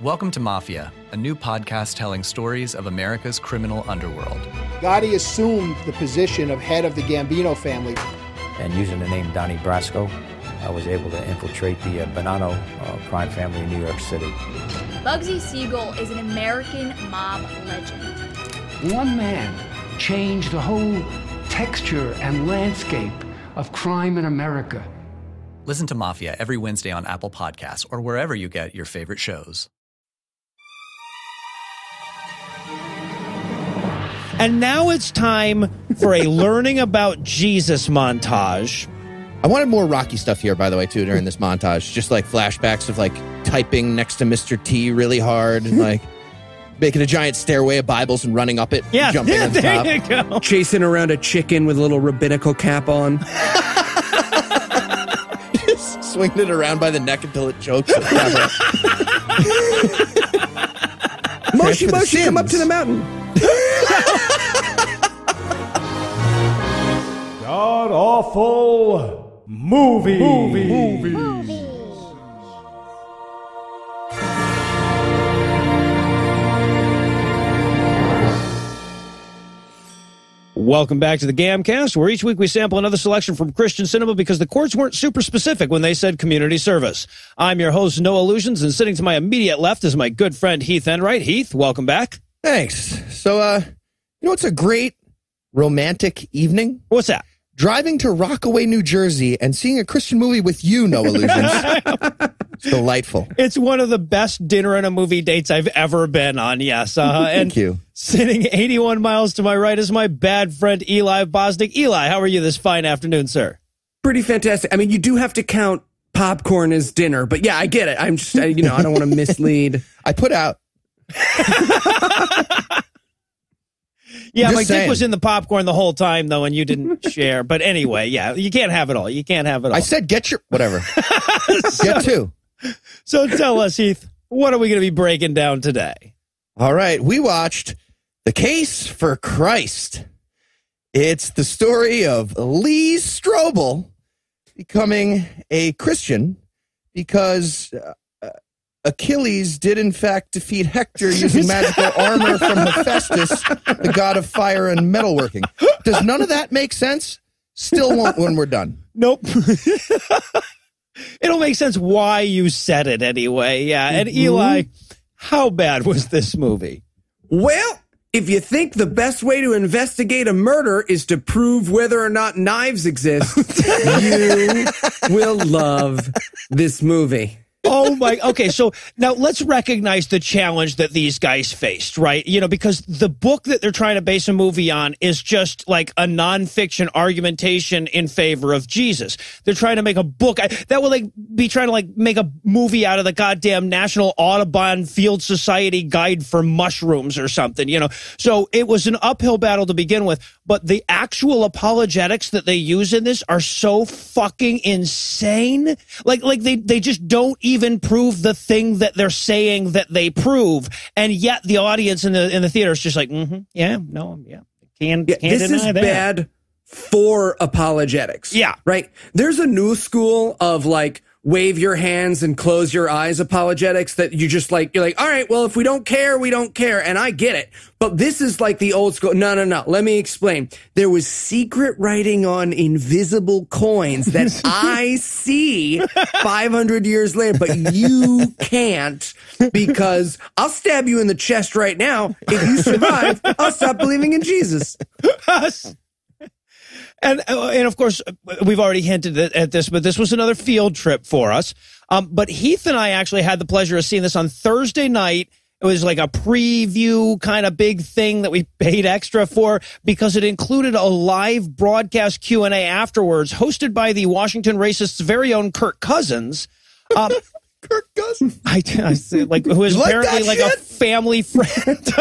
Welcome to Mafia, a new podcast telling stories of America's criminal underworld. Gotti assumed the position of head of the Gambino family. And using the name Donnie Brasco, I was able to infiltrate the Bonanno crime family in New York City. Bugsy Siegel is an American mob legend. One man changed the whole texture and landscape of crime in America. Listen to Mafia every Wednesday on Apple Podcasts or wherever you get your favorite shows. And now it's time for a learning about Jesus montage. I wanted more Rocky stuff here, by the way, too, during this montage. Just like flashbacks of like typing next to Mr. T really hard and like making a giant stairway of Bibles and running up it. Yeah, jumping on the there top. you go. Chasing around a chicken with a little rabbinical cap on. Just swinging it around by the neck until it chokes. Moshi, come up to the mountain. God awful movies. Welcome back to the GAMcast, where each week we sample another selection from Christian cinema because the courts weren't super specific when they said community service. I'm your host, Noah Lugeons, and sitting to my immediate left is my good friend Heath Enwright. Heath, welcome back. Thanks. So, you know what's a great romantic evening? What's that? Driving to Rockaway, New Jersey, and seeing a Christian movie with you, Noah Lugeons. It's delightful. It's one of the best dinner and a movie dates I've ever been on, yes. Thank you. Sitting 81 miles to my right is my bad friend Eli Bosnick. Eli, how are you this fine afternoon, sir? Pretty fantastic. I mean, you do have to count popcorn as dinner, but yeah, I get it. I'm just, I don't want to mislead. I put out. Yeah, Just my saying. dick was in the popcorn the whole time, though, and you didn't share. But anyway, yeah, you can't have it all. You can't have it all. I said get your... Whatever. Get two. So tell us, Heath, what are we going to be breaking down today? All right, we watched The Case for Christ. It's the story of Lee Strobel becoming a Christian because Achilles did, in fact, defeat Hector using magical armor from Hephaestus, the god of fire and metalworking. Does none of that make sense? Still won't when we're done. Nope. It'll make sense why you said it anyway. Yeah. And Eli, how bad was this movie? Well, if you think the best way to investigate a murder is to prove whether or not knives exist, you will love this movie. Oh my, okay, so now let's recognize the challenge that these guys faced, right? You know, because the book that they're trying to base a movie on is just like a nonfiction argumentation in favor of Jesus. They're trying to make a book that would like be trying to like make a movie out of the goddamn National Audubon Field Society Guide for Mushrooms or something, you know? So it was an uphill battle to begin with, but the actual apologetics that they use in this are so fucking insane. Like they just don't even prove the thing that they're saying that they prove, and yet the audience in the theater is just like, yeah, can't this deny is that. bad for apologetics. Yeah, right. There's a new school of like wave your hands and close your eyes apologetics that you just like, you're like, all right, well, if we don't care, we don't care. And I get it. But this is like the old school. No. Let me explain. There was secret writing on invisible coins that I see 500 years later, but you can't, because I'll stab you in the chest right now. If you survive, I'll stop believing in Jesus. And of course, we've already hinted at this, but this was another field trip for us. But Heath and I actually had the pleasure of seeing this on Thursday night. It was like a preview kind of big thing that we paid extra for because it included a live broadcast Q&A afterwards, hosted by the Washington Racists' very own Kirk Cousins. Kirk Cousins? I like, who is apparently like a family friend.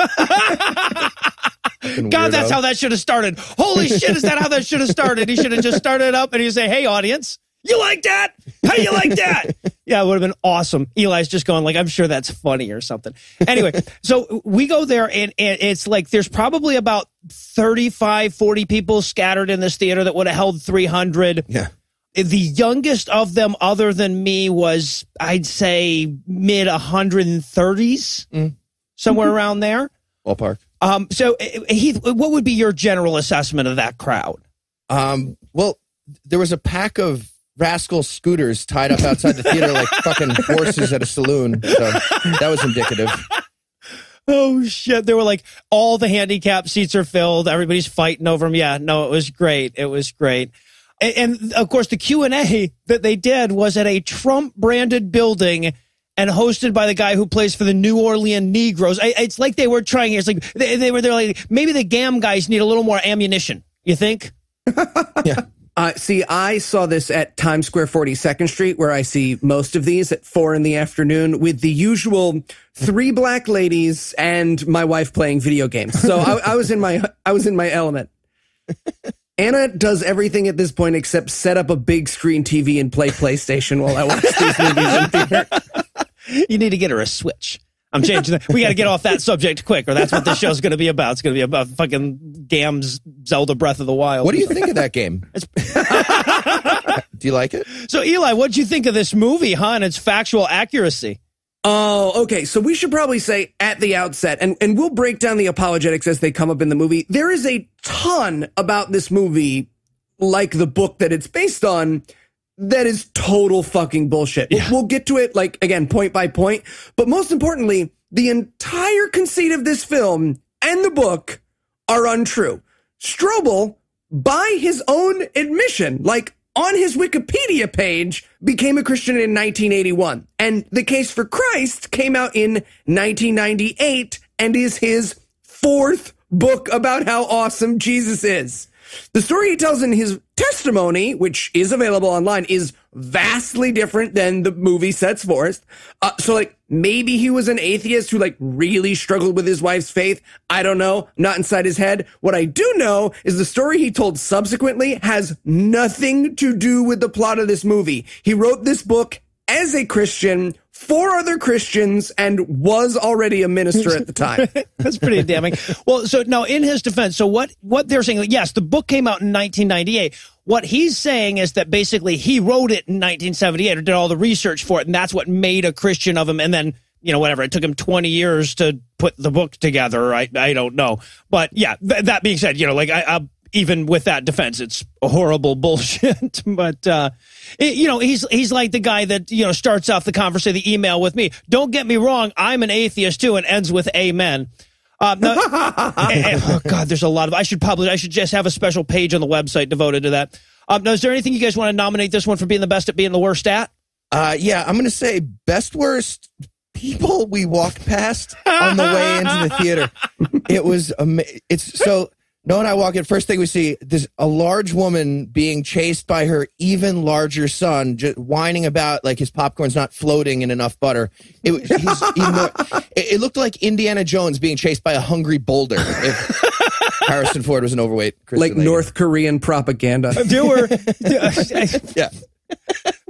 God, that's how that should have started. Holy shit, is that how that should have started? He should have just started up and he'd say, hey, audience, you like that? How you like that? Yeah, it would have been awesome. Eli's just going like, I'm sure that's funny or something. Anyway, so we go there and it's like there's probably about 35, 40 people scattered in this theater that would have held 300. Yeah. The youngest of them, other than me, was, I'd say, mid 130s, somewhere around there. Ballpark. So, Heath, what would be your general assessment of that crowd? Well, there was a pack of rascal scooters tied up outside the theater like fucking horses at a saloon. So that was indicative. Oh, shit. They were like, all the handicap seats are filled. Everybody's fighting over them. Yeah, no, it was great. It was great. And of course, the Q&A that they did was at a Trump-branded building and hosted by the guy who plays for the New Orleans Negroes. It's like they were trying. It's like they're like, maybe the GAM guys need a little more ammunition. You think? Yeah. See, I saw this at Times Square 42nd Street, where I see most of these at 4 in the afternoon with the usual 3 black ladies and my wife playing video games. So I was in my element. Anna does everything at this point except set up a big screen TV and play PlayStation while I watch these movies in theater. You need to get her a Switch. I'm changing that. We got to get off that subject quick, or that's what this show's going to be about. It's going to be about fucking GAM's Zelda Breath of the Wild. What do you think of that game? Do you like it? So, Eli, what'd you think of this movie, huh, and its factual accuracy? Oh, okay. So we should probably say at the outset, and we'll break down the apologetics as they come up in the movie. There is a ton about this movie, like the book that it's based on, that is total fucking bullshit. Yeah. We'll get to it, like, again, point by point. But most importantly, the entire conceit of this film and the book are untrue. Strobel, by his own admission, like on his Wikipedia page, became a Christian in 1981. And The Case for Christ came out in 1998 and is his 4th book about how awesome Jesus is. The story he tells in his testimony, which is available online, is vastly different than the movie sets forth. So, like, maybe he was an atheist who, like, really struggled with his wife's faith. I don't know. Not inside his head. What I do know is the story he told subsequently has nothing to do with the plot of this movie. He wrote this book as a Christian for other Christians and was already a minister at the time. That's pretty damning. Well, so now in his defense, so what they're saying, yes, the book came out in 1998. What he's saying is that basically he wrote it in 1978 or did all the research for it, and that's what made a Christian of him. And then, you know, whatever, it took him 20 years to put the book together. I don't know. But yeah, that being said, you know, like even with that defense, it's a horrible bullshit. But, you know, he's like the guy that, you know, starts off the conversation, the email with me. Don't get me wrong. I'm an atheist too, and ends with amen. Oh God, there's a lot of, I should just have a special page on the website devoted to that. Now, is there anything you guys want to nominate this one for being the best at being the worst at? Yeah, I'm going to say best worst people we walked past on the way into the theater. It was, it's so, Noah and I walk in, first thing we see, there's a large woman being chased by her even larger son, just whining about like his popcorn's not floating in enough butter. It looked like Indiana Jones being chased by a hungry boulder if Harrison Ford was an overweight Christian like lady. North Korean propaganda. Yeah.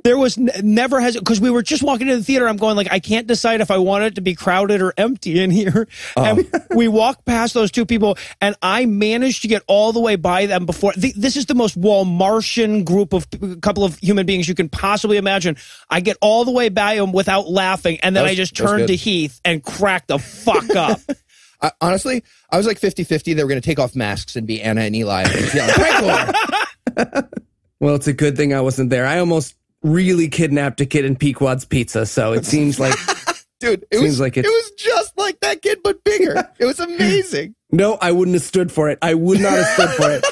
There was never has, because we were just walking into the theater. I'm going like, I can't decide if I want it to be crowded or empty in here. And we walked past those two people, and I managed to get all the way by them before. This is the most Walmartian group of couple of human beings you can possibly imagine. I get all the way by them without laughing, and then I just turned to Heath and cracked the fuck up. Honestly, I was like 50-50. They were going to take off masks and be Anna and Eli. Well, it's a good thing I wasn't there. I almost really kidnapped a kid in Pequod's Pizza, so it seems like... Dude, it was just like that kid, but bigger. It was amazing. No, I wouldn't have stood for it. I would not have stood for it.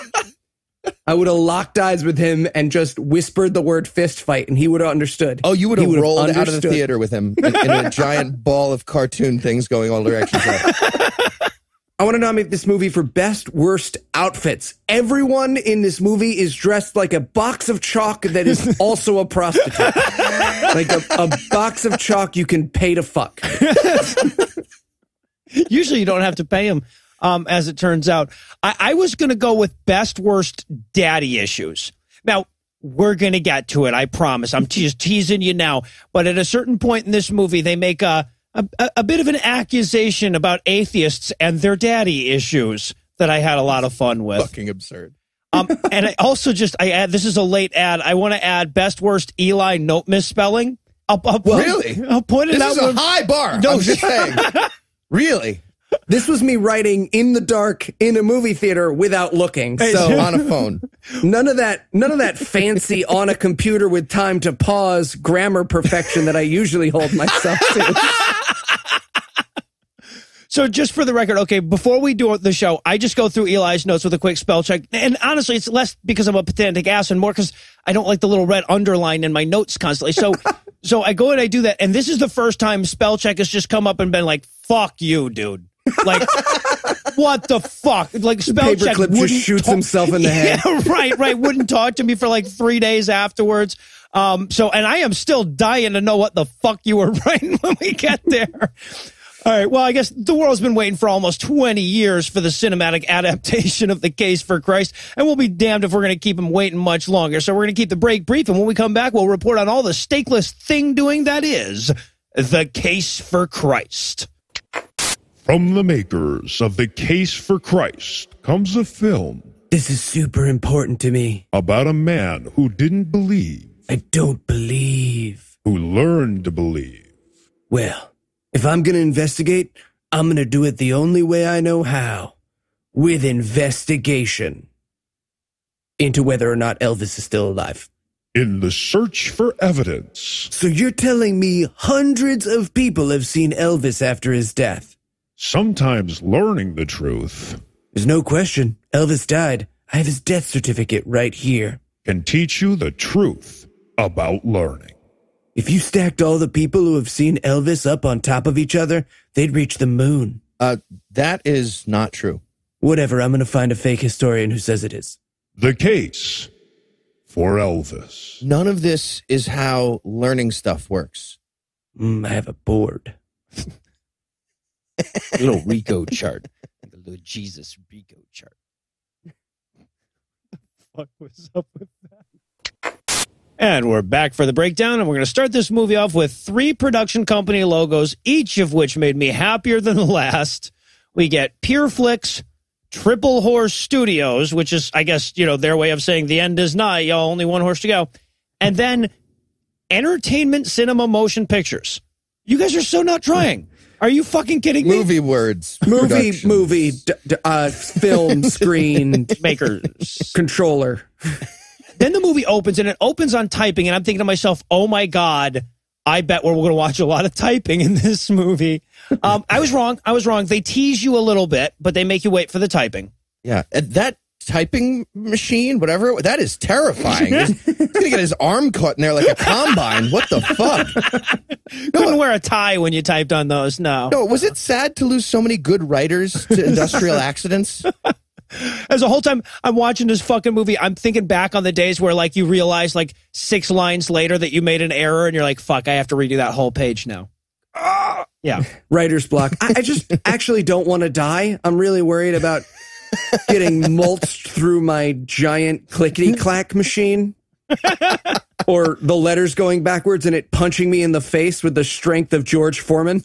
I would have locked eyes with him and just whispered the word fist fight, and he would have understood. Oh, you would have rolled out of the theater with him in a giant ball of cartoon things going all directions. I want to nominate this movie for best worst outfits. Everyone in this movie is dressed like a box of chalk that is also a prostitute. Like a box of chalk you can pay to fuck. Usually you don't have to pay them, as it turns out. I was going to go with best worst daddy issues. Now, we're going to get to it, I promise. I'm just teasing you now. But at a certain point in this movie, they make a bit of an accusation about atheists and their daddy issues that I had a lot of fun with. Fucking absurd. And I also I add, this is a late ad. I want to add best worst Eli note misspelling. Really? I'll point it out. This is a high bar. No, I'm just saying. Really? This was me writing in the dark in a movie theater without looking. So on a phone. None of that fancy on a computer with time to pause grammar perfection that I usually hold myself to. So just for the record, okay, before we do the show, I just go through Eli's notes with a quick spell check. And honestly, it's less because I'm a pedantic ass and more because I don't like the little red underline in my notes constantly. So I go and I do that. And this is the first time spell check has just come up and been like, fuck you, dude. Like, what the fuck? Like, spell check Paperclip just shoots himself in the head. Yeah, right. Wouldn't talk to me for like 3 days afterwards. And I am still dying to know what the fuck you were writing when we get there. All right, well, I guess the world's been waiting for almost 20 years for the cinematic adaptation of The Case for Christ, and we'll be damned if we're going to keep them waiting much longer. So we're going to keep the break brief, and when we come back, we'll report on all the stakeless thing doing that is The Case for Christ. From the makers of The Case for Christ comes a film. This is super important to me. About a man who didn't believe. I don't believe. Who learned to believe. Well, if I'm going to investigate, I'm going to do it the only way I know how. With investigation. Into whether or not Elvis is still alive. In the search for evidence. So you're telling me hundreds of people have seen Elvis after his death? Sometimes learning the truth. There's no question. Elvis died. I have his death certificate right here. Can teach you the truth about learning. If you stacked all the people who have seen Elvis up on top of each other, they'd reach the moon. That is not true. Whatever, I'm going to find a fake historian who says it is. The Case for Elvis. None of this is how learning stuff works. I have a board. A little Rico chart. The little Jesus Rico chart. What was up with that? And we're back for the breakdown, and we're going to start this movie off with 3 production company logos, each of which made me happier than the last. We get Pure Flix, Triple Horse Studios, which is, I guess, their way of saying the end is nigh, y'all, only one horse to go. And then Entertainment Cinema Motion Pictures. You guys are so not trying. Are you fucking kidding me? Movie words. Movie, film, screen, makers, controller. Then the movie opens, and it opens on typing, and I'm thinking to myself, oh my God, I bet we're going to watch a lot of typing in this movie. I was wrong. They tease you a little bit, but they make you wait for the typing. Yeah, that typing machine, whatever, that is terrifying. He's going to get his arm caught in there like a combine. What the fuck? Couldn't wear a tie when you typed on those, no. No, was it sad to lose so many good writers to industrial accidents? As the whole time I'm watching this fucking movie, I'm thinking back on the days where, like, you realize, like, 6 lines later that you made an error, and you're like, fuck, I have to redo that whole page now. Yeah. Writer's block. I just actually don't want to die. I'm really worried about getting mulched through my giant clickety-clack machine. Or the letters going backwards and it punching me in the face with the strength of George Foreman.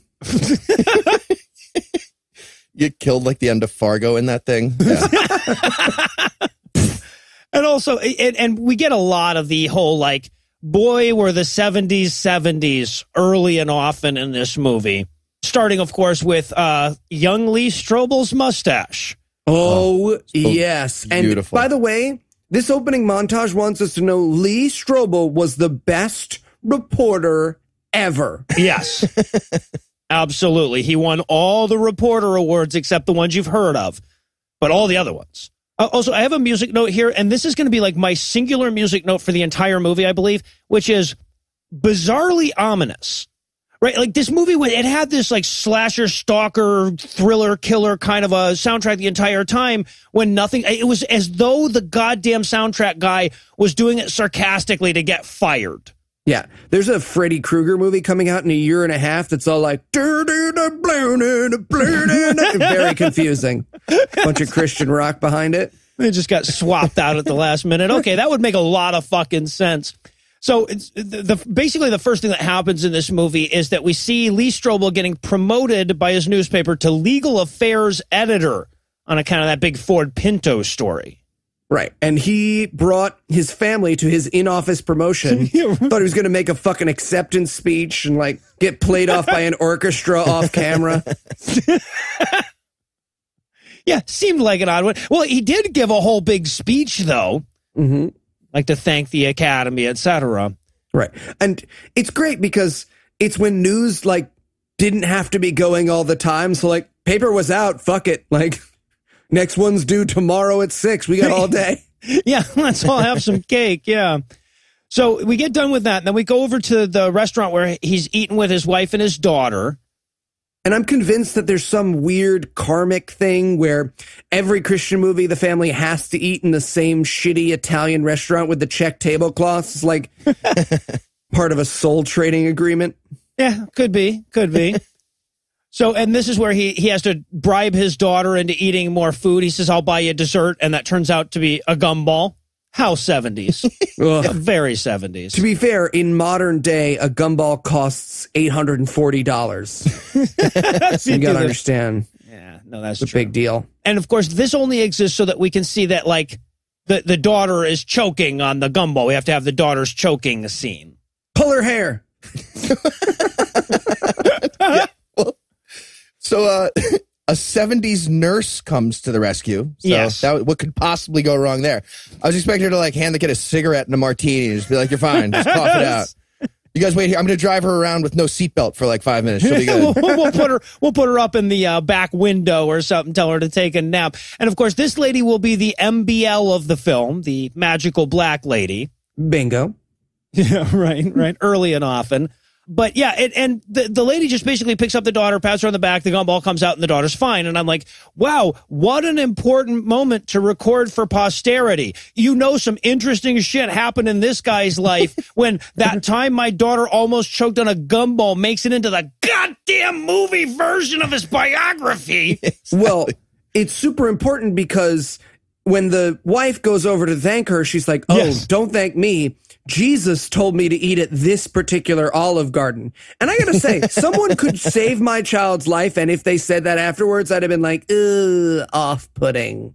You killed like the end of Fargo in that thing. Yeah. And also, and we get a lot of the whole, like, boy, were the 70s early and often in this movie. Starting, of course, with young Lee Strobel's mustache. Oh, yes. Beautiful. And by the way, this opening montage wants us to know Lee Strobel was the best reporter ever. Yes. Absolutely. He won all the reporter awards except the ones you've heard of, but all the other ones. Also, I have a music note here, and this is going to be like my singular music note for the entire movie, I believe, which is bizarrely ominous. Right? Like, this movie, it had this, like, slasher, stalker, thriller, killer kind of a soundtrack the entire time when nothing... It was as though the goddamn soundtrack guy was doing it sarcastically to get fired. Yeah, there's a Freddy Krueger movie coming out in a year and a half that's all like very confusing. Bunch of Christian rock behind it. It just got swapped out at the last minute. Okay, that would make a lot of fucking sense. So it's basically the first thing that happens in this movie is that we see Lee Strobel getting promoted by his newspaper to legal affairs editor on account of that big Ford Pinto story. Right. And he brought his family to his in-office promotion. Thought he was going to make a fucking acceptance speech and like get played off by an orchestra off camera. Yeah, seemed like an odd one. Well, he did give a whole big speech, though. Mm-hmm. Like to thank the Academy, etc. Right. And it's great because it's when news like didn't have to be going all the time. So like paper was out. Fuck it. Like next one's due tomorrow at 6. We got all day. Yeah, let's all have some cake. Yeah. So we get done with that. And then we go over to the restaurant where he's eating with his wife and his daughter. And I'm convinced that there's some weird karmic thing where every Christian movie, the family has to eat in the same shitty Italian restaurant with the check tablecloths. It's like part of a soul trading agreement. Yeah, could be. Could be. So, and this is where he has to bribe his daughter into eating more food. He says, I'll buy you dessert. And that turns out to be a gumball. How 70s. Yeah, very 70s. To be fair, in modern day, a gumball costs $840. You got to understand. Yeah, no, that's a big deal. And of course, this only exists so that we can see that, like, the daughter is choking on the gumball. We have to have the daughter's choking scene. Pull her hair. Yeah, well, so, a 70s nurse comes to the rescue. So yes. What could possibly go wrong there? I was expecting her to like hand the kid a cigarette and a martini and just be like, you're fine. Just cough it out. You guys wait here. I'm going to drive her around with no seatbelt for like 5 minutes. She'll be good. we'll put her up in the back window or something, tell her to take a nap. And of course, this lady will be the MBL of the film, the magical black lady. Bingo. Yeah, right. Early and often. But yeah, and the lady just basically picks up the daughter, pats her on the back, the gumball comes out, and the daughter's fine. And I'm like, wow, what an important moment to record for posterity. You know, some interesting shit happened in this guy's life when that time my daughter almost choked on a gumball makes it into the goddamn movie version of his biography. Well, it's super important because when the wife goes over to thank her, she's like, oh, yes. Don't thank me. Jesus told me to eat at this particular Olive Garden. And I got to say, someone could save my child's life. And if they said that afterwards, I'd have been like, off-putting.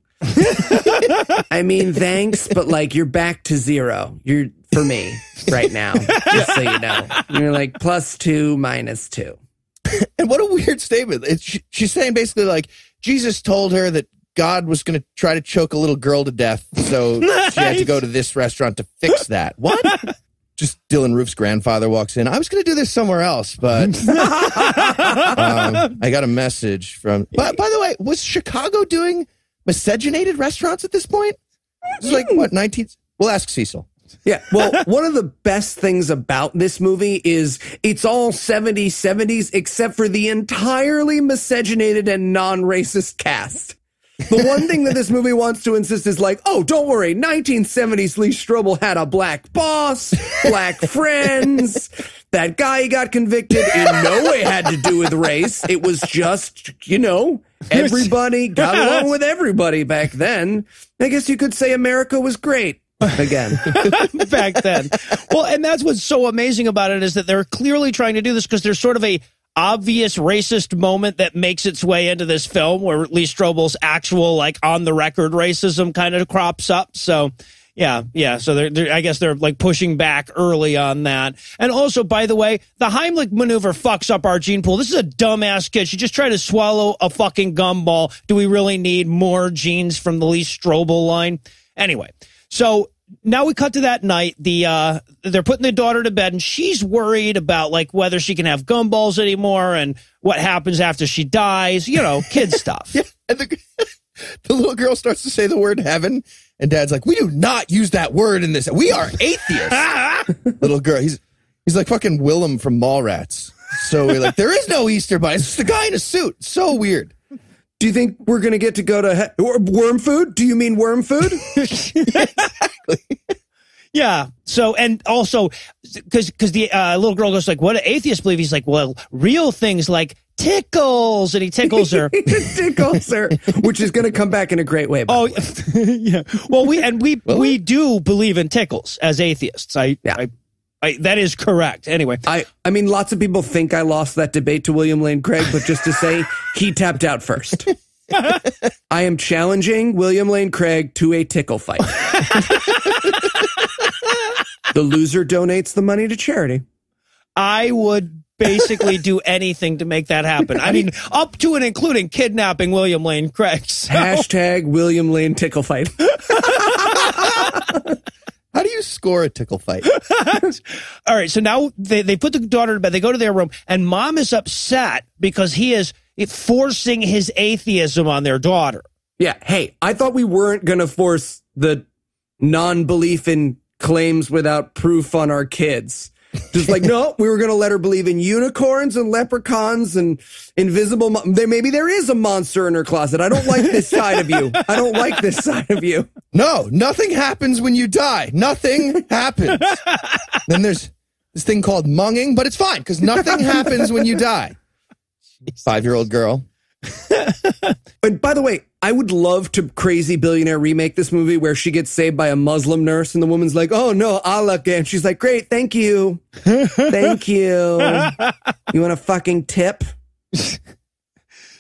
I mean, thanks, but like you're back to 0. You're for me right now, just so you know. You're like +2, -2. And what a weird statement. She's saying basically like Jesus told her that God was going to try to choke a little girl to death, so she had to go to this restaurant to fix that. What? Just Dylan Roof's grandfather walks in. I was going to do this somewhere else, but I got a message from... By the way, was Chicago doing miscegenated restaurants at this point? This is like, what, 19... We'll ask Cecil. Yeah, well, one of the best things about this movie is it's all 70s except for the entirely miscegenated and non-racist cast. The one thing that this movie wants to insist is like, oh, don't worry, 1970s Lee Strobel had a black boss, black friends. That guy got convicted in no way had to do with race. It was just, you know, everybody got along with everybody back then. I guess you could say America was great. Again. Back then. Well, and that's what's so amazing about it is that they're clearly trying to do this because there's sort of a obvious racist moment that makes its way into this film where Lee Strobel's actual, like, on-the-record racism kind of crops up. So, yeah. So I guess they're, like, pushing back early on that. And also, by the way, the Heimlich maneuver fucks up our gene pool. This is a dumbass kid. She just tried to swallow a fucking gumball. Do we really need more genes from the Lee Strobel line? Anyway, so... Now we cut to that night. They're putting the daughter to bed, and she's worried about like whether she can have gumballs anymore and what happens after she dies. You know, kid stuff. Yeah, and the little girl starts to say the word heaven, and Dad's like, "We do not use that word in this. We are atheists." Little girl, he's like fucking Willem from Mallrats. So we're like, there is no Easter bunny. It's just a guy in a suit. So weird. Do you think we're going to get to go to worm food? Do you mean worm food? Exactly. Yeah. So, and also, because the little girl goes like, what do atheists believe? He's like, well, real things like tickles. And he tickles her. Tickles her. Which is going to come back in a great way. Oh, yeah. Well, we do believe in tickles as atheists. That is correct. Anyway. I mean, lots of people think I lost that debate to William Lane Craig, but just to say, he tapped out first. I am challenging William Lane Craig to a tickle fight. The loser donates the money to charity. I would basically do anything to make that happen. I mean, up to and including kidnapping William Lane Craig. So. Hashtag William Lane tickle fight. How do you score a tickle fight? All right, so now they put the daughter to bed. They go to their room, and mom is upset because he is forcing his atheism on their daughter. Yeah, hey, I thought we weren't going to force the non-belief in claims without proof on our kids. Just like, no, we were going to let her believe in unicorns and leprechauns and invisible. Maybe there is a monster in her closet. I don't like this side of you. I don't like this side of you. No, nothing happens when you die. Nothing happens. Then there's this thing called munging, but it's fine because nothing happens when you die. 5-year-old girl. And by the way, I would love to crazy billionaire remake this movie where she gets saved by a Muslim nurse and the woman's like, oh no, Allah, and she's like, great, thank you. Thank you. You want a fucking tip?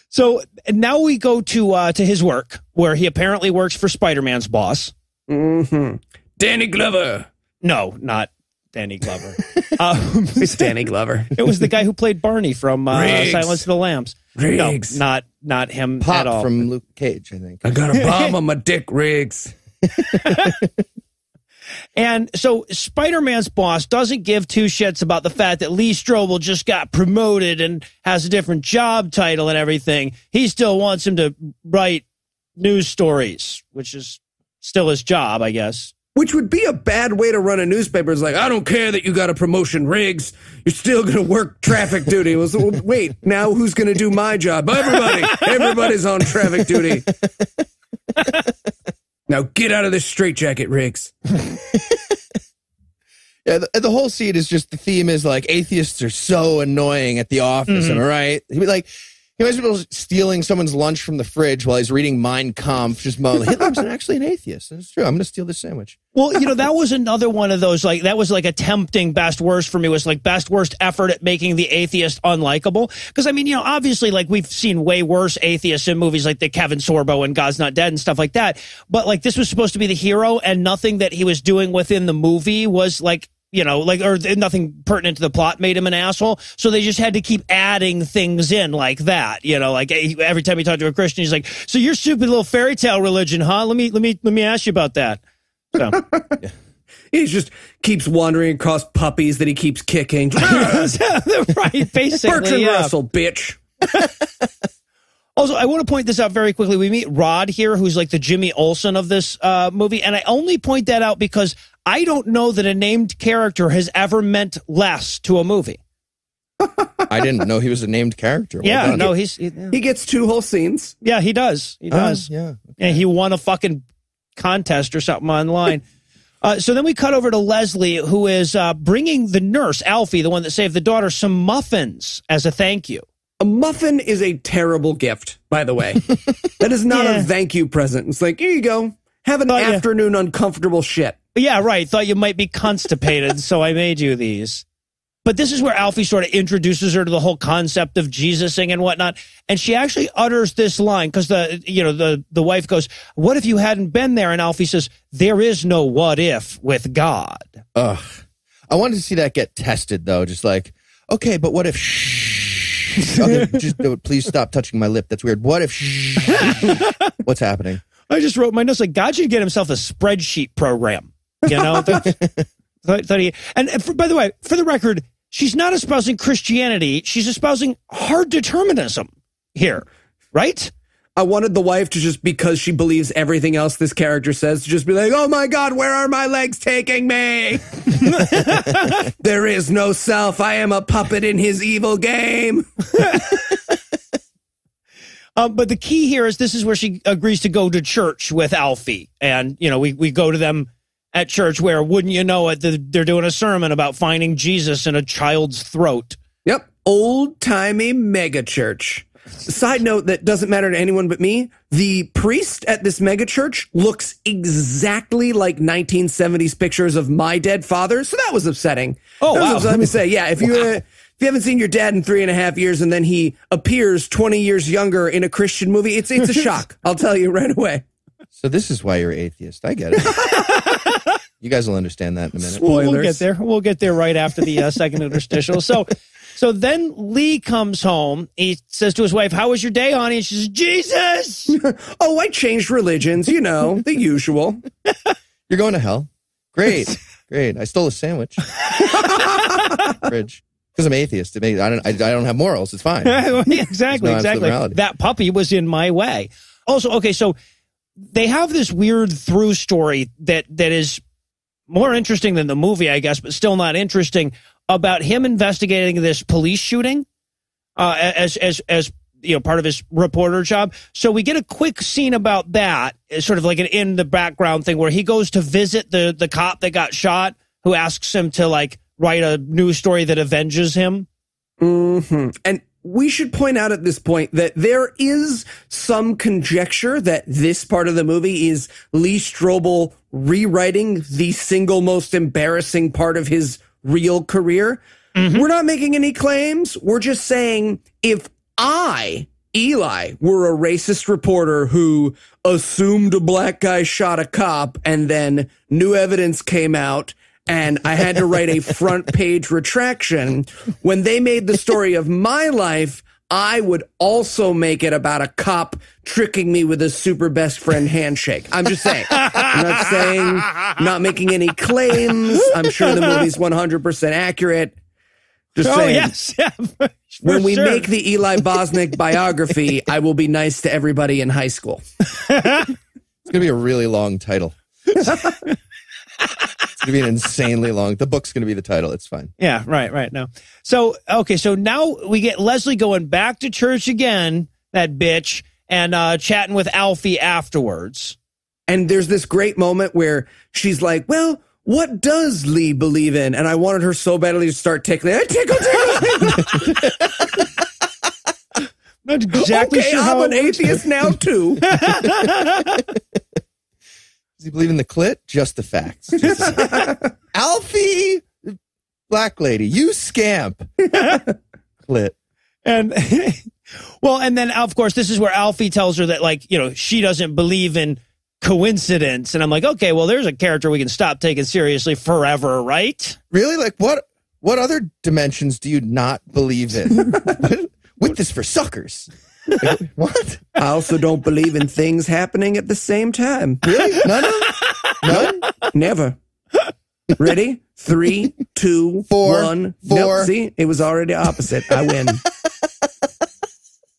So now we go to his work where he apparently works for Spider-Man's boss. Mm-hmm. Danny Glover. No, not Danny Glover. It's Danny Glover. It was the guy who played Barney from Silence of the Lambs. Riggs. No, not him Pop at all. from Luke Cage, I think. I got a bomb on my dick, Riggs. And so Spider-Man's boss doesn't give two shits about the fact that Lee Strobel just got promoted and has a different job title and everything. He still wants him to write news stories, which is still his job, I guess. Which would be a bad way to run a newspaper. It's like, I don't care that you got a promotion, Riggs. You're still going to work traffic duty. Well, wait, now who's going to do my job? Everybody's on traffic duty. Now get out of this straitjacket, Riggs. Yeah, the whole scene is just, the theme is like, atheists are so annoying at the office, am I right? He'd be like, he might be stealing someone's lunch from the fridge while he's reading Mein Kampf, just moaning, Hitler's actually an atheist. It's true. I'm going to steal this sandwich. Well, that was another one of those, like, that was like a tempting best worst for me, was like best worst effort at making the atheist unlikable. Because, I mean, obviously, like, we've seen way worse atheists in movies like the Kevin Sorbo and God's Not Dead and stuff like that. But, like, this was supposed to be the hero, and nothing that he was doing within the movie was, like, or nothing pertinent to the plot made him an asshole. So they just had to keep adding things in like that. Like every time he talked to a Christian, he's like, "So your stupid little fairy tale religion, huh? Let me ask you about that." So yeah. He just keeps wandering across puppies that he keeps kicking. Right, basically. Bertrand Russell, bitch. Also, I want to point this out very quickly. We meet Rod here, who's like the Jimmy Olsen of this movie. And I only point that out because I don't know that a named character has ever meant less to a movie. I didn't know he was a named character. Yeah, no, he gets 2 whole scenes. Yeah, he does. He does. Yeah. Okay. And he won a fucking contest or something online. So then we cut over to Leslie, who is bringing the nurse, Alfie, the one that saved the daughter, some muffins as a thank you. A muffin is a terrible gift, by the way. That is not a thank you present. It's like, here you go. Have an afternoon uncomfortable shit. Yeah, right. Thought you might be constipated, so I made you these. But this is where Alfie sort of introduces her to the whole concept of Jesusing and whatnot. And she actually utters this line because the wife goes, "What if you hadn't been there?" And Alfie says, "There is no what if with God." Ugh. I wanted to see that get tested, though. Just like, okay, but what if please stop touching my lip. That's weird. What if what's happening? I just wrote my notes like, God should get himself a spreadsheet program. Thought he, by the way, for the record, she's not espousing Christianity. She's espousing hard determinism here, right? I wanted the wife to just, because she believes everything else this character says, to just be like, oh my God, where are my legs taking me? There is no self. I am a puppet in his evil game. But the key here is this is where she agrees to go to church with Alfie. And, we go to them at church where, wouldn't you know it, they're doing a sermon about finding Jesus in a child's throat. Yep. Old-timey mega church. Side note that doesn't matter to anyone but me, the priest at this mega church looks exactly like 1970s pictures of my dead father, so that was upsetting. Oh, wow. Let me say, yeah, if you you haven't seen your dad in 3.5 years and then he appears 20 years younger in a Christian movie, it's a shock. I'll tell you right away. So this is why you're atheist. I get it. You guys will understand that in a minute. We'll get there. We'll get there right after the second interstitial. So then Lee comes home. He says to his wife, "How was your day, honey?" And she says, "Jesus." Oh, I changed religions, you know, the usual. You're going to hell. Great. Great. I stole a sandwich. Fridge. Because I'm atheist. I don't have morals. It's fine. Exactly. That puppy was in my way. Also, okay, so they have this weird through story that is more interesting than the movie, I guess, but still not interesting, about him investigating this police shooting as you know, part of his reporter job. So we get a quick scene about that, sort of like an in the background thing where he goes to visit the cop that got shot, who asks him to like write a news story that avenges him. Mm-hmm. And we should point out at this point that there is some conjecture that this part of the movie is Lee Strobel rewriting the single most embarrassing part of his real career. Mm-hmm. We're not making any claims. We're just saying, if I, Eli, were a racist reporter who assumed a black guy shot a cop and then new evidence came out and I had to write a front page retraction, when they made the story of my life, I would also make it about a cop tricking me with a super best friend handshake. I'm just saying. I'm not making any claims. I'm sure the movie's 100% accurate. Just saying. Yes. Yeah, when we make the Eli Bosnick biography, I will be nice to everybody in high school. It's going to be a really long title. It's going to be an insanely long. The book's going to be the title. It's fine. Yeah, right. No. So, okay, so now we get Leslie going back to church again, that bitch, and chatting with Alfie afterwards. And there's this great moment where she's like, well, what does Lee believe in? And I wanted her so badly to start tickling. Tickle. Not exactly okay, sure I'm how an atheist now, too. Does he believe in the clit? Just the facts. Alfie, black lady, you scamp. Clit. And well, and then of course this is where Alfie tells her that, like, you know, she doesn't believe in coincidence. And I'm like, okay, well, there's a character we can stop taking seriously forever, right? Really? Like what other dimensions do you not believe in? With this for suckers. Like, what? I also don't believe in things happening at the same time. Really? None? Never. Ready? 3, 2, 1. Nope, see, it was already opposite. I win.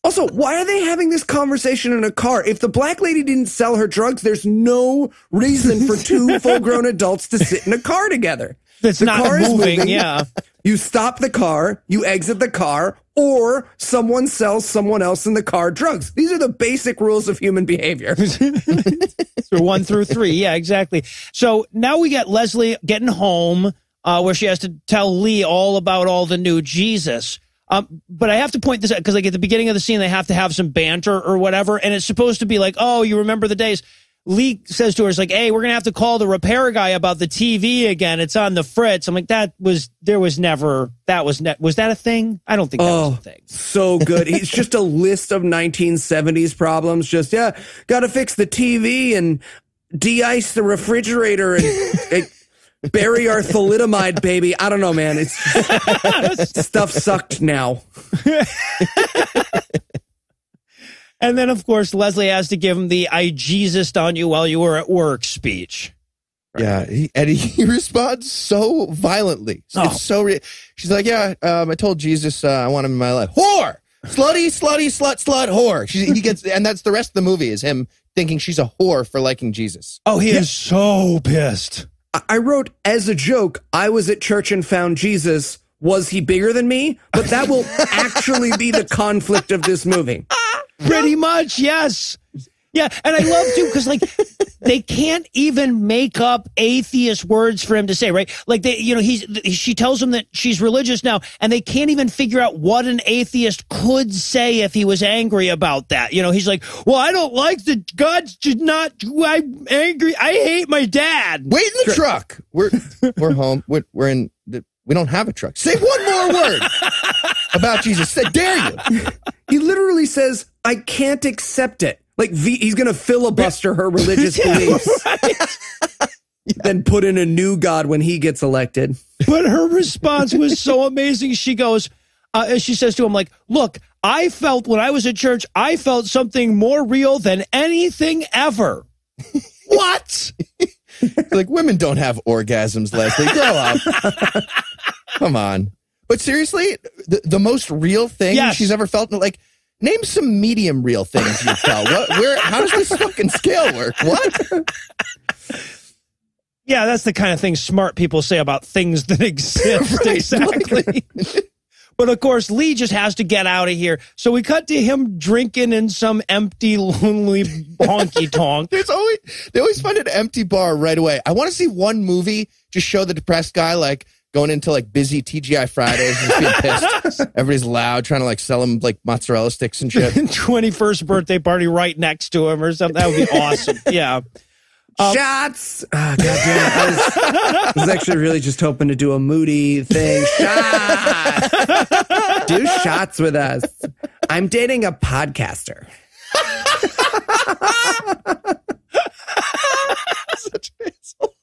Also, why are they having this conversation in a car? If the black lady didn't sell her drugs, there's no reason for two full-grown adults to sit in a car together. That's not moving, yeah. You stop the car, you exit the car, or someone sells someone else in the car drugs. These are the basic rules of human behavior. So 1 through 3, yeah, exactly. So now we get Leslie getting home, where she has to tell Lee all about all the new Jesus. But I have to point this out because, like, at the beginning of the scene, they have to have some banter or whatever, and it's supposed to be like, oh, you remember the days. Lee says to her, it's like, hey, we're going to have to call the repair guy about the TV again. It's on the fritz. I'm like, was that a thing? I don't think that was a thing. So good. It's just a list of 1970s problems. Just, got to fix the TV and de-ice the refrigerator and bury our thalidomide, baby. I don't know, man. It's stuff sucked now. And then, of course, Leslie has to give him the I Jesused on you while you were at work speech. Right? Yeah, he responds so violently. It's so she's like, I told Jesus I want him in my life. Whore! Slutty, slut, whore. He gets, and that's the rest of the movie is him thinking she's a whore for liking Jesus. Oh, he is so pissed. I wrote, as a joke, I was at church and found Jesus. Was he bigger than me? But that will actually be the conflict of this movie. Pretty much, yes. Yeah, and I love, too, because, like, they can't even make up atheist words for him to say, right? Like, she tells him that she's religious now, and they can't even figure out what an atheist could say if he was angry about that. You know, he's like, well, I don't like the God's not, I'm angry. I hate my dad. Wait in the truck. We're home. We're in We don't have a truck. Say one more word about Jesus. Say, dare you. He literally says, I can't accept it. Like, he's going to filibuster her religious beliefs. Then put in a new God when he gets elected. But her response was so amazing. She goes, as she says to him, like, look, I felt when I was at church, I felt something more real than anything ever. What? Like, women don't have orgasms, Leslie. Grow up. Come on. But seriously, the most real thing she's ever felt, like, name some medium real things you felt. How does this fucking scale work? What? Yeah, that's the kind of thing smart people say about things that exist. Right, exactly. But of course, Lee just has to get out of here. So we cut to him drinking in some empty, lonely honky tonk. They always find an empty bar right away. I want to see one movie just show the depressed guy like going into like busy TGI Fridays and just being pissed. Everybody's loud, trying to like sell him like mozzarella sticks and shit. 21st birthday party right next to him or something. That would be awesome. Yeah. Shots! Oh, God damn it. I was actually really just hoping to do a moody thing. Shots! Do shots with us. I'm dating a podcaster. Such an asshole.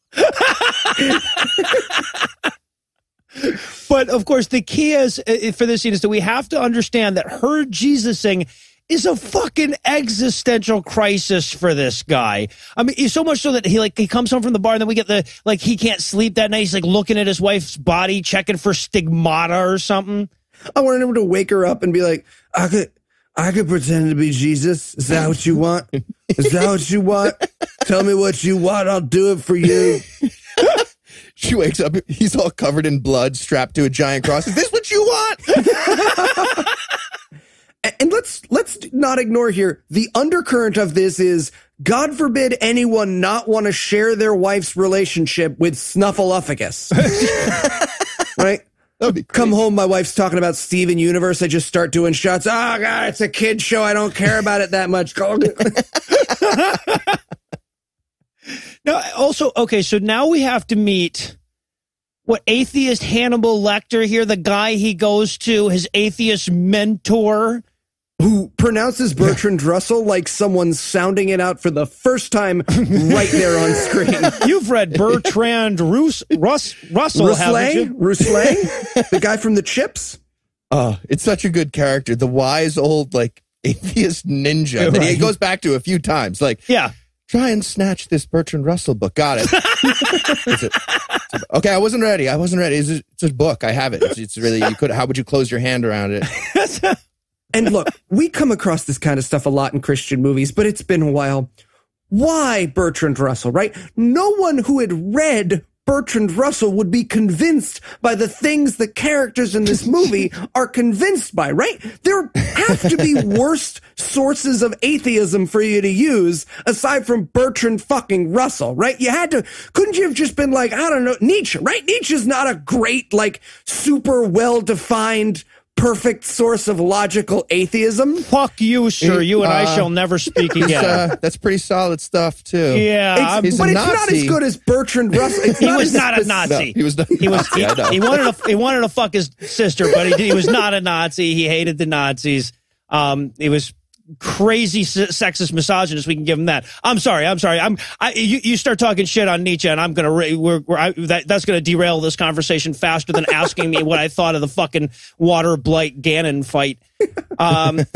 But of course, the key is for this scene is that we have to understand that her Jesusing is a fucking existential crisis for this guy. I mean, so much so that he comes home from the bar and then we get he can't sleep that night. He's like looking at his wife's body, checking for stigmata or something. I wanted him to wake her up and be like, I could pretend to be Jesus. Is that what you want? Is that what you want? Tell me what you want. I'll do it for you. She wakes up. He's all covered in blood, strapped to a giant cross. Is this what you want? And let's not ignore here, the undercurrent of this is, God forbid anyone not want to share their wife's relationship with Snuffleupagus. Right? Come home, my wife's talking about Steven Universe. I just start doing shots. Oh, God, it's a kid show. I don't care about it that much. Now, also, okay, so now we have to meet atheist Hannibal Lecter here, the guy he goes to, his atheist mentor. Who pronounces Bertrand Russell like someone's sounding it out for the first time right there on screen. You've read Bertrand Russell, haven't you? Rousselet? The guy from the Chips? Oh, it's such a good character. The wise old, like, atheist ninja that he goes back to a few times. Like, try and snatch this Bertrand Russell book. Got it. Okay, I wasn't ready. It's a book. I have it. It's really, how would you close your hand around it? And look, we come across this kind of stuff a lot in Christian movies, but it's been a while. Why Bertrand Russell, right? No one who had read Bertrand Russell would be convinced by the things the characters in this movie are convinced by, right? There have to be worse sources of atheism for you to use aside from Bertrand fucking Russell, right? Couldn't you have just been like, I don't know, Nietzsche, right? Nietzsche's not a great, like, super well-defined perfect source of logical atheism. Fuck you, sir. You and I shall never speak again. That's pretty solid stuff, too. Yeah. But it's not as good as Bertrand Russell. He was not a Nazi. No, he was not a Nazi. He wanted to fuck his sister, but he was not a Nazi. He hated the Nazis. He was crazy sexist misogynist. We can give him that. I'm sorry. You start talking shit on Nietzsche, and I'm gonna that's gonna derail this conversation faster than asking me what I thought of the fucking Water Blight Ganon fight. But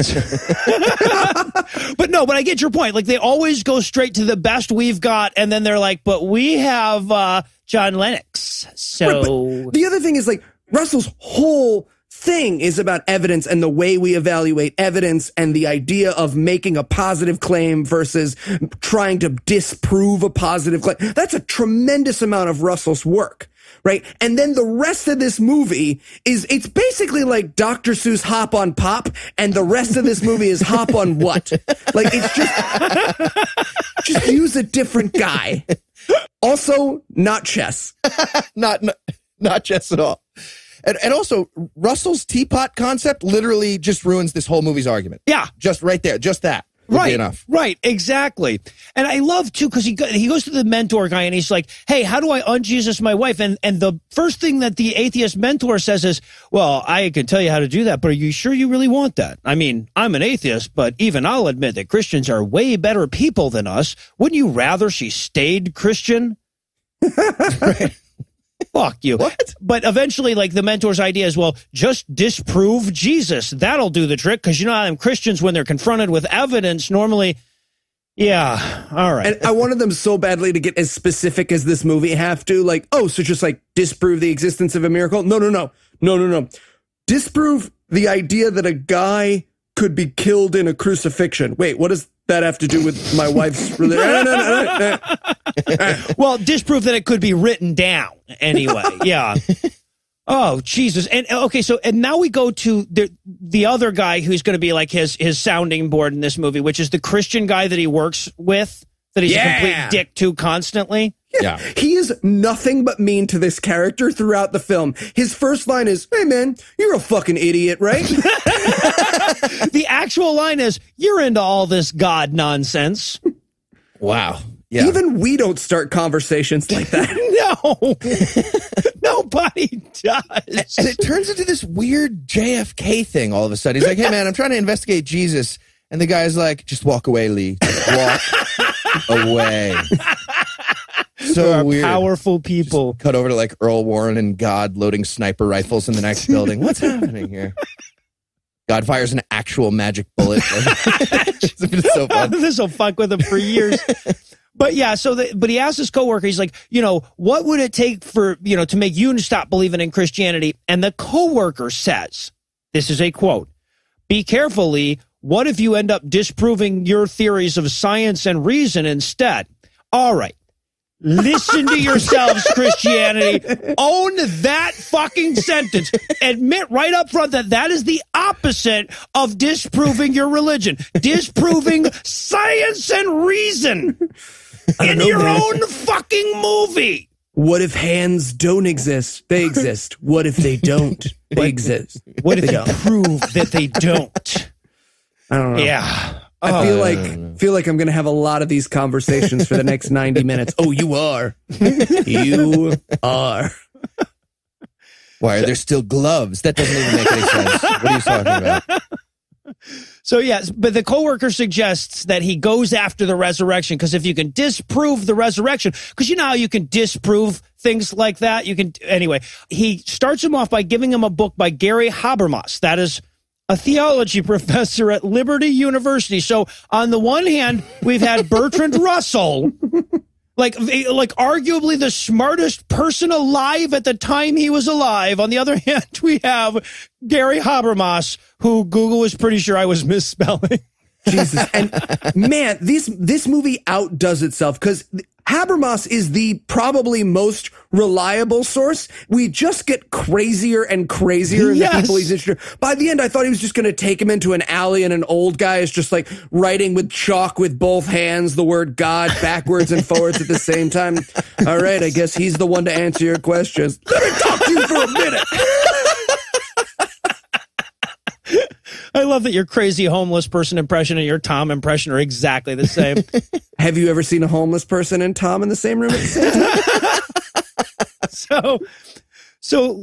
I get your point. Like, they always go straight to the best we've got, and then they're like, but we have John Lennox. So but the other thing is, like, Russell's whole thing is about evidence and the way we evaluate evidence and the idea of making a positive claim versus trying to disprove a positive claim. That's a tremendous amount of Russell's work, right? And then the rest of this movie it's basically like Dr. Seuss Hop on Pop, and the rest of this movie is Hop on what? Like, it's just use a different guy. Also, not chess. Not chess at all. And also, Russell's teapot concept literally just ruins this whole movie's argument. Yeah. Just right there. Just that. would be enough. Right, exactly. And I love, too, because he goes to the mentor guy and he's like, hey, how do I un-Jesus my wife? And the first thing that the atheist mentor says is, well, I can tell you how to do that, but are you sure you really want that? I mean, I'm an atheist, but even I'll admit that Christians are way better people than us. Wouldn't you rather she stayed Christian? Right. Fuck you. What? But eventually, like, the mentor's idea is, well, just disprove Jesus. That'll do the trick, because you know how them Christians, when they're confronted with evidence, normally, yeah, all right. And I wanted them so badly to get as specific as this movie have to, like, oh, so just, like, disprove the existence of a miracle? No. Disprove the idea that a guy could be killed in a crucifixion. Wait, what does that have to do with my wife's religion? No. Well, disprove that it could be written down anyway. Yeah. Oh, Jesus. And okay, so and now we go to the other guy who's going to be like his sounding board in this movie, which is the Christian guy that he works with, that he's a complete dick to constantly. Yeah. He is nothing but mean to this character throughout the film. His first line is, hey, man, you're a fucking idiot, right? The actual line is, you're into all this God nonsense. Wow. Yeah. Even we don't start conversations like that. No. Nobody does. And it turns into this weird JFK thing all of a sudden. He's like, hey, man, I'm trying to investigate Jesus. And the guy's like, just walk away, Lee. Just walk away. So weird. Powerful people. Just cut over to like Earl Warren and God loading sniper rifles in the next building. What's happening here? God fires an actual magic bullet. It's so fun. This will fuck with him for years. But yeah, but he asked his coworker, he's like, what would it take for, to make you stop believing in Christianity? And the coworker says, this is a quote, be careful, Lee. What if you end up disproving your theories of science and reason instead? All right. Listen to yourselves, Christianity. Own that fucking sentence. Admit right up front that is the opposite of disproving your religion. Disproving science and reason in your own fucking movie. What if hands don't exist? They exist. What if they don't? They exist. What if you prove that they don't? I don't know. Yeah. I feel like I'm going to have a lot of these conversations for the next 90 minutes. Oh, you are. You are. Why are there still gloves? That doesn't even make any sense. What are you talking about? So, yes, but the coworker suggests that he goes after the resurrection, because if you can disprove the resurrection, because you know how you can disprove things like that? Anyway, he starts him off by giving him a book by Gary Habermas. That is a theology professor at Liberty University. So on the one hand, we've had Bertrand Russell, like arguably the smartest person alive at the time he was alive. On the other hand, we have Gary Habermas, who Google was pretty sure I was misspelling. Jesus. And man, this movie outdoes itself, because Habermas is the probably most reliable source. We just get crazier and crazier in the people he's introduced. By the end, I thought he was just going to take him into an alley, and an old guy is just like writing with chalk with both hands the word God backwards and forwards at the same time. All right, I guess he's the one to answer your questions. Let me talk to you for a minute. I love that your crazy homeless person impression and your Tom impression are exactly the same. Have you ever seen a homeless person and Tom in the same room at the same time? So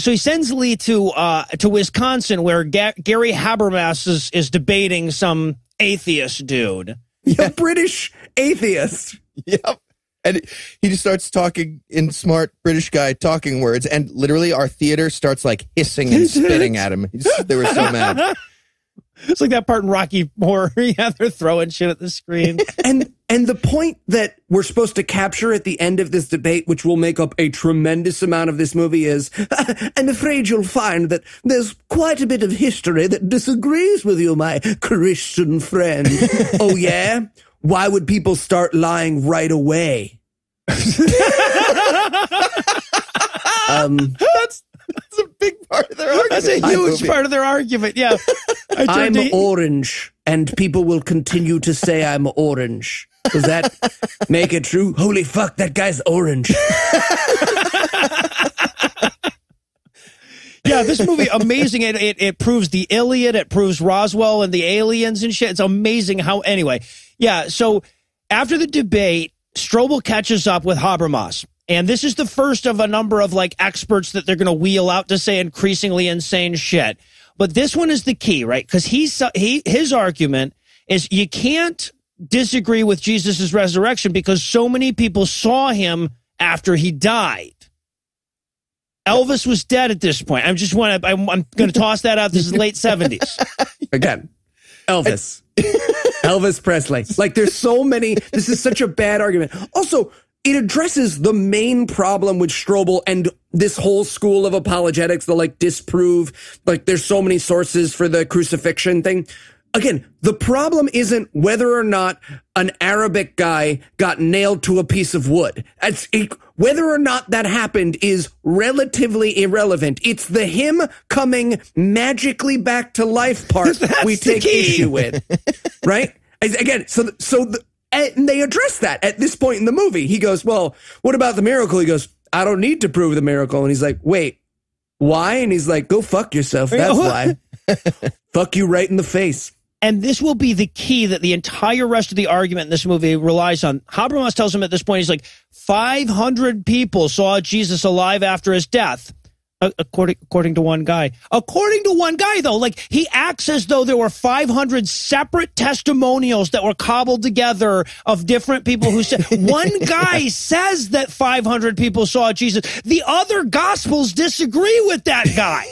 he sends Lee to Wisconsin, where Gary Habermas is debating some atheist dude. A British atheist. Yep. And he just starts talking in smart British guy talking words, and literally our theater starts like hissing and spitting at him. They were so mad. It's like that part in Rocky Horror. Yeah, they're throwing shit at the screen. And the point that we're supposed to capture at the end of this debate, which will make up a tremendous amount of this movie, is, I'm afraid you'll find that there's quite a bit of history that disagrees with you, my Christian friend. Oh, yeah? Why would people start lying right away? That's a big part of their argument. That's a huge part of their argument, yeah. I'm orange, and people will continue to say I'm orange. Does that make it true? Holy fuck, that guy's orange. Yeah, this movie, amazing. It proves the Iliad, it proves Roswell and the aliens and shit. It's amazing how, anyway. Yeah, so after the debate, Strobel catches up with Habermas. And this is the first of a number of like experts that they're going to wheel out to say increasingly insane shit. But this one is the key, right? Because his argument is you can't disagree with Jesus' resurrection because so many people saw him after he died. Elvis was dead at this point. I'm going to toss that out. This is late 70s. Again, Elvis. Elvis Presley. Like, there's so many. This is such a bad argument. Also, it addresses the main problem with Strobel and this whole school of apologetics that like disprove, like there's so many sources for the crucifixion thing. Again, the problem isn't whether or not an Arabic guy got nailed to a piece of wood. Whether or not that happened is relatively irrelevant. It's the him coming magically back to life part we take issue with, right? Again, and they address that at this point in the movie. He goes, well, what about the miracle? He goes, I don't need to prove the miracle. And he's like, wait, why? And he's like, go fuck yourself. That's why. Fuck you right in the face. And this will be the key that the entire rest of the argument in this movie relies on. Habermas tells him at this point, he's like, 500 people saw Jesus alive after his death. According to one guy. According to one guy, though, like he acts as though there were 500 separate testimonials that were cobbled together of different people who said one guy says that 500 people saw Jesus. The other gospels disagree with that guy.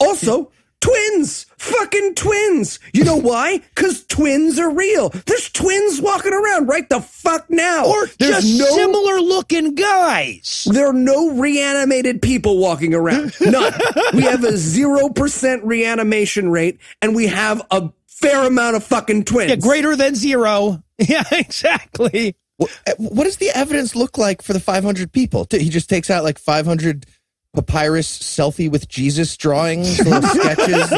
Also, twins, fucking twins. You know why? Because twins are real. There's twins walking around right the fuck now. Or there's just similar looking guys. There are no reanimated people walking around. None. We have a 0% reanimation rate, and we have a fair amount of fucking twins. Yeah, greater than 0. Yeah, exactly. What does the evidence look like for the 500 people? He just takes out like 500 papyrus selfie with Jesus drawings, little sketches.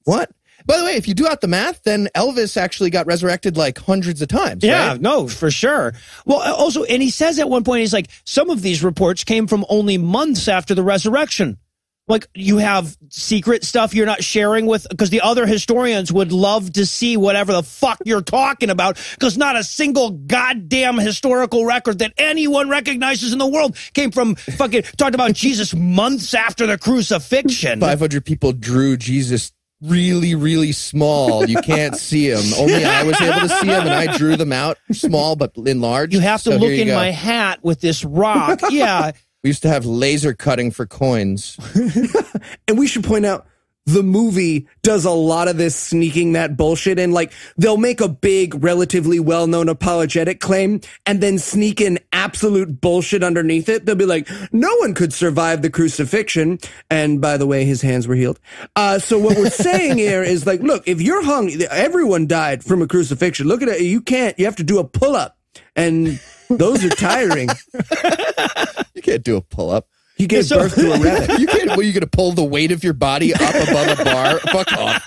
What? By the way, if you do out the math, then Elvis actually got resurrected like hundreds of times. Yeah, right? No, for sure. Well, also, and he says at one point, he's like, some of these reports came from only months after the resurrection. Like, you have secret stuff you're not sharing with, because the other historians would love to see whatever the fuck you're talking about, because not a single goddamn historical record that anyone recognizes in the world came from fucking, talked about Jesus months after the crucifixion. 500 people drew Jesus really, really small. You can't see him. Only I was able to see him, and I drew them out small but enlarged. You have to look in my hat with this rock. Yeah. We used to have laser cutting for coins. And we should point out, the movie does a lot of this sneaking that bullshit in. Like, they'll make a big, relatively well-known apologetic claim and then sneak in absolute bullshit underneath it. They'll be like, no one could survive the crucifixion. And by the way, his hands were healed. So what we're saying here is like, look, if you're hung, everyone died from a crucifixion. Look at it. You can't. You have to do a pull-up. And those are tiring. You can't do a pull-up. You gave birth to a rabbit. You can't. Well, you're going to pull the weight of your body up above a bar? Fuck off.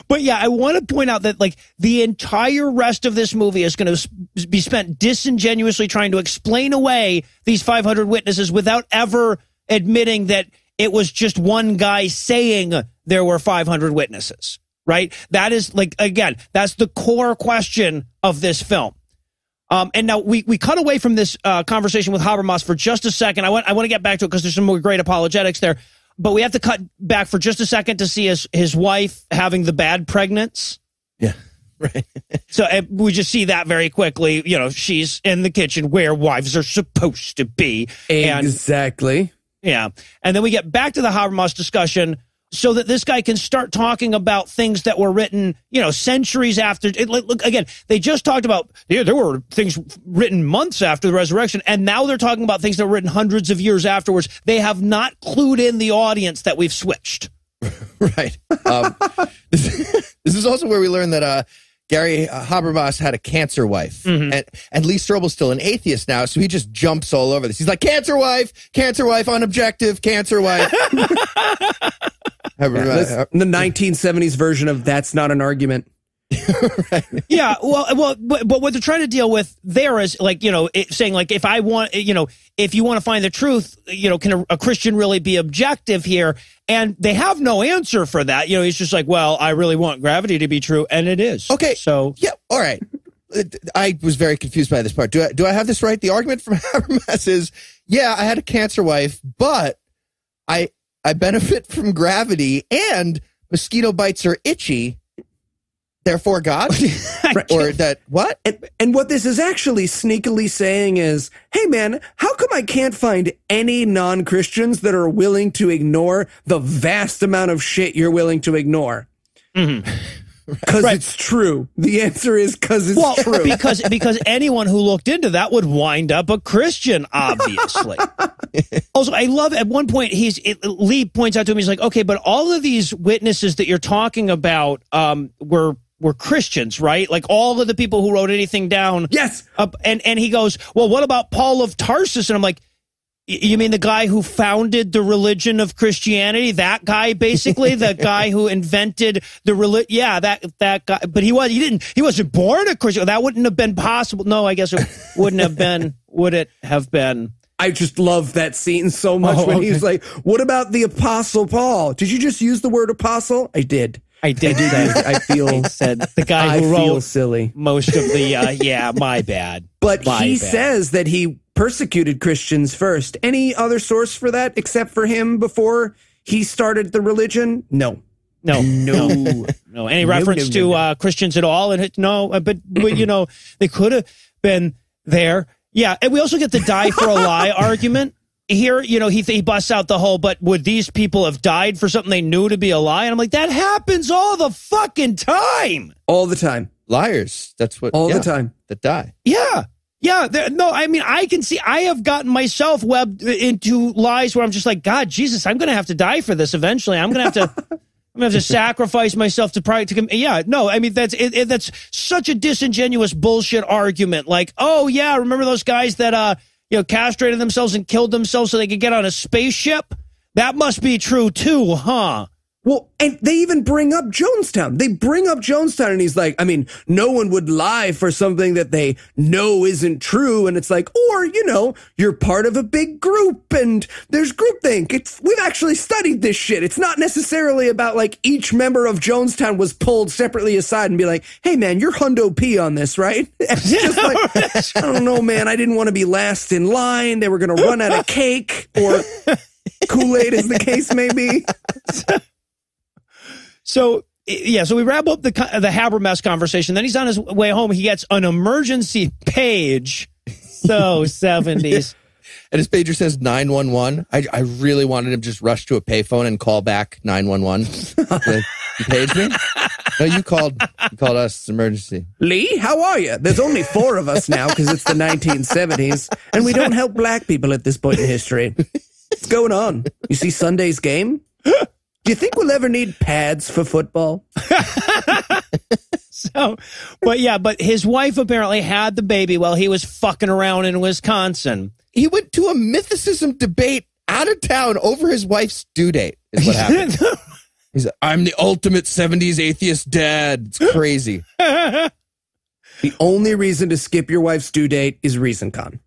But yeah, I want to point out that like the entire rest of this movie is going to be spent disingenuously trying to explain away these 500 witnesses without ever admitting that it was just one guy saying there were 500 witnesses, right? That is like, again, that's the core question of this film. And now we cut away from this conversation with Habermas for just a second. I want to get back to it because there's some more great apologetics there. But we have to cut back for just a second to see his wife having the bad pregnancy. Yeah, right. So we just see that very quickly. You know, she's in the kitchen where wives are supposed to be. Exactly. Yeah. And then we get back to the Habermas discussion so that this guy can start talking about things that were written, you know, centuries after. Look, again, they just talked about, yeah, there were things written months after the resurrection, and now they're talking about things that were written hundreds of years afterwards. They have not clued in the audience that we've switched. Right. This is also where we learn that Gary Habermas had a cancer wife, and Lee Strobel's still an atheist now, so he just jumps all over this. He's like, cancer wife, unobjective, cancer wife. The 1970s version of That's Not an Argument. Right. Yeah, but what they're trying to deal with there is like, saying like, if I want, if you want to find the truth, can a Christian really be objective here? And they have no answer for that. He's just like, well, I really want gravity to be true, and it is. Okay. So yeah, all right. I was very confused by this part. Do I have this right? The argument from Habermas is, yeah, I had a cancer wife, but I benefit from gravity, and mosquito bites are itchy. Therefore, God? Or that, what? And what this is actually sneakily saying is, hey, man, how come I can't find any non-Christians that are willing to ignore the vast amount of shit you're willing to ignore? Because it's true. The answer is because it's true. Because anyone who looked into that would wind up a Christian, obviously. Also, I love at one point Lee points out to him, he's like, okay, but all of these witnesses that you're talking about were Christians, right? Like all of the people who wrote anything down. Yes. And he goes, well, what about Paul of Tarsus? And I'm like, you mean the guy who founded the religion of Christianity? That guy, basically, the guy who invented the religion? Yeah, that guy. But he wasn't born a Christian. That wouldn't have been possible. No, I guess it wouldn't have been. Would it have been? I just love that scene so much when he's like, what about the Apostle Paul? Did you just use the word apostle? I did. I did do that. I feel said the guy who wrote silly. Most of the yeah, my bad. But he says that he persecuted Christians first. Any other source for that except for him before he started the religion? No. Any reference to Christians at all? And no, but they could have been there. Yeah, and we also get the die for a lie argument. Here, he busts out the whole, but would these people have died for something they knew to be a lie? And I'm like, that happens all the fucking time. All the time. Liars. That's what. All the time. That die. Yeah. Yeah. I mean, I can see, I have gotten myself webbed into lies where I'm just like, God, Jesus, I'm going to have to die for this eventually. I'm going to have to sacrifice myself that's such a disingenuous bullshit argument. Like, oh yeah, remember those guys that castrated themselves and killed themselves so they could get on a spaceship? That must be true too, huh? Well, and they even bring up Jonestown. They bring up Jonestown, and he's like, I mean, no one would lie for something that they know isn't true. And it's like, or, you're part of a big group and there's groupthink. We've actually studied this shit. It's not necessarily about like each member of Jonestown was pulled separately aside and be like, hey man, you're hundo P on this, right? It's just like, I don't know, man. I didn't want to be last in line. They were going to run out of cake or Kool-Aid, as the case may be. So we wrap up the Habermas conversation. Then he's on his way home. He gets an emergency page. So 70s. And his pager says 911. I really wanted him to just rush to a payphone and call back 911. You paged me? No, you called us. It's emergency. Lee, how are you? There's only 4 of us now because it's the 1970s, and we don't help black people at this point in history. What's going on? You see Sunday's game? Do you think we'll ever need pads for football? But his wife apparently had the baby while he was fucking around in Wisconsin. He went to a mythicism debate out of town over his wife's due date, is what happened. He's like, I'm the ultimate 70s atheist dad. It's crazy. The only reason to skip your wife's due date is ReasonCon.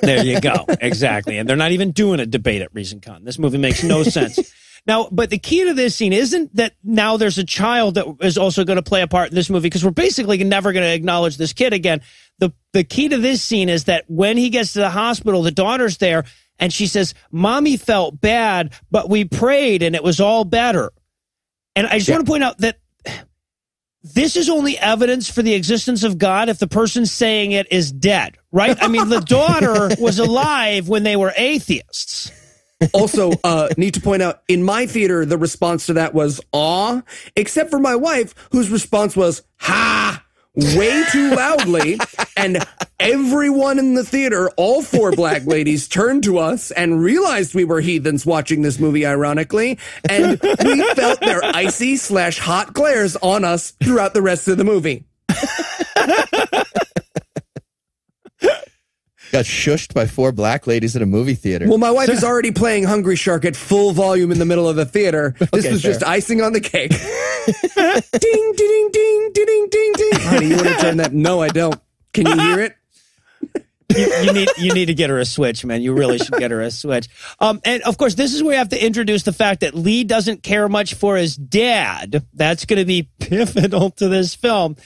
There you go. Exactly. And they're not even doing a debate at ReasonCon. This movie makes no sense. Now, but the key to this scene isn't that now there's a child that is also going to play a part in this movie, because we're basically never going to acknowledge this kid again. The key to this scene is that when he gets to the hospital, the daughter's there, and she says, Mommy felt bad, but we prayed, and it was all better. And I just want to point out that this is only evidence for the existence of God if the person saying it is dead, right? I mean, the daughter was alive when they were atheists. Also, need to point out, in my theater, the response to that was awe, except for my wife, whose response was, ha, way too loudly. And everyone in the theater, all 4 black ladies, turned to us and realized we were heathens watching this movie, ironically. And we felt their icy/hot glares on us throughout the rest of the movie. Got shushed by 4 black ladies at a movie theater. Well, my wife is already playing Hungry Shark at full volume in the middle of the theater. This was just icing on the cake. Ding, ding, ding, ding, ding, Danny, you want to turn that? No, I don't. Can you hear it? You need to get her a Switch, man. You really should get her a Switch. And of course, this is where we have to introduce the fact that Lee doesn't care much for his dad. That's going to be pivotal to this film.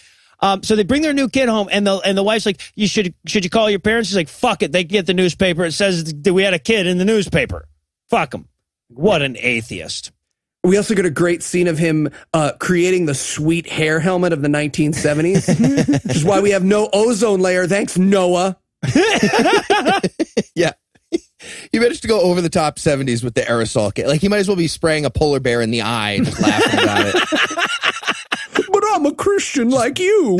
So they bring their new kid home, and the wife's like, should you call your parents? She's like, fuck it. They can get the newspaper. It says that we had a kid in the newspaper. Fuck them. What an atheist. We also get a great scene of him creating the sweet hair helmet of the 1970s, which is why we have no ozone layer. Thanks, Noah. Yeah. He managed to go over the top 70s with the aerosol kit. Like, he might as well be spraying a polar bear in the eye and just laughing about it. But I'm a Christian like you.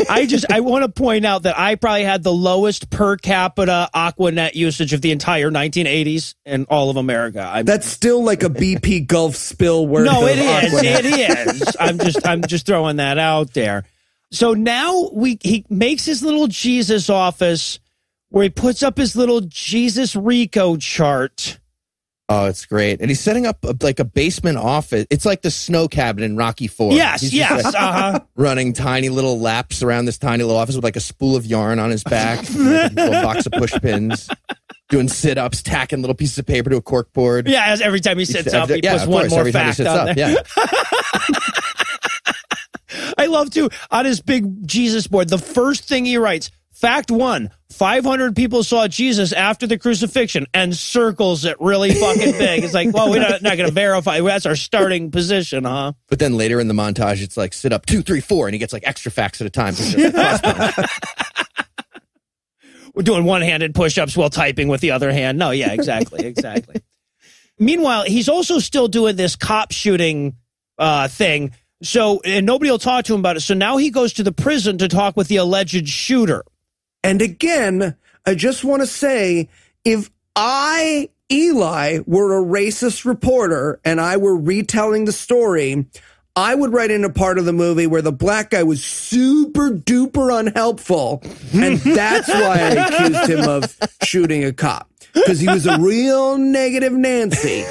I want to point out that I probably had the lowest per capita Aquanet usage of the entire 1980s in all of America. That's still like a BP Gulf spill worth. No, it is. Aquanet. It is. I'm just throwing that out there. So now he makes his little Jesus office where he puts up his little Jesus Rico chart. Oh, it's great. And he's setting up like a basement office. It's like the snow cabin in Rocky IV. Yes, he's yes. Running tiny little laps around this tiny little office with like a spool of yarn on his back, like a little box of push pins, doing sit-ups, tacking little pieces of paper to a cork board. Yeah, as every time he sits up, he puts one more fact on there. Yeah. I love, too, on his big Jesus board, the first thing he writes, fact 1, 500 people saw Jesus after the crucifixion, and circles it really fucking big. It's like, well, we're not going to verify. That's our starting position, huh? But then later in the montage, it's like sit up 2, 3, 4, and he gets like extra facts at a time. We're doing one-handed push-ups while typing with the other hand. No, yeah, exactly. Meanwhile, he's also still doing this cop shooting thing. So, and nobody will talk to him about it. So now he goes to the prison to talk with the alleged shooter. And again, I just want to say, if I, Eli, were a racist reporter and I were retelling the story, I would write in a part of the movie where the black guy was super duper unhelpful. And that's why I accused him of shooting a cop. Because he was a real negative Nancy.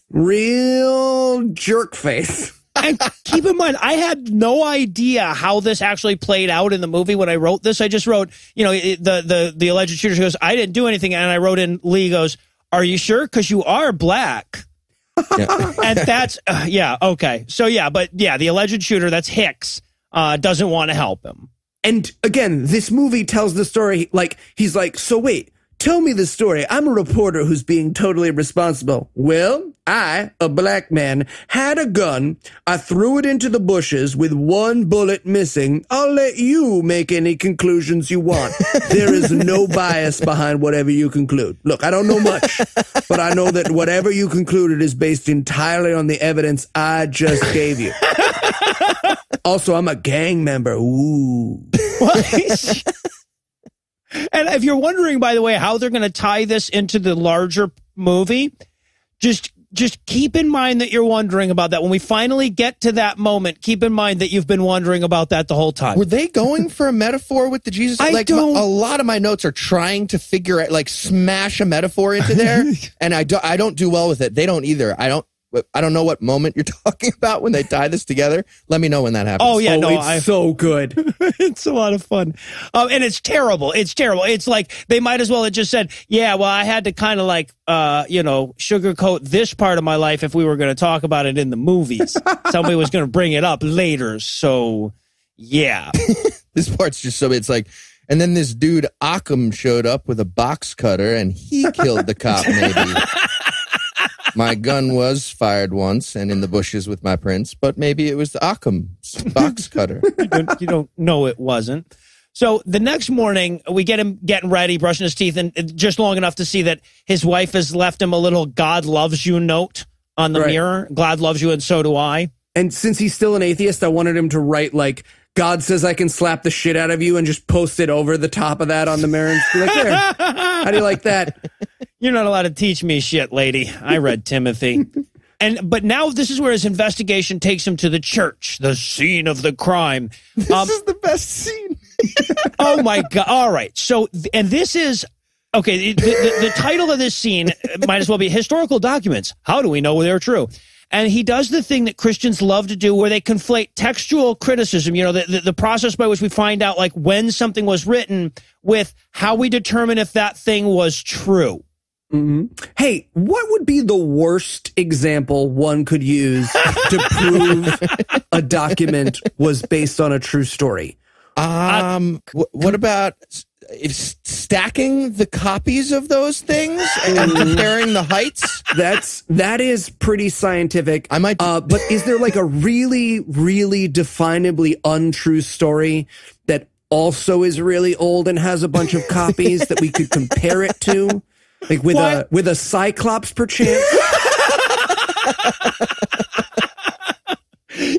Real jerk face. And keep in mind, I had no idea how this actually played out in the movie when I wrote this. I just wrote, the alleged shooter goes, I didn't do anything. And I wrote in, Lee goes, are you sure? Because you are black. Yeah. And that's, okay. So, the alleged shooter, that's Hicks, doesn't want to help him. And again, this movie tells the story, like, he's like, so wait, tell me the story. I'm a reporter who's being totally responsible. Well, I, a black man, had a gun. I threw it into the bushes with one bullet missing. I'll let you make any conclusions you want. There is no bias behind whatever you conclude. Look, I don't know much, but I know that whatever you concluded is based entirely on the evidence I just gave you. Also, I'm a gang member. Ooh. And if you're wondering, by the way, how they're going to tie this into the larger movie, just keep in mind that you're wondering about that. When we finally get to that moment, keep in mind that you've been wondering about that the whole time. Were they going for a metaphor with the Jesus? A lot of my notes are trying to figure out, like, smash a metaphor into there, and I don't do well with it. They don't either. I don't know what moment you're talking about when they tie this together. Let me know when that happens. Oh, yeah, it's so good. It's a lot of fun. And it's terrible. It's like they might as well have just said, yeah, well, I had to kind of like, sugarcoat this part of my life if we were going to talk about it in the movies. Somebody was going to bring it up later. So, yeah. This part's just so, it's like, and then this dude, Occam, showed up with a box cutter and he killed the cop, maybe. My gun was fired once and in the bushes with my prints, but maybe it was the Occam's box cutter. You don't know it wasn't. So the next morning, we get him getting ready, brushing his teeth, and just long enough to see that his wife has left him a little God loves you note on the mirror. God loves you, and so do I. And since he's still an atheist, I wanted him to write, like, God says I can slap the shit out of you, and just post it over the top of that on the mirror and be like, there. How do you like that? You're not allowed to teach me shit, lady. I read Timothy. But now this is where his investigation takes him to the church, the scene of the crime. This is the best scene. Oh, my God. All right. So, and this is, okay, the title of this scene might as well be Historical Documents. How do we know they're true? And he does the thing that Christians love to do where they conflate textual criticism, you know, the process by which we find out like when something was written with how we determine if that thing was true. Mm-hmm. Hey, what would be the worst example one could use to prove a document was based on a true story? What about if stacking the copies of those things and comparing the heights? That is pretty scientific. I might, but is there like a really, really definably untrue story that also is really old and has a bunch of copies that we could compare it to? Like with a Cyclops, perchance?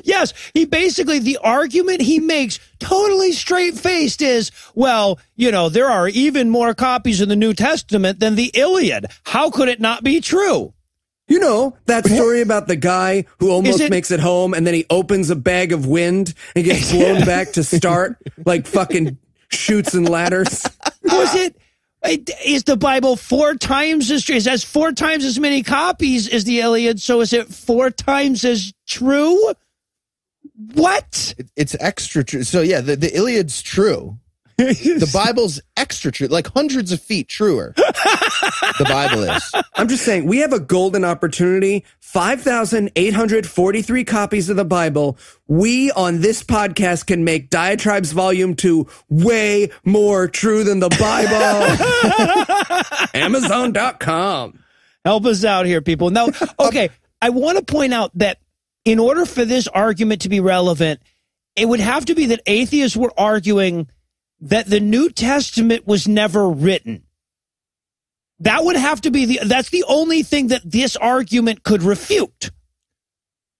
Yes, the argument he makes totally straight-faced is, well, you know, there are even more copies of the New Testament than the Iliad. How could it not be true? You know, that story about the guy who almost makes it home and then he opens a bag of wind and gets blown back to start like fucking chutes and ladders. Is the Bible 4 times as true? It has 4 times as many copies as the Iliad, so is it 4 times as true? What? It's extra true. So yeah, the Iliad's true. The Bible's extra true, like hundreds of feet truer. The Bible is. I'm just saying, we have a golden opportunity. 5,843 copies of the Bible. We on this podcast can make Diatribes Volume 2 way more true than the Bible. Amazon.com. Help us out here, people. Now, okay, I want to point out that in order for this argument to be relevant, it would have to be that atheists were arguing that the New Testament was never written. That would have to be that's the only thing that this argument could refute.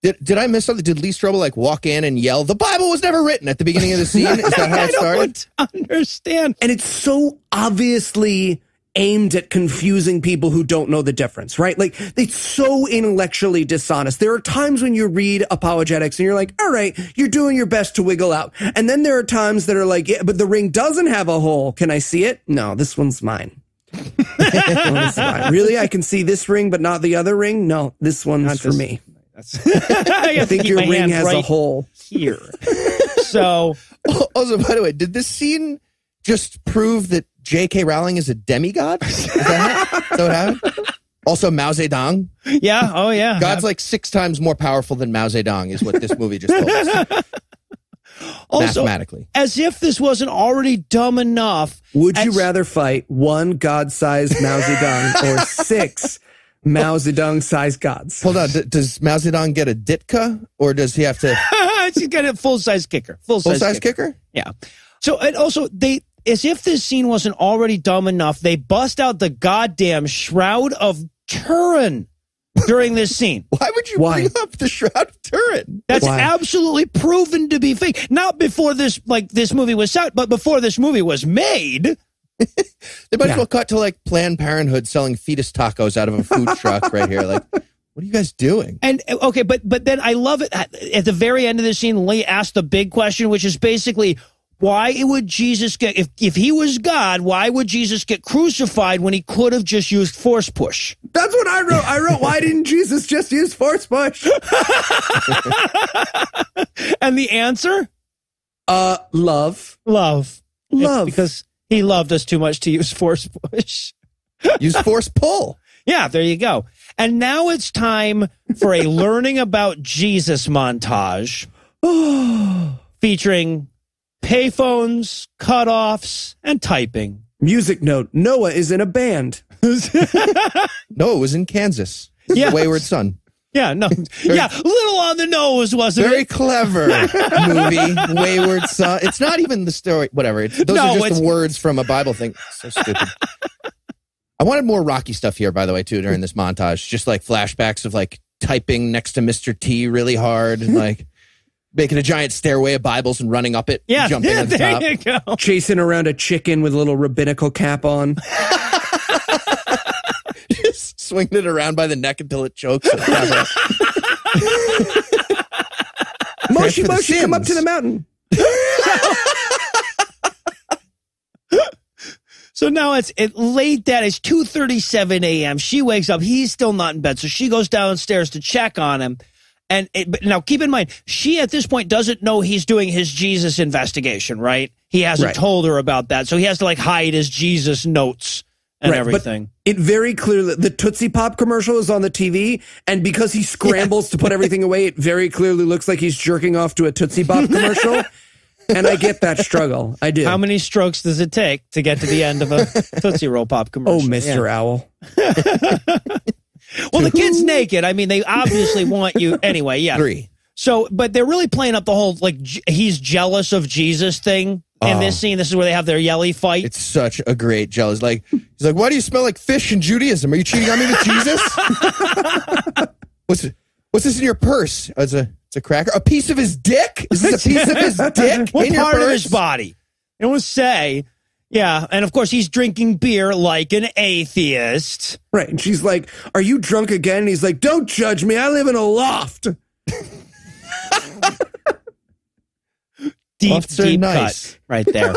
Did I miss something? Did Lee Strobel like walk in and yell, "The Bible was never written" at the beginning of the scene? Is that how it started? I don't understand. And it's so obviously aimed at confusing people who don't know the difference, right? Like, it's so intellectually dishonest. There are times when you read apologetics and you're like, all right, you're doing your best to wiggle out. And then there are times that are like, yeah, but the ring doesn't have a hole. Can I see it? No, this one's mine. Really? I can see this ring, but not the other ring? No, this one's for me. I think your ring has a hole here. So, also, by the way, did this scene just prove that J.K. Rowling is a demigod? Is that what happened? Also, Mao Zedong. Yeah. Oh, yeah. God's like 6 times more powerful than Mao Zedong is what this movie just told us. Also, mathematically. As if this wasn't already dumb enough. Would you rather fight 1 God-sized Mao Zedong or 6 Mao Zedong-sized gods? Hold on. Does Mao Zedong get a Ditka, or does he have to... He's got a full-size kicker. Full-size kicker? Yeah. So, and also, as if this scene wasn't already dumb enough, they bust out the goddamn Shroud of Turin during this scene. Why would you bring up the Shroud of Turin? That's absolutely proven to be fake. Not before this movie was out, but before this movie was made. They might as well cut to like Planned Parenthood selling fetus tacos out of a food truck right here. Like, what are you guys doing? And okay, but then I love it at the very end of the scene. Lee asked the big question, which is basically, why would Jesus get, if he was God, why would Jesus get crucified when he could have just used force push? That's what I wrote. I wrote, why didn't Jesus just use force push? And the answer? Love. It's because he loved us too much to use force push. Use force pull. Yeah, there you go. And now it's time for a learning about Jesus montage featuring payphones, cutoffs, and typing. Music note, Noah is in a band. Noah was in Kansas. Yeah. Wayward Son. Yeah, no. Little on the nose, wasn't it? Very clever movie, Wayward Son. It's not even the story. Whatever. Those are just the words from a Bible thing. So stupid. I wanted more Rocky stuff here, by the way, too, during this montage. Just like flashbacks of like typing next to Mr. T really hard and like making a giant stairway of Bibles and running up it. Jumping at the top. There you go. Chasing around a chicken with a little rabbinical cap on. Just swinging it around by the neck until it chokes. Moshi, come up to the mountain. So now it's late that it's 2:37 a.m. She wakes up. He's still not in bed. So she goes downstairs to check on him. But now keep in mind, she at this point doesn't know he's doing his Jesus investigation, right? He hasn't told her about that. So he has to like hide his Jesus notes and everything. But it very clearly, the Tootsie Pop commercial is on the TV, and because he scrambles to put everything away, it very clearly looks like he's jerking off to a Tootsie Pop commercial. And I get that struggle. I do. How many strokes does it take to get to the end of a Tootsie Roll Pop commercial? Oh, Mr. Owl. Well, the kid's naked. I mean, they obviously want you anyway. Yeah. 3. So, but they're really playing up the whole, like, he's jealous of Jesus thing in this scene. This is where they have their yelly fight. It's such a great jealous. Like, he's like, why do you smell like fish in Judaism? Are you cheating on me with Jesus? What's this in your purse? Oh, it's a cracker. A piece of his dick? Is this a piece of his dick? What in your part purse? of his body? It will say. Yeah, and of course he's drinking beer like an atheist. Right, and she's like, are you drunk again? And he's like, don't judge me, I live in a loft. Deep nice. cut right there.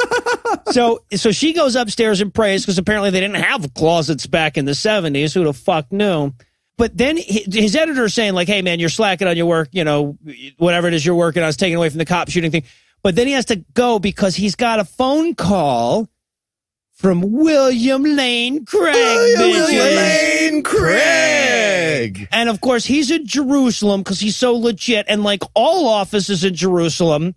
So she goes upstairs and prays because apparently they didn't have closets back in the 70s. Who the fuck knew? But then his editor is saying like, hey, man, you're slacking on your work. You know, whatever it is you're working on is taken away from the cop shooting thing. But then he has to go because he's got a phone call from William Lane Craig. William Lane Craig. And of course, he's in Jerusalem because he's so legit. And like all offices in Jerusalem,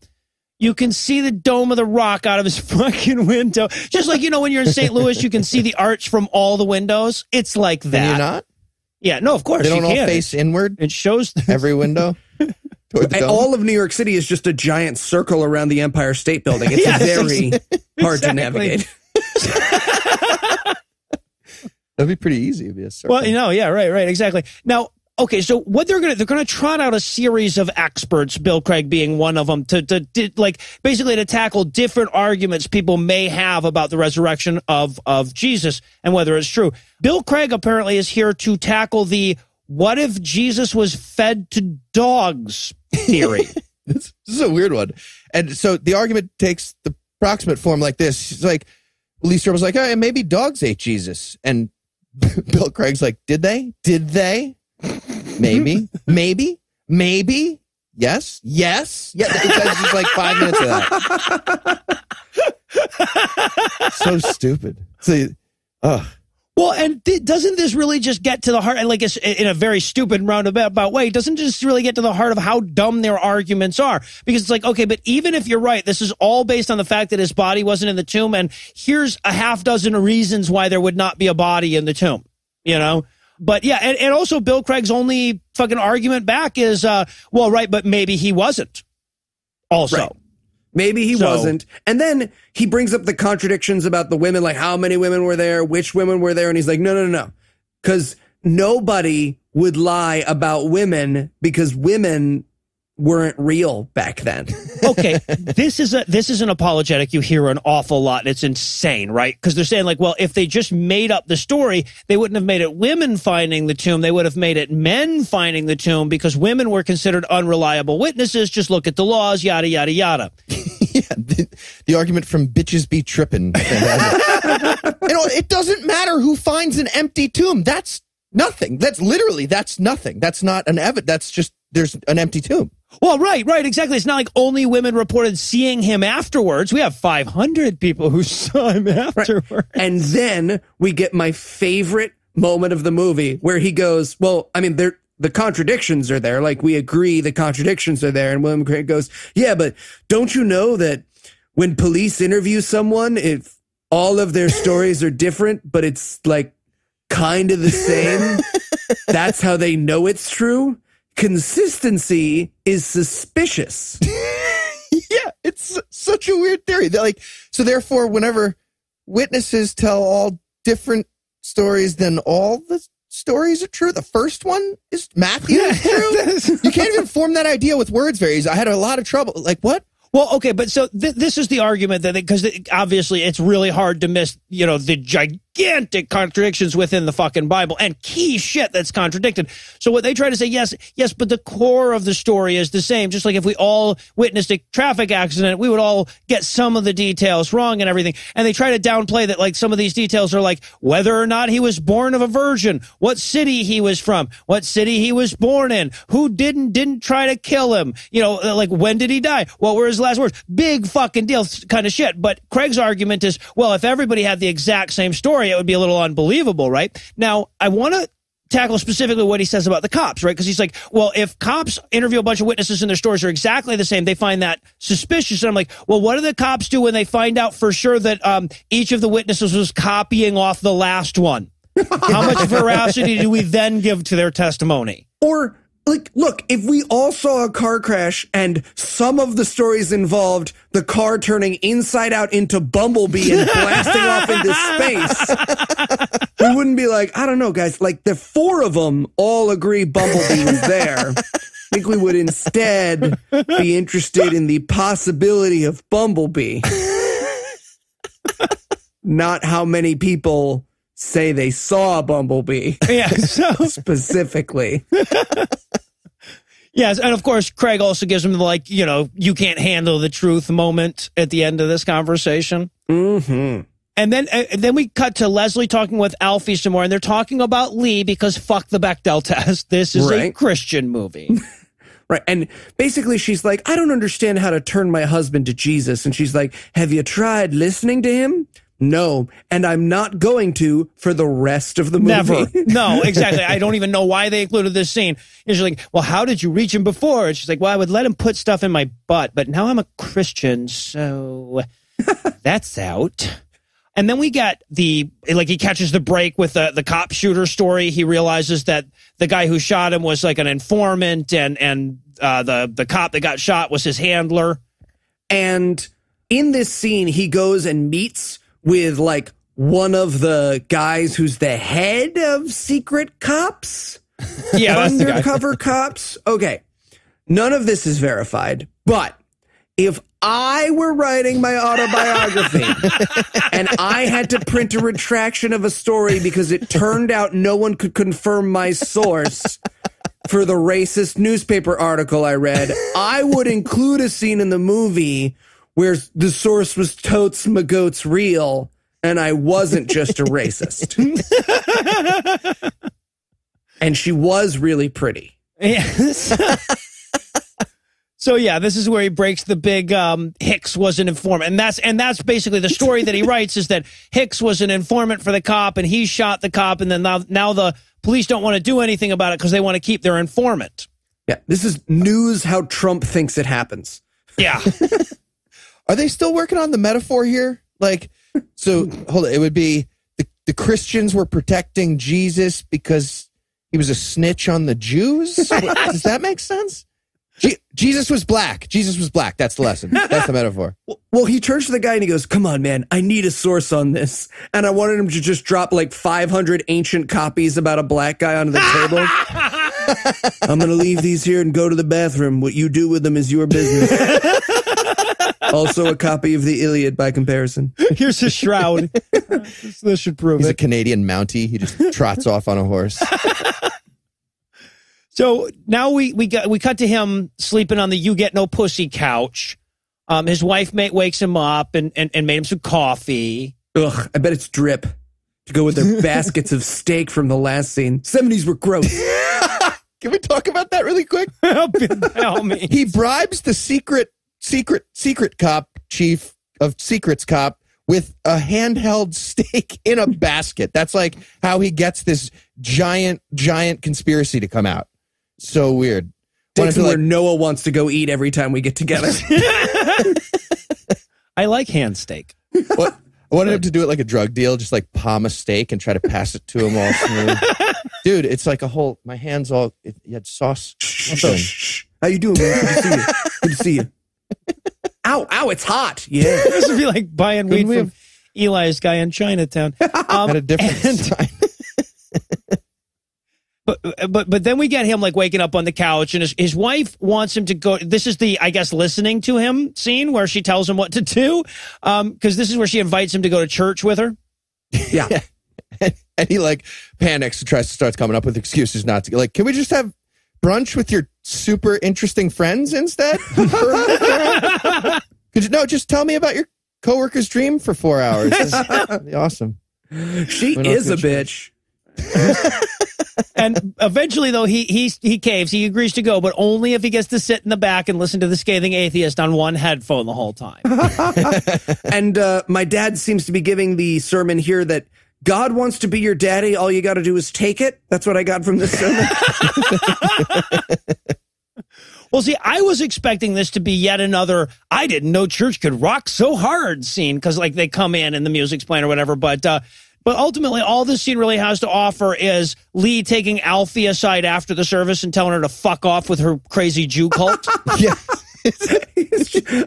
you can see the Dome of the Rock out of his fucking window. Just like, you know, when you're in St. Louis, you can see the arch from all the windows. It's like that. Can you not? Yeah, no, of course. They don't all face inward? It shows every window? All of New York City is just a giant circle around the Empire State Building. It's very hard to navigate. That'd be pretty easy to be a circle. Well, you know, yeah, right, exactly. Now, okay, so what they're gonna trot out a series of experts, Bill Craig being one of them, to like basically to tackle different arguments people may have about the resurrection of Jesus and whether it's true. Bill Craig apparently is here to tackle the what if Jesus was fed to dogs theory. This is a weird one. And so the argument takes the approximate form like this. It's like, Lee Strobel's like, oh, maybe dogs ate Jesus. And Bill Craig's like, did they? Did they? Maybe. Maybe. Yes. Yeah, it's just like 5 minutes of that. So stupid. So, Well, and doesn't this really just get to the heart, like it's in a very stupid roundabout way, doesn't just really get to the heart of how dumb their arguments are? Because it's like, okay, but even if you're right, this is all based on the fact that his body wasn't in the tomb, and here's a half dozen reasons why there would not be a body in the tomb, you know? But yeah, and also Bill Craig's only fucking argument back is, well, right, but maybe he wasn't also. Right. Maybe he wasn't. And then he brings up the contradictions about the women, like how many women were there, which women were there. And he's like, no. Because nobody would lie about women because women weren't real back then. Okay, this is an apologetic you hear an awful lot, and it's insane, right? Because they're saying like, well, if they just made up the story, they wouldn't have made it women finding the tomb. They would have made it men finding the tomb because women were considered unreliable witnesses. Just look at the laws, yada, yada, yada. Yeah, the argument from bitches be tripping. It doesn't matter who finds an empty tomb. That's nothing. That's nothing. That's not an evidence. That's just there's an empty tomb. Well, right, exactly. It's not like only women reported seeing him afterwards. We have 500 people who saw him afterwards. Right. And then we get my favorite moment of the movie where he goes, well, I mean, the contradictions are there. Like, we agree the contradictions are there. And William Craig goes, yeah, but don't you know that when police interview someone, if all of their stories are different, but it's like kind of the same, that's how they know it's true? Consistency is suspicious. Yeah, it's such a weird theory. So therefore, whenever witnesses tell all different stories, then all the stories are true. The first one is Matthew is true. You can't even form that idea with words very easily. I had a lot of trouble. Like, what? Well, okay, but so this is the argument that because obviously it's really hard to miss, you know, the gigantic contradictions within the fucking Bible and key shit that's contradicted. So what they try to say, yes, but the core of the story is the same. Just like if we all witnessed a traffic accident, we would all get some of the details wrong and everything. And they try to downplay that, like, some of these details are like whether or not he was born of a virgin, what city he was from, what city he was born in, who didn't try to kill him, you know, like when did he die, what were his last words, big fucking deal kind of shit. But Craig's argument is, well, if everybody had the exact same story, it would be a little unbelievable, right? Now, I want to tackle specifically what he says about the cops, right? Because he's like, well, if cops interview a bunch of witnesses and their stories are exactly the same, they find that suspicious. And I'm like, well, what do the cops do when they find out for sure that each of the witnesses was copying off the last one? How much veracity do we then give to their testimony? Or, like, look, if we all saw a car crash and some of the stories involved the car turning inside out into Bumblebee and blasting off into space, we wouldn't be like, I don't know, guys, like the four of them all agree Bumblebee was there. I think we would instead be interested in the possibility of Bumblebee. Not how many people say they saw Bumblebee. Yeah, so specifically. Yes, and of course, Craig also gives him the, like, you know, you can't handle the truth moment at the end of this conversation. Mm-hmm. And then we cut to Leslie talking with Alfie some more, and they're talking about Lee because fuck the Bechdel test. This is a Christian movie. Right. And basically she's like, I don't understand how to turn my husband to Jesus. And she's like, have you tried listening to him? No, and I'm not going to for the rest of the movie. Never. No, exactly. I don't even know why they included this scene. And she's like, well, how did you reach him before? And she's like, well, I would let him put stuff in my butt, but now I'm a Christian, so that's out. And then we got he catches the break with the cop shooter story. He realizes that the guy who shot him was like an informant, and the cop that got shot was his handler. And in this scene, he goes and meets with, like, one of the guys who's the head of secret cops? Yeah, undercover cops? Okay. None of this is verified, but if I were writing my autobiography and I had to print a retraction of a story because it turned out no one could confirm my source for the racist newspaper article I read, I would include a scene in the movie where the source was totes my goats real, and I wasn't just a racist. And she was really pretty. Yes. So yeah, this is where he breaks the big Hicks was an informant. And that's basically the story that he writes, is that Hicks was an informant for the cop and he shot the cop, and then now the police don't want to do anything about it because they want to keep their informant. Yeah, this is news how Trump thinks it happens. Yeah. Are they still working on the metaphor here? Like, so hold on, it would be the Christians were protecting Jesus because he was a snitch on the Jews? Does that make sense? Jesus was black. Jesus was black. That's the lesson. That's the metaphor. Well, he turns to the guy and he goes, come on, man, I need a source on this. And I wanted him to just drop like 500 ancient copies about a black guy onto the table. I'm going to leave these here and go to the bathroom. What you do with them is your business. Also a copy of the Iliad by comparison. Here's a shroud. This should prove He's it. a Canadian Mountie. He just trots off on a horse. So now we cut to him sleeping on the "you get no pussy" couch. His wife wakes him up and made him some coffee. Ugh, I bet it's drip to go with their baskets of steak from the last scene. 70s were gross. Can we talk about that really quick? Tell me. He bribes the secret cop, chief of secrets cop, with a handheld steak in a basket. That's like how he gets this giant conspiracy to come out. So weird. Takes where Noah wants to go eat every time we get together. I like hand steak. What? I wanted him to do it like a drug deal, just like palm a steak and try to pass it to him all smooth. Dude, it's like a whole, my hands all, you had sauce. How you doing, man? Good to see you. Good to see you. Ow, it's hot. Yeah. This would be like buying weed from Eli's guy in Chinatown. At a different time. But then we get him like waking up on the couch, and his wife wants him to go. This is the, I guess, listening to him scene where she tells him what to do. Because this is where she invites him to go to church with her. Yeah. And he like panics and starts coming up with excuses not to go. Like, can we just have brunch with your super interesting friends instead? No, just tell me about your coworker's dream for 4 hours. That'd be awesome. She is a bitch. And eventually, though, he caves. He agrees to go, but only if he gets to sit in the back and listen to the scathing atheist on one headphone the whole time. And my dad seems to be giving the sermon here that God wants to be your daddy. All you got to do is take it. That's what I got from this sermon. Well, see, I was expecting this to be yet another, I didn't know church could rock so hard scene, because like they come in and the music's playing or whatever, but ultimately all this scene really has to offer is Lee taking Alfie aside after the service and telling her to fuck off with her crazy Jew cult. Yeah.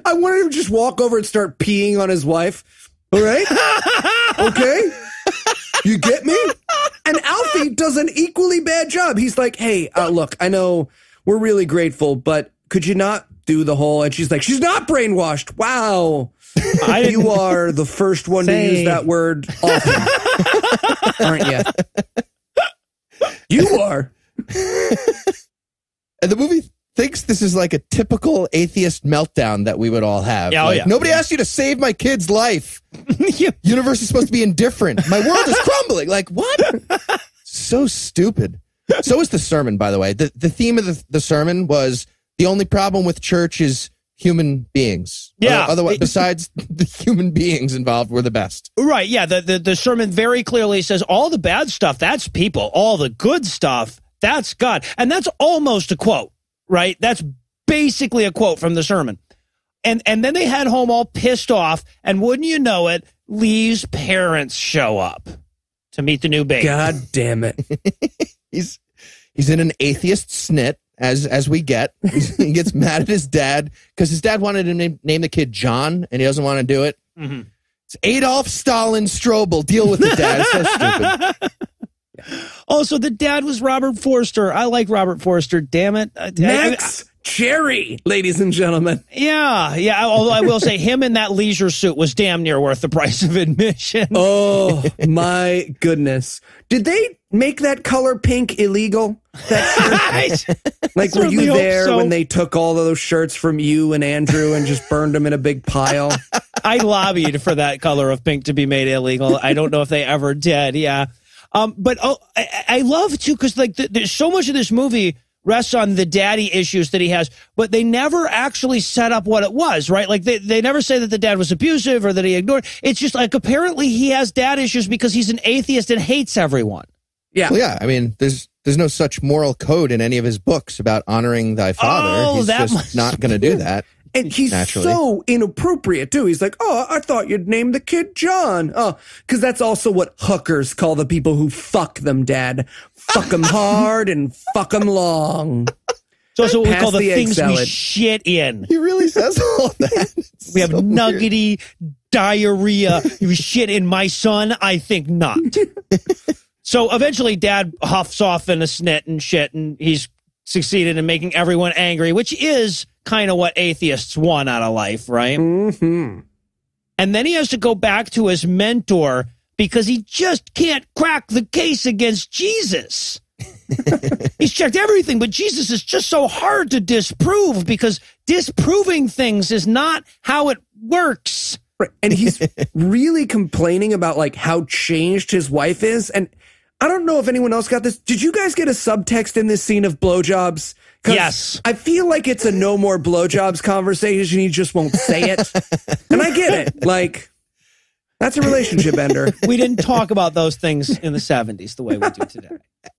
I wanted him to just walk over and start peeing on his wife. All right? Okay? You get me? And Alfie does an equally bad job. He's like, hey, look, I know we're really grateful, but could you not do the whole? And she's like, she's not brainwashed. Wow. You are the first one to use that word often, aren't you? You are. And the movie thinks this is like a typical atheist meltdown that we would all have. Oh, like, yeah. Nobody asked you to save my kid's life. Universe is supposed to be indifferent. My world is crumbling. Like, what? So stupid. So is the sermon, by the way. The theme of the sermon was the only problem with church is human beings. Yeah. Otherwise, besides the human beings involved were the best. Right, yeah. The sermon very clearly says all the bad stuff, that's people. All the good stuff, that's God. And that's almost a quote, right? That's basically a quote from the sermon. And then they head home all pissed off, and wouldn't you know it, Lee's parents show up to meet the new baby. God damn it. He's in an atheist snit, as we get. He gets mad at his dad because his dad wanted to name the kid John, and he doesn't want to do it. Mm-hmm. It's Adolf Stalin Strobel. Deal with it, Dad. It's so stupid. Also, the dad was Robert Forster. I like Robert Forster. Damn it. Max Cherry, ladies and gentlemen. Yeah. Although I will say him in that leisure suit was damn near worth the price of admission. Oh, my goodness. Did they make that color pink illegal? Like, were you there when they took all of those shirts from you and Andrew and just burned them in a big pile? I lobbied for that color of pink to be made illegal. I don't know if they ever did. Yeah. But I love, too, because like there's so much of this movie rests on the daddy issues that he has, but they never actually set up what it was, right? Like they never say that the dad was abusive or that he ignored. It's just like apparently he has dad issues because he's an atheist and hates everyone. Yeah. Well, yeah. I mean, there's no such moral code in any of his books about honoring thy father. He's just not going to do that. And he's so inappropriate, too. He's like, oh, I thought you'd name the kid John. Oh, because that's also what hookers call the people who fuck them, Dad. Fuck them hard and fuck them long. It's also what we call the things salad. we shit in. He really says all that. We have nuggety diarrhea. You shit in my son? I think not. So eventually Dad huffs off in a snit and shit, and he's succeeded in making everyone angry, which is kind of what atheists want out of life, right? Mm-hmm. And then he has to go back to his mentor because he just can't crack the case against Jesus. He's checked everything, but Jesus is just so hard to disprove because disproving things is not how it works. Right. And he's really complaining about like how changed his wife is. And I don't know if anyone else got this. Did you guys get a subtext in this scene of blowjobs? Yes. I feel like it's a no more blowjobs conversation. He just won't say it. And I get it. Like, that's a relationship ender. We didn't talk about those things in the 70s the way we do today.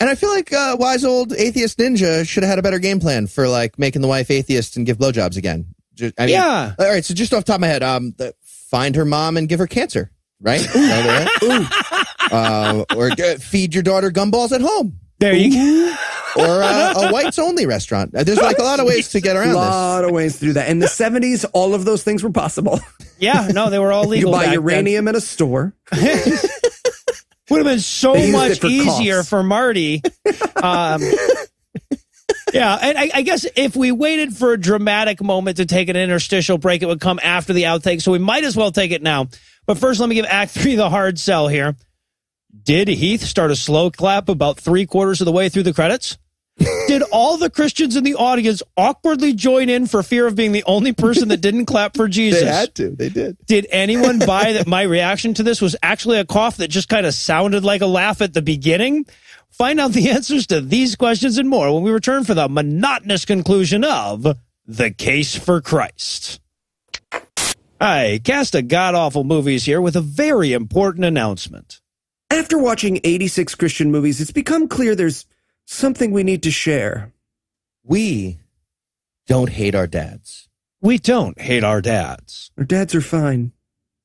And I feel like wise old atheist ninja should have had a better game plan for like making the wife atheist and give blowjobs again. Yeah. All right. So just off the top of my head, find her mom and give her cancer. Right? Or feed your daughter gumballs at home. There you go. Or a whites only restaurant. There's like a lot of ways to get around this. A lot of ways to do that. In the 70s, all of those things were possible. Yeah, no, they were all legal. You buy uranium at a store. Would have been so much easier for Marty. Yeah, and I guess if we waited for a dramatic moment to take an interstitial break, it would come after the outtake, so we might as well take it now. But first, let me give Act 3 the hard sell here. Did Heath start a slow clap about 3/4 of the way through the credits? Did all the Christians in the audience awkwardly join in for fear of being the only person that didn't clap for Jesus? They had to. They did. Did anyone buy that my reaction to this was actually a cough that just kind of sounded like a laugh at the beginning? Find out the answers to these questions and more when we return for the monotonous conclusion of The Case for Christ. Hi, cast of God-awful movies here with a very important announcement. After watching 86 Christian movies, it's become clear there's something we need to share. We don't hate our dads. We don't hate our dads. Our dads are fine.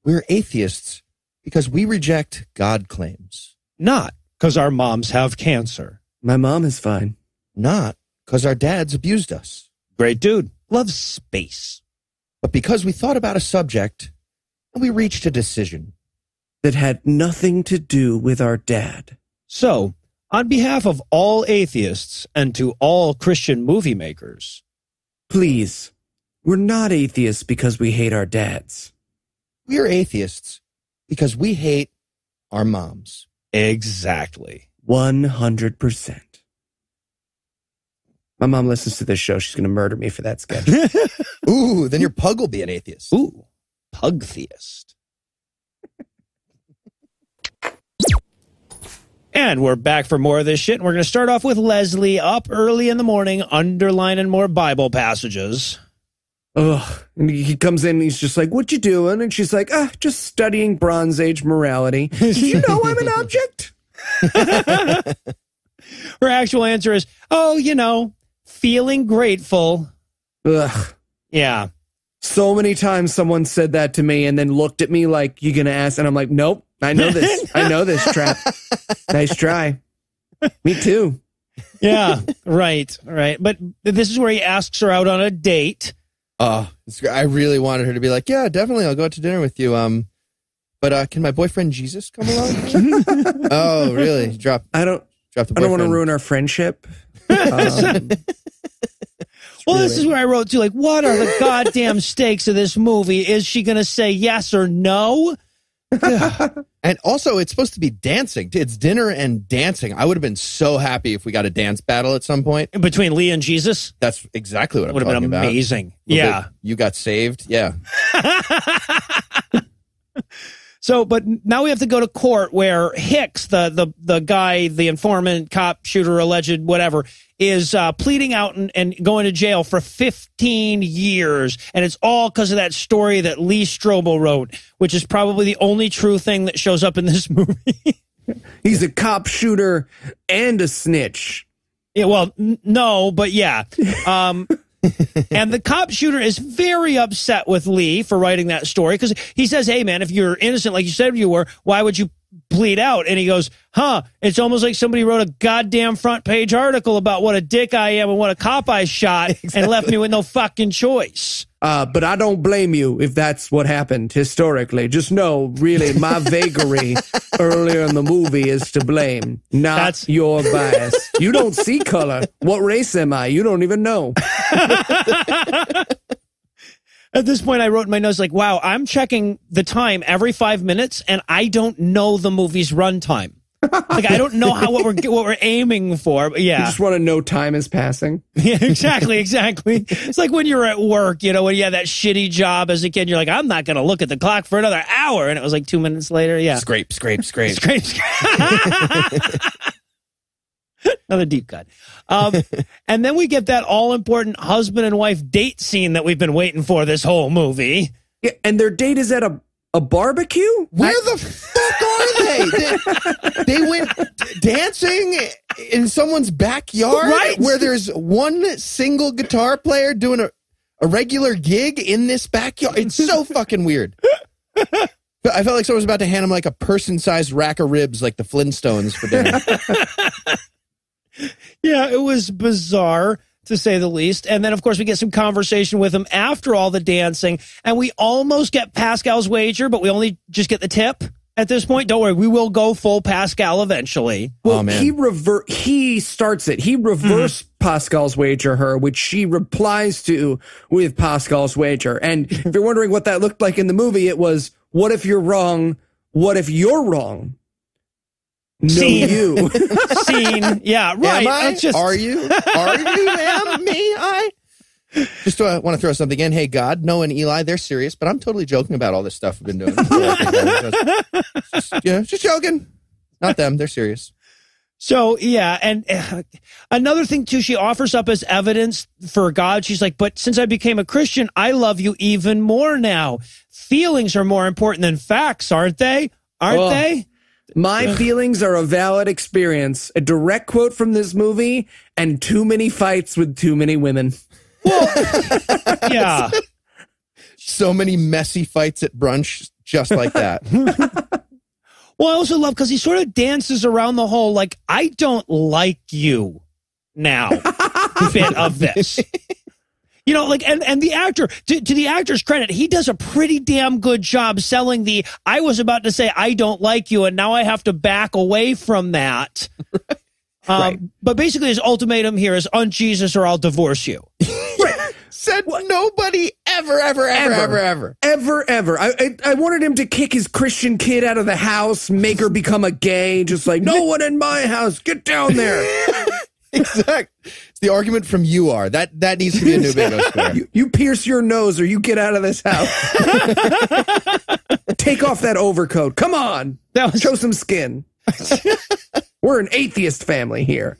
We're atheists because we reject God claims. Not because our moms have cancer. My mom is fine. Not because our dads abused us. Great dude. Loves space. But because we thought about a subject and we reached a decision that had nothing to do with our dad. So, on behalf of all atheists and to all Christian movie makers, please, we're not atheists because we hate our dads. We're atheists because we hate our moms. Exactly. 100%. My mom listens to this show. She's going to murder me for that sketch. Ooh, then your pug will be an atheist. Ooh, pug theist. And we're back for more of this shit. And we're going to start off with Leslie up early in the morning, underlining more Bible passages. Ugh. And he comes in and he's just like, what you doing? And she's like, just studying Bronze Age morality. Did you know I'm an object? Her actual answer is, feeling grateful. Ugh. Yeah. So many times someone said that to me and then looked at me like, you going to ask? And I'm like, nope, I know this. I know this trap. Nice try. Me too. Yeah, right. But this is where he asks her out on a date. I really wanted her to be like, yeah, definitely, I'll go out to dinner with you. But can my boyfriend Jesus come along? Oh, really? I don't want to ruin our friendship. Well, this is where I wrote, too, like, what are the goddamn stakes of this movie? Is she going to say yes or no? And also, it's supposed to be dancing. It's dinner and dancing. I would have been so happy if we got a dance battle at some point. Between Lee and Jesus? That's exactly what I'm talking about. Would have been amazing. Yeah. You got saved? Yeah. So, but now we have to go to court where Hicks, the guy, the informant, cop, shooter, alleged, whatever, is pleading out and going to jail for 15 years. And it's all because of that story that Lee Strobel wrote, which is probably the only true thing that shows up in this movie. He's a cop, shooter, and a snitch. Yeah, well, no, but yeah. And the cop shooter is very upset with Lee for writing that story because he says, hey, man, if you're innocent like you said you were, why would you plead out? And he goes, it's almost like somebody wrote a goddamn front page article about what a dick I am and what a cop I shot and left me with no fucking choice. But I don't blame you if that's what happened historically. Just know, really, my vagary earlier in the movie is to blame, not your bias. You don't see color. What race am I? You don't even know. At this point, I wrote in my notes, like, wow, I'm checking the time every 5 minutes, and I don't know the movie's runtime. Like, I don't know what we're aiming for, but yeah. You just want to know time is passing. Yeah, exactly. It's like when you're at work, when you had that shitty job as a kid, you're like, I'm not going to look at the clock for another hour. And it was like 2 minutes later. Yeah. Scrape. Another deep cut. And then we get that all-important husband and wife date scene that we've been waiting for this whole movie. Yeah, and their date is at a barbecue? Where the fuck are they? They went dancing in someone's backyard, right? Where there's one single guitar player doing a regular gig in this backyard. It's so fucking weird. I felt like someone was about to hand him like a person-sized rack of ribs like the Flintstones for dinner. Yeah, it was bizarre, to say the least. And then, of course, we get some conversation with him after all the dancing. And we almost get Pascal's wager, but we only just get the tip at this point. Don't worry, we will go full Pascal eventually. Well, he starts it. He reversed Pascal's wager her, which she replies to with Pascal's wager. And if you're wondering what that looked like in the movie, it was, what if you're wrong? What if you're wrong? Scene. You. Scene. Yeah, right. Am I? That's just... Are you? Are you? Am me? I? Just want to throw something in. Hey, God, Noah and Eli, they're serious, but I'm totally joking about all this stuff we've been doing. Just joking. Not them. They're serious. So, yeah, and another thing, too, she offers up as evidence for God. She's like, but since I became a Christian, I love you even more now. Feelings are more important than facts, aren't they? Aren't they? My feelings are a valid experience. A direct quote from this movie, and too many fights with too many women. Well, yeah. So many messy fights at brunch just like that. Well, I also love because he sort of dances around the whole, like, I don't like you now bit of this. You know, like, and the actor, to the actor's credit, he does a pretty damn good job selling the, I was about to say, I don't like you, and now I have to back away from that. Right. But basically his ultimatum here is, un-Jesus or I'll divorce you. Said nobody ever. I wanted him to kick his Christian kid out of the house, make her become a gay, just like, no one in my house, get down there. Exactly. It's the argument from You Are. That needs to be a new bingo square. You pierce your nose or you get out of this house. Take off that overcoat. Come on. Show some skin. We're an atheist family here.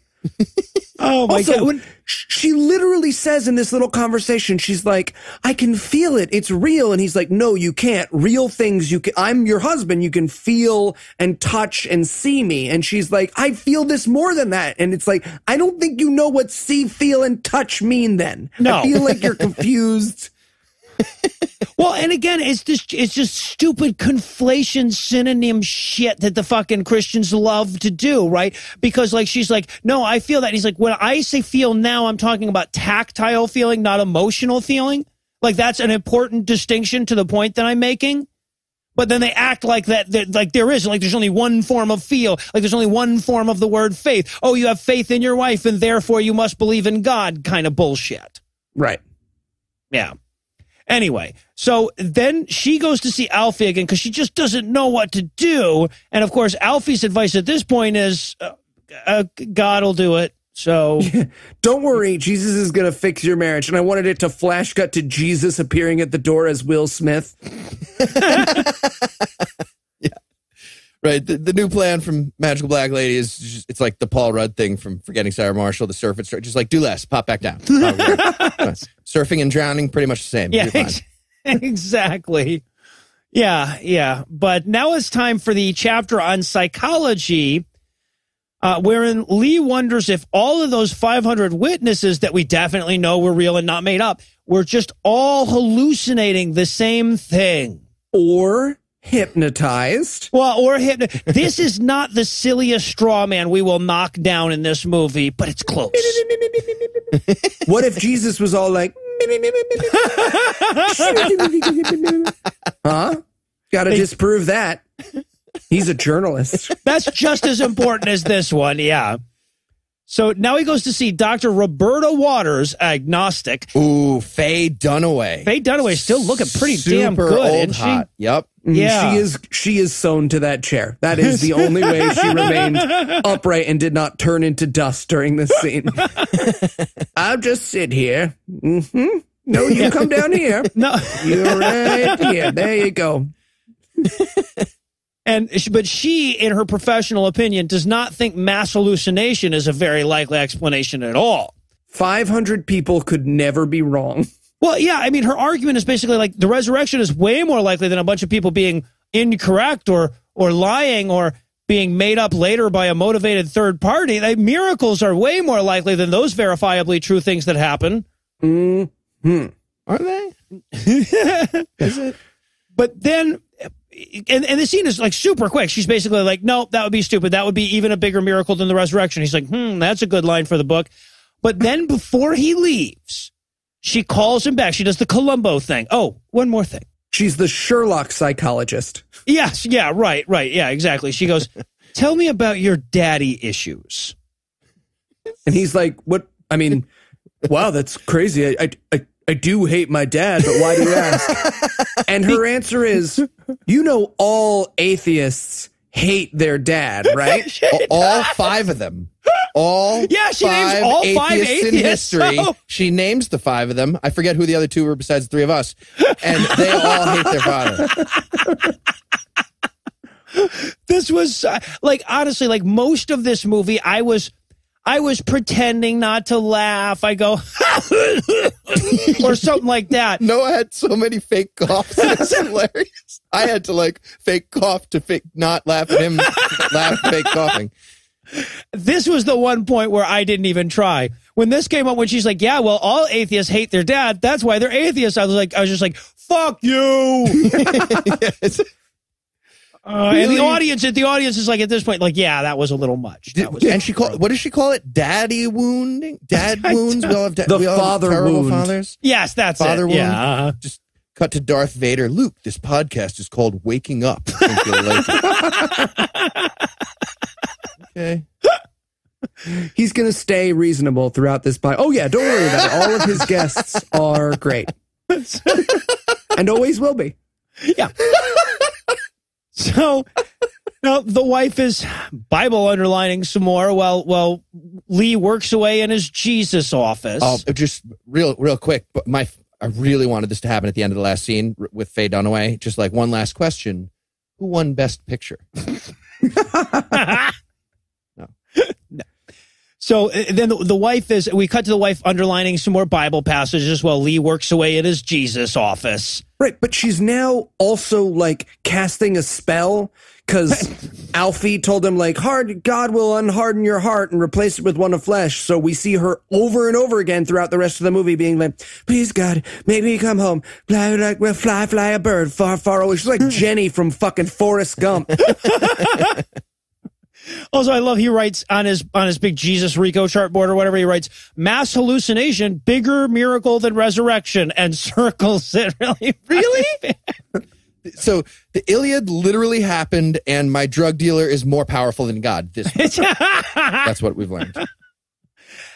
Oh my God. She literally says in this little conversation, she's like, I can feel it. It's real. And he's like, no, you can't. Real things you can. I'm your husband. You can feel and touch and see me. And she's like, I feel this more than that. And it's like, I don't think you know what see, feel, and touch mean then. No. I feel like you're confused. Well, and again, it's just stupid conflation synonym shit that the fucking Christians love to do, right? Because like she's like, no, I feel that. And he's like, when I say feel now, I'm talking about tactile feeling, not emotional feeling. Like that's an important distinction to the point that I'm making. But then they act like that, like there isn't, like there's only one form of feel, like there's only one form of the word faith. Oh, you have faith in your wife and therefore you must believe in God kind of bullshit. Right. Yeah. Anyway, so then she goes to see Alfie again because she just doesn't know what to do. And, of course, Alfie's advice at this point is God will do it. So don't worry. Jesus is going to fix your marriage. And I wanted it to flash cut to Jesus appearing at the door as Will Smith. Yeah. Right. The new plan from Magical Black Lady is just, it's like the Paul Rudd thing from Forgetting Sarah Marshall, the surf and just like do less, pop back down. Surfing and drowning, pretty much the same. Yeah, exactly. Yeah. But now it's time for the chapter on psychology, wherein Lee wonders if all of those 500 witnesses that we definitely know were real and not made up were just all hallucinating the same thing. Or hypnotized. Well, or this is not the silliest straw man we will knock down in this movie, but it's close. What if Jesus was all like, huh? Gotta disprove that. He's a journalist. That's just as important as this one, yeah. So now he goes to see Dr. Roberta Waters, agnostic. Ooh, Faye Dunaway. Faye Dunaway still looking pretty Super damn good, old, isn't she? hot. Yep. Yeah. She is sewn to that chair. That is the only way she remained upright and did not turn into dust during this scene. I'll just sit here. Mm-hmm. No, you come down here. No. You're right here. There you go. But she, in her professional opinion, does not think mass hallucination is a very likely explanation at all. 500 people could never be wrong. Well, yeah, I mean, her argument is basically like the resurrection is way more likely than a bunch of people being incorrect or lying or being made up later by a motivated third party. Miracles are way more likely than those verifiably true things that happen. Mm-hmm. Are they? Is it? But then... And the scene is like super quick. She's basically like, no, that would be stupid. That would be even a bigger miracle than the resurrection. He's like, that's a good line for the book. But then before he leaves, she calls him back. She does the Columbo thing. Oh, one more thing. She's the Sherlock psychologist. Yes. Yeah, right. Yeah, exactly. She goes, tell me about your daddy issues. And he's like, what? I mean, wow, that's crazy. I do hate my dad, but why do you ask? And her answer is, you know, all atheists hate their dad, right? All 5 of them. All yeah, she names all 5 atheists in history. So. She names the 5 of them. I forget who the other 2 were besides the 3 of us. And they all hate their father. This was honestly, like most of this movie, I was pretending not to laugh. I go, or something like that. Noah had so many fake coughs. It's hilarious. I had to fake cough to fake not laugh at him, laugh fake coughing. This was the one point where I didn't even try. When this came up, when she's like, yeah, well, all atheists hate their dad. That's why they're atheists. I was just like, fuck you. Yes. And the audience is like, at this point, like, yeah, that was a little much. And what does she call it? Daddy wounding? Dad wounds? We all have the father terrible wound. Fathers? Yes, that's father it. wound. Yeah. Just cut to Darth Vader. Luke, this podcast is called Waking Up. I think you'll like it. Okay. He's going to stay reasonable throughout this podcast. Oh, yeah, don't worry about it. All of his guests are great. And always will be. Yeah. So now the wife is Bible underlining some more while Lee works away in his Jesus office. Oh, just real quick. But I really wanted this to happen at the end of the last scene with Faye Dunaway. Just like one last question. Who won Best Picture? No. So then the wife we cut to the wife underlining some more Bible passages while Lee works away in his Jesus office. Right, but she's now also casting a spell because Alfie told him God will unharden your heart and replace it with one of flesh. So we see her over and over again throughout the rest of the movie being like, please God, make me come home. Fly a bird far, far away. She's like Jenny from fucking Forrest Gump. Also, I love he writes on his big Jesus Rico chartboard or whatever, he writes, mass hallucination, bigger miracle than resurrection, and circles it really. So the Iliad literally happened, and my drug dealer is more powerful than God. That's what we've learned.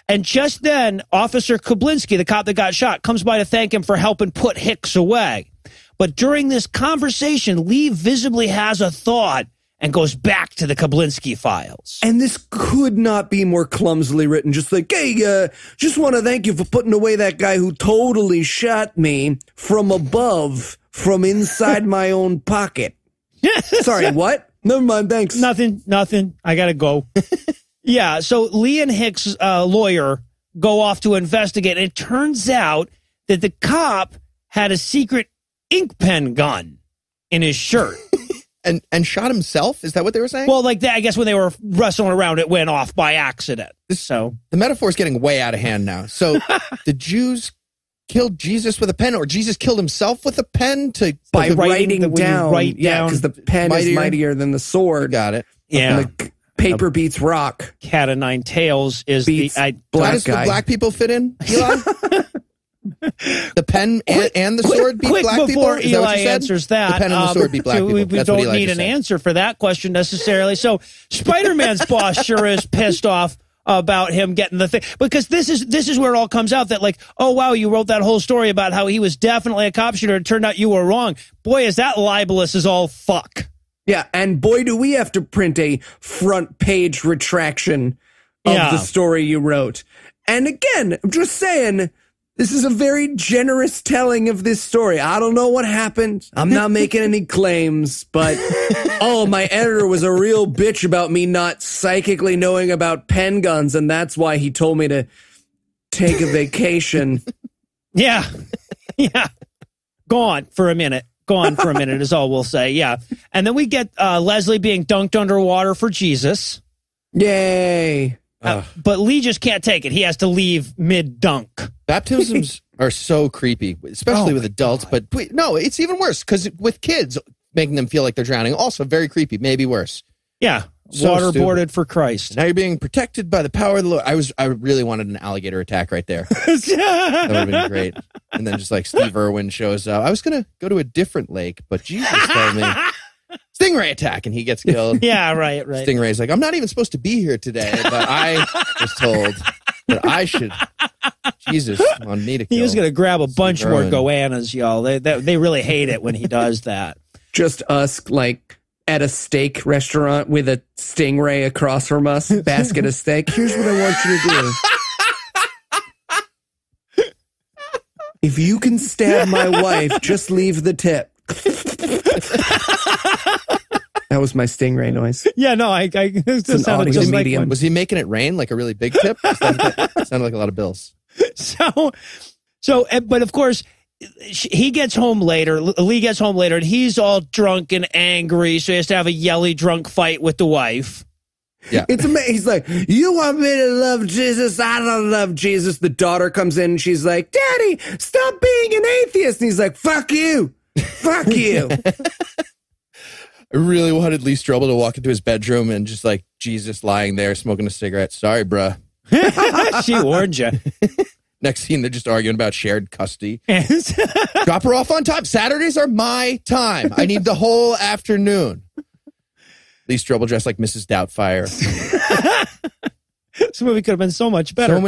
And just then, Officer Kublinski, the cop that got shot, comes by to thank him for helping put Hicks away. But during this conversation, Lee visibly has a thought and goes back to the Kublinski files. And this could not be more clumsily written. Just like, hey, just want to thank you for putting away that guy who totally shot me from above, from inside my own pocket. Sorry, what? Never mind, thanks. Nothing. I gotta go. Yeah, so Lee and Hicks' lawyer go off to investigate. It turns out that the cop had a secret ink pen gun in his shirt. And shot himself? Is that what they were saying? Well, like that, I guess when they were wrestling around, it went off by accident. So the metaphor is getting way out of hand now. So the Jews killed Jesus with a pen, or Jesus killed himself with a pen by writing down. Yeah, because the pen is mightier than the sword. Got it. Yeah. And the paper beats rock. Cat of Nine Tails is beats the black How does guy. the black people fit in, Eli? The pen and the sword beat black people? Before Is that what Eli you said? answers that, The pen and the sword beat black people. We That's what don't Eli need just an said. answer for that question necessarily. So Spider-Man's boss sure is pissed off about him getting the thing, because this is where it all comes out that like, oh wow, you wrote that whole story about how he was definitely a cop shooter. It turned out you were wrong. Boy, is that libelous as all fuck. Yeah, and boy, do we have to print a front page retraction of the story you wrote. And again, I'm just saying, this is a very generous telling of this story. I don't know what happened. I'm not making any claims, but my editor was a real bitch about me not psychically knowing about pen guns, and that's why he told me to take a vacation. Yeah. Gone for a minute is all we'll say. Yeah. And then we get Leslie being dunked underwater for Jesus. Yay. But Lee just can't take it. He has to leave mid-dunk. Baptisms are so creepy, especially with adults. God. But no, it's even worse because with kids, making them feel like they're drowning, also very creepy, maybe worse. Yeah. So Waterboarded for Christ. Now you're being protected by the power of the Lord. I really wanted an alligator attack right there. That would have been great. And then just like Steve Irwin shows up. I was going to go to a different lake, but Jesus told me, stingray attack, and he gets killed. Yeah, right. Stingray's like, I'm not even supposed to be here today, but I was told that I should. Jesus wanted me to kill. He was going to grab a bunch Steve more Irwin. goannas, y'all. They really hate it when he does that. Just us, like, at a steak restaurant with a stingray across from us, basket of steak. Here's what I want you to do. If you can stab my wife, just leave the tip. That was my stingray noise. Yeah, no, I It's an sounded audio just like medium. one. Was he making it rain like a really big tip? Sounded like a lot of bills. But of course, he gets home later. Lee gets home later, and he's all drunk and angry, so he has to have a yelly drunk fight with the wife. Yeah. It's amazing. He's like, you want me to love Jesus? I don't love Jesus. The daughter comes in and she's like, Daddy, stop being an atheist. And he's like, fuck you. Fuck you. I really wanted Lee Strobel to walk into his bedroom and just like Jesus lying there smoking a cigarette. Sorry, bruh. She warned you. Next scene, they're just arguing about shared custody. Drop her off on time. Saturdays are my time. I need the whole afternoon. Lee Strobel dressed like Mrs. Doubtfire. This movie could have been so much better. So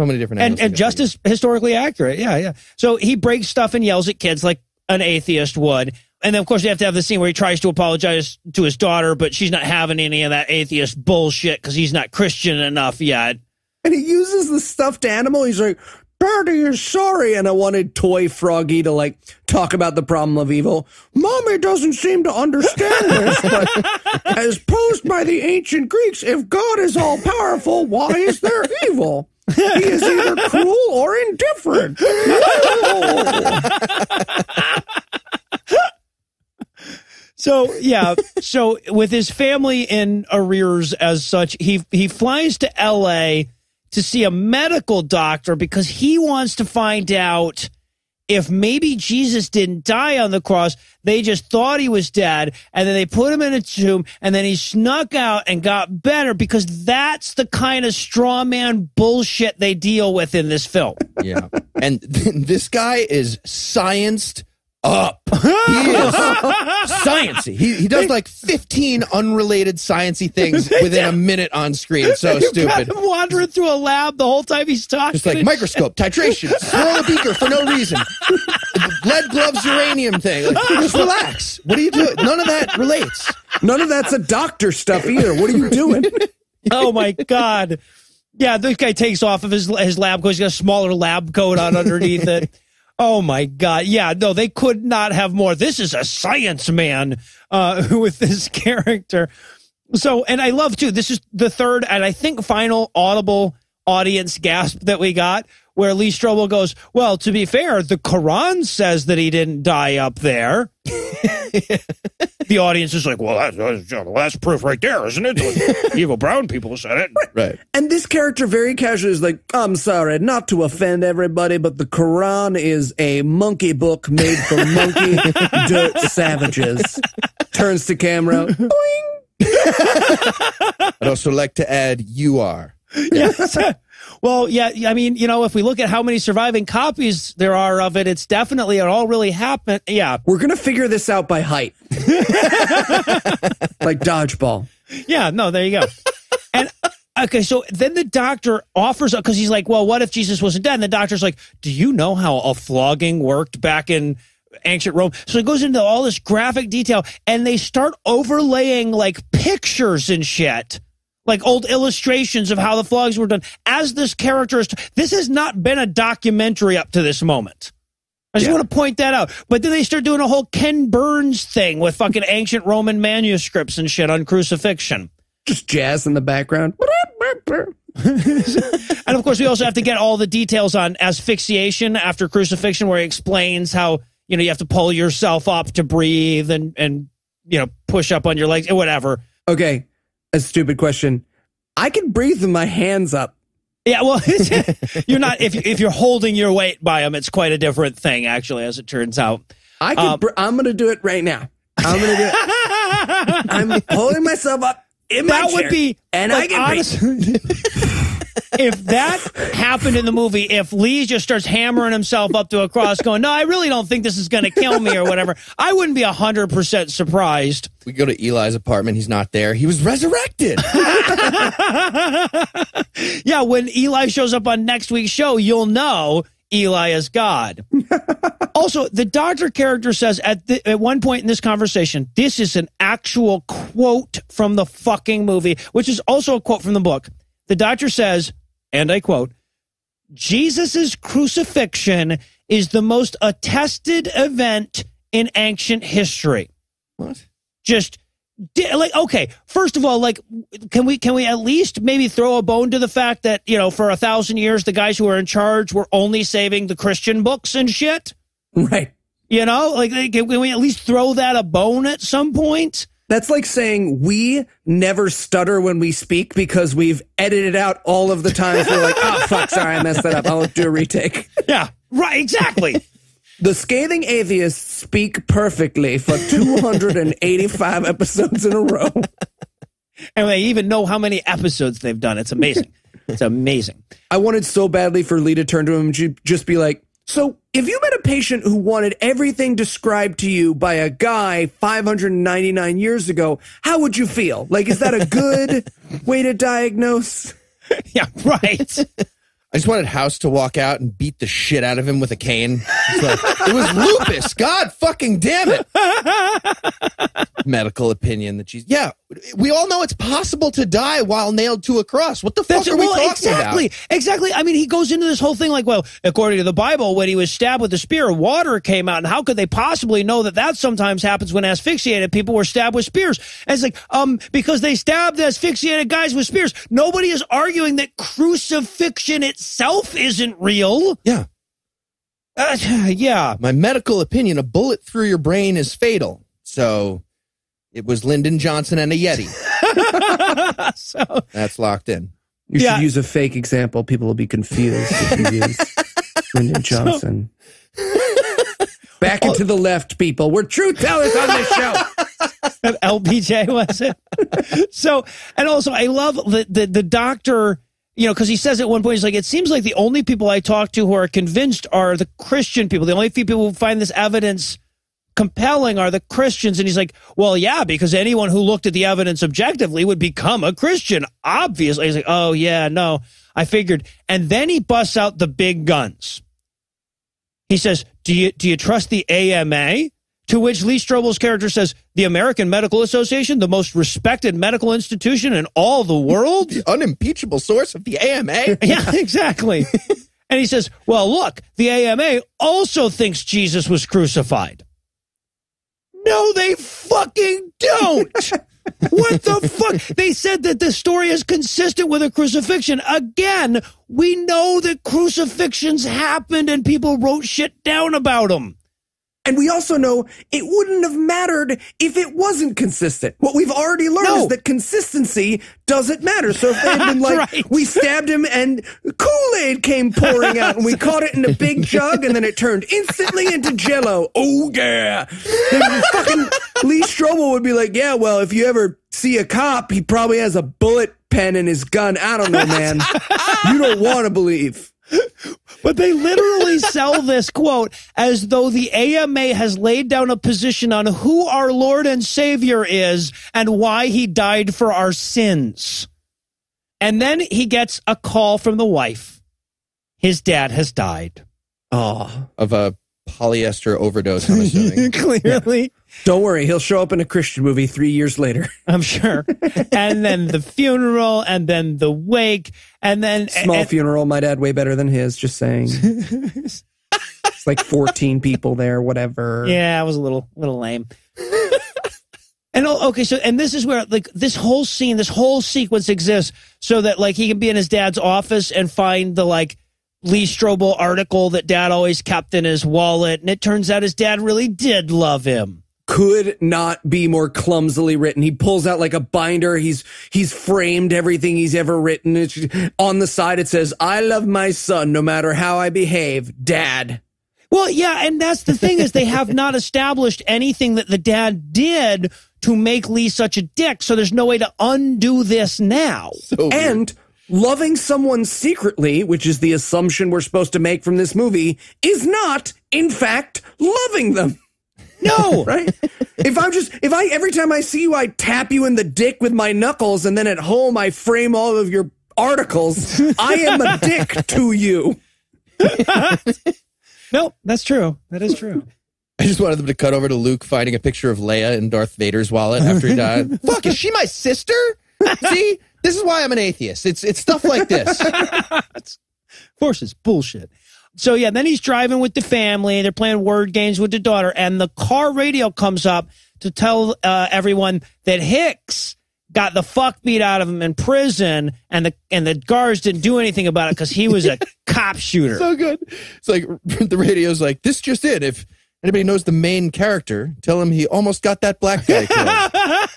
many different angles. And just as historically accurate. Yeah. So he breaks stuff and yells at kids like an atheist would. And then, of course, you have to have the scene where he tries to apologize to his daughter, but she's not having any of that atheist bullshit because he's not Christian enough yet. And he uses the stuffed animal. He's like, Daddy is sorry. And I wanted Toy Froggy to like talk about the problem of evil. Mommy doesn't seem to understand this, but as posed by the ancient Greeks, if God is all powerful, why is there evil? He is either cruel or indifferent. So, yeah. So with his family in arrears as such, he flies to L.A. to see a medical doctor because he wants to find out if maybe Jesus didn't die on the cross. They just thought he was dead, and then they put him in a tomb, and then he snuck out and got better because that's the kind of straw man bullshit they deal with in this film. Yeah. And this guy is scienced up. He is sciencey. He does like 15 unrelated sciencey things within a minute on screen. It's so stupid. Got him wandering through a lab the whole time he's talking. Just like microscope, titration, swirl a beaker for no reason. Lead gloves, uranium thing. Like, just relax. What are you doing? None of that relates. None of that's a doctor stuff either. What are you doing? Oh my God. Yeah, this guy takes off of his lab coat. He's got a smaller lab coat on underneath it. Oh, my God. Yeah, no, they could not have more. This is a science man with this character. So, and I love, too, this is the third and I think final audible audience gasp that we got where Lee Strobel goes, well, to be fair, the Quran says that he didn't die up there. The audience is like, well, that's proof right there, isn't it? Evil brown people said it. Right. And this character very casually is like, I'm sorry, not to offend everybody, but the Quran is a monkey book made for monkey dirt savages. Turns to camera. Boing. I'd also like to add, you are. Yes. Well, yeah, I mean, you know, if we look at how many surviving copies there are of it, it's definitely, it all really happened. Yeah. We're going to figure this out by height. Like dodgeball. Yeah, no, there you go. And, okay, so then the doctor offers, because he's like, well, what if Jesus wasn't dead? And the doctor's like, do you know how a flogging worked back in ancient Rome? So it goes into all this graphic detail, and they start overlaying, like, pictures and shit. Like old illustrations of how the flogs were done. As this character is, this has not been a documentary up to this moment. I just want to point that out. But then they start doing a whole Ken Burns thing with fucking ancient Roman manuscripts and shit on crucifixion. Just jazz in the background. And of course, we also have to get all the details on asphyxiation after crucifixion, where he explains how, you know, you have to pull yourself up to breathe and you know, push up on your legs and whatever. Okay. A stupid question. I can breathe with my hands up. Yeah, well, you're not. If you're holding your weight by them, it's quite a different thing, actually, as it turns out. I can. I'm going to do it right now. I'm going to do it. I'm holding myself up in my chair. That would be, and like, I can breathe. If that happened in the movie, if Lee just starts hammering himself up to a cross going, no, I really don't think this is going to kill me or whatever, I wouldn't be 100% surprised. We go to Eli's apartment. He's not there. He was resurrected. Yeah, when Eli shows up on next week's show, you'll know Eli is God. Also, the doctor character says at one point in this conversation, this is an actual quote from the fucking movie, which is also a quote from the book. The doctor says, and I quote, "Jesus' crucifixion is the most attested event in ancient history." What? Just like, okay, first of all, like, can we at least maybe throw a bone to the fact that, you know, for 1,000 years, the guys who were in charge were only saving the Christian books and shit? Right. You know, like, can we at least throw that a bone at some point? That's like saying we never stutter when we speak because we've edited out all of the times we're like, oh, fuck, sorry, I messed that up. I'll do a retake. Yeah, right, exactly. The scathing atheists speak perfectly for 285 episodes in a row. And they even know how many episodes they've done. It's amazing. It's amazing. I wanted so badly for Lee to turn to him and just be like, so if you met a patient who wanted everything described to you by a guy 599 years ago, how would you feel? Like, is that a good way to diagnose? Yeah, right. I just wanted House to walk out and beat the shit out of him with a cane. Like, it was lupus. God fucking damn it. Medical opinion that she's... Yeah, we all know it's possible to die while nailed to a cross. What the fuck are we talking about? Exactly. I mean, he goes into this whole thing like, well, according to the Bible, when he was stabbed with a spear, water came out. And how could they possibly know that sometimes happens when asphyxiated people were stabbed with spears? And it's like, because they stabbed asphyxiated guys with spears. Nobody is arguing that crucifixion itself isn't real. Yeah. Yeah. My medical opinion, a bullet through your brain is fatal. So it was Lyndon Johnson and a Yeti. So that's locked in. You should use a fake example. People will be confused if you use Lyndon Johnson. Back into the left, people. We're truth tellers on this show. LBJ, was it? So, and also, I love the doctor, you know, because he says at one point, he's like, it seems like the only people I talk to who are convinced are the Christian people. The only people who find this evidence compelling are the Christians. And he's like, well, yeah, because anyone who looked at the evidence objectively would become a Christian, obviously. He's like, oh, yeah, no, I figured. And then he busts out the big guns. He says, do you trust the AMA? To which Lee Strobel's character says, the American Medical Association, the most respected medical institution in all the world? The unimpeachable source of the AMA? Yeah, exactly. And he says, well, look, the AMA also thinks Jesus was crucified. No, they fucking don't. What the fuck? They said that the story is consistent with a crucifixion. Again, we know that crucifixions happened and people wrote shit down about them. And we also know it wouldn't have mattered if it wasn't consistent. What we've already learned is that consistency doesn't matter. So if they had been like, right, we stabbed him and Kool-Aid came pouring out and we caught it in a big jug and then it turned instantly into Jell-O. Oh, yeah. Then fucking Lee Strobel would be like, yeah, well, if you ever see a cop, he probably has a bullet pen in his gun. I don't know, man. You don't want to believe. But they literally sell this quote as though the AMA has laid down a position on who our Lord and Savior is and why he died for our sins. And then he gets a call from the wife. His dad has died. Oh, of a polyester overdose, I'm assuming. Clearly. Yeah. Don't worry, he'll show up in a Christian movie 3 years later. I'm sure. And then the funeral, and then the wake, and then... Small funeral, my dad way better than his, just saying. It's like 14 people there, whatever. Yeah, it was a little lame. And okay, so, and this is where, like, this whole scene, this whole sequence exists so that, like, he can be in his dad's office and find the, like, Lee Strobel article that dad always kept in his wallet, and it turns out his dad really did love him. Could not be more clumsily written. He pulls out like a binder. He's framed everything he's ever written. It's, on the side it says, I love my son no matter how I behave, Dad. Well, yeah, and that's the thing is they have not established anything that the dad did to make Lee such a dick, so there's no way to undo this now. And loving someone secretly, which is the assumption we're supposed to make from this movie, is not, in fact, loving them. No. Right? If I every time I see you, I tap you in the dick with my knuckles, and then at home I frame all of your articles, I am a dick to you. Nope, that's true. That is true. I just wanted them to cut over to Luke finding a picture of Leia in Darth Vader's wallet after he died. Fuck, is she my sister? See, this is why I'm an atheist. It's stuff like this. Of course, it's bullshit. So, yeah, then he's driving with the family. They're playing word games with the daughter. And the car radio comes up to tell everyone that Hicks got the fuck beat out of him in prison. And the guards didn't do anything about it because he was a cop shooter. So good. It's like the radio's like, this just it. If anybody knows the main character, tell him he almost got that black guy killed.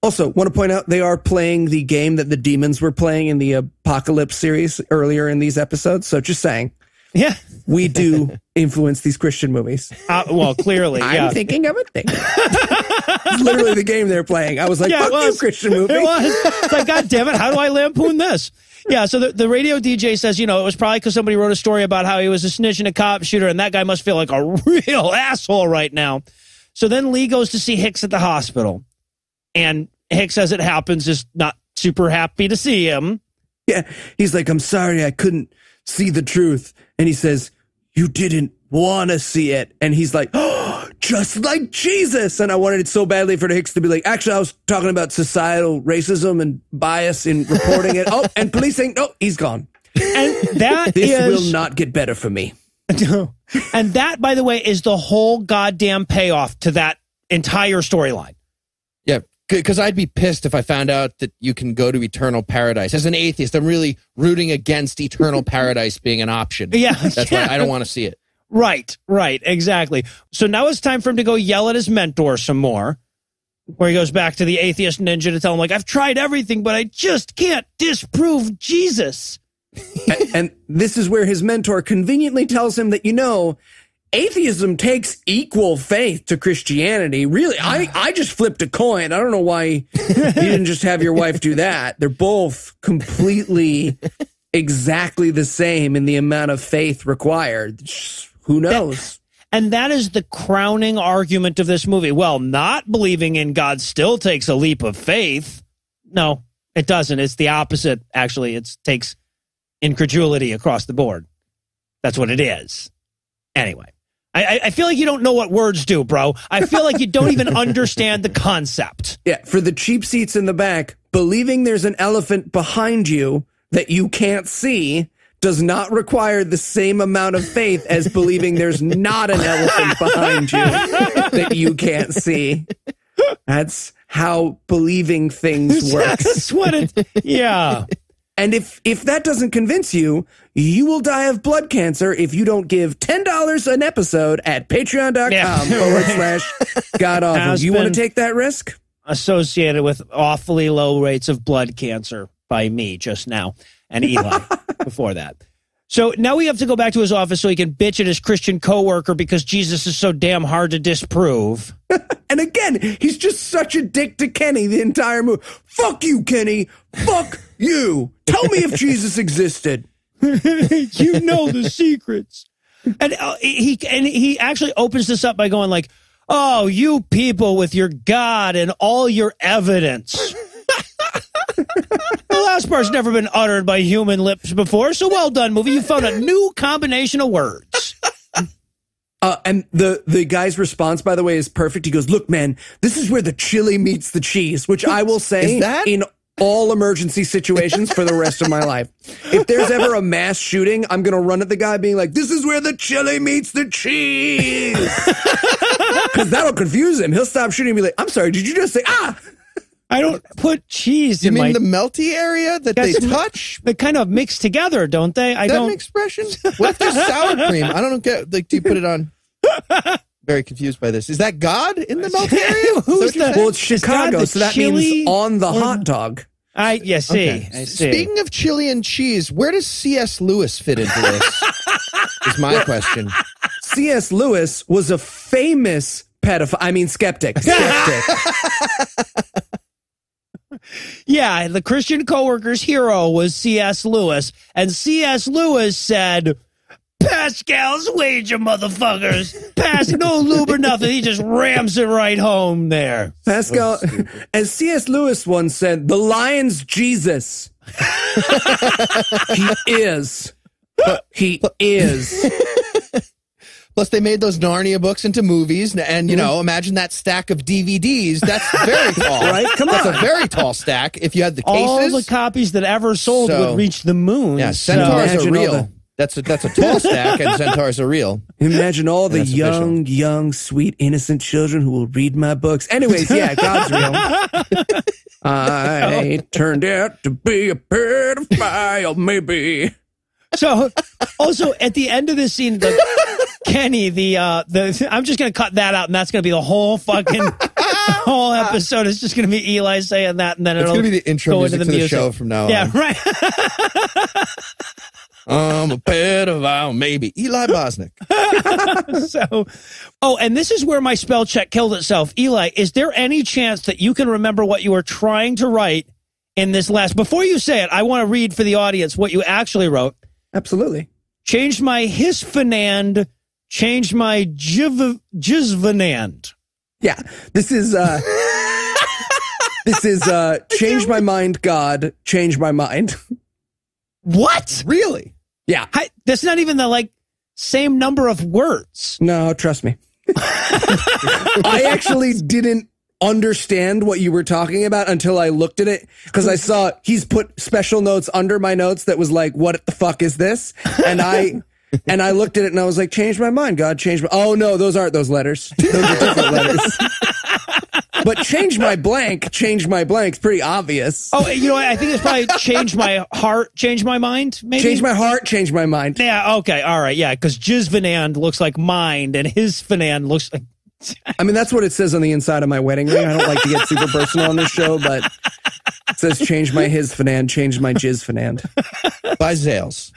Also, want to point out they are playing the game that the demons were playing in the Apocalypse series earlier in these episodes. So just saying. Yeah. We do influence these Christian movies. Well, clearly. Yeah. I'm thinking of it. It's literally the game they're playing. I was like, fuck you, Christian movie. It was. It's like, God damn it, how do I lampoon this? Yeah, so the radio DJ says, it was probably because somebody wrote a story about how he was a snitch and a cop shooter, and that guy must feel like a real asshole right now. So then Lee goes to see Hicks at the hospital, and Hicks, as it happens, is not super happy to see him. Yeah, he's like, I'm sorry I couldn't see the truth. And he says, you didn't want to see it. And he's like, oh, just like Jesus. And I wanted it so badly for the Hicks to be like, actually, I was talking about societal racism and bias in reporting it. Oh, and policing. Oh, he's gone. And that this will not get better for me. And that, by the way, is the whole goddamn payoff to that entire storyline. Yeah, because I'd be pissed if I found out that you can go to eternal paradise. As an atheist, I'm really rooting against eternal paradise being an option. Yeah. That's why I don't want to see it. Right, exactly. So now it's time for him to go yell at his mentor some more, where he goes back to the atheist ninja to tell him, like, I've tried everything, but I just can't disprove Jesus. And this is where his mentor conveniently tells him that, atheism takes equal faith to Christianity. Really, I just flipped a coin. I don't know why you didn't just have your wife do that. They're both completely exactly the same in the amount of faith required. Who knows? And that is the crowning argument of this movie. Well, not believing in God still takes a leap of faith. No, it doesn't. It's the opposite, actually. It takes incredulity across the board. That's what it is. Anyway. I feel like you don't know what words do, bro. I feel like you don't even understand the concept. Yeah, for the cheap seats in the back, believing there's an elephant behind you that you can't see does not require the same amount of faith as believing there's not an elephant behind you that you can't see. That's how believing things work. That's what it, yeah. And if that doesn't convince you, you will die of blood cancer if you don't give $10 an episode at patreon.com/GodAwful. You want to take that risk? Associated with awfully low rates of blood cancer by me just now and Eli before that. So now we have to go back to his office so he can bitch at his Christian coworker because Jesus is so damn hard to disprove. And again, he's just such a dick to Kenny the entire movie. Fuck you, Kenny. Fuck you. Tell me if Jesus existed. You know the secrets. And he actually opens this up by going like, oh, you people with your God and all your evidence. The last part's never been uttered by human lips before, so well done, movie. You found a new combination of words. And the guy's response, by the way, is perfect. He goes, look, man, this is where the chili meets the cheese, which I will say in all emergency situations for the rest of my life. If there's ever a mass shooting, I'm going to run at the guy being like, this is where the chili meets the cheese. Because that'll confuse him. He'll stop shooting and be like, I'm sorry, did you just say, ah? I don't put cheese in my... You mean the melty area that they touch? They kind of mix together, don't they? Is that an expression? What if there's sour cream? I don't get, like, do you put it on? Very confused by this. Is that God in the melty area? Well, it's Chicago, so that means on the hot dog. I see. Okay. Speaking of chili and cheese, where does C.S. Lewis fit into this? Is my question. C.S. Lewis was a famous skeptic. Yeah, the Christian coworker's hero was C.S. Lewis, and C.S. Lewis said, Pascal's wager, motherfuckers. No lube or nothing. He just rams it right home there. Pascal, as C.S. Lewis once said, the lion's Jesus. He is. He is. Plus, they made those Narnia books into movies, and, you know, imagine that stack of DVDs. That's very tall. Right? Come on. That's a very tall stack. If you had the cases. All the copies that ever sold would reach the moon. Yeah, centaurs are Imagine all real. That's a tall stack, and centaurs are real. Imagine all the That's young, sweet, innocent children who will read my books. Anyways, yeah, God's real. I turned out to be a pedophile, maybe. So, also at the end of this scene, Kenny, I'm just gonna cut that out, and that's gonna be the whole fucking whole episode. It's just gonna be Eli saying that, and then It's it'll gonna be the intro go music into to the the show from now on. Yeah, right. I'm a pedophile, maybe. Eli Bosnick. And this is where my spell check killed itself. Eli, is there any chance that you can remember what you were trying to write in this last? Before you say it, I want to read for the audience what you actually wrote. Absolutely. Changed my hisfanand, changed my jizvanand. Yeah, this is change my mind, God, change my mind. What? Really? Yeah. That's not even the same number of words. No, trust me. I actually didn't understand what you were talking about until I looked at it, because I saw he's put special notes under my notes that was like, what the fuck is this? And I looked at it and I was like, change my mind, God, change my... Oh, no, those aren't those letters. Those are different letters. But change my blank's pretty obvious. Oh, you know what? I think it's probably change my heart, change my mind, maybe? Change my heart, change my mind. Yeah, okay, all right, yeah, because jizvanand looks like mind, and hisfanand looks like... I mean, that's what it says on the inside of my wedding ring. I don't like to get super personal on this show, but it says change my hisfanand, change my jizfanand. By Zales.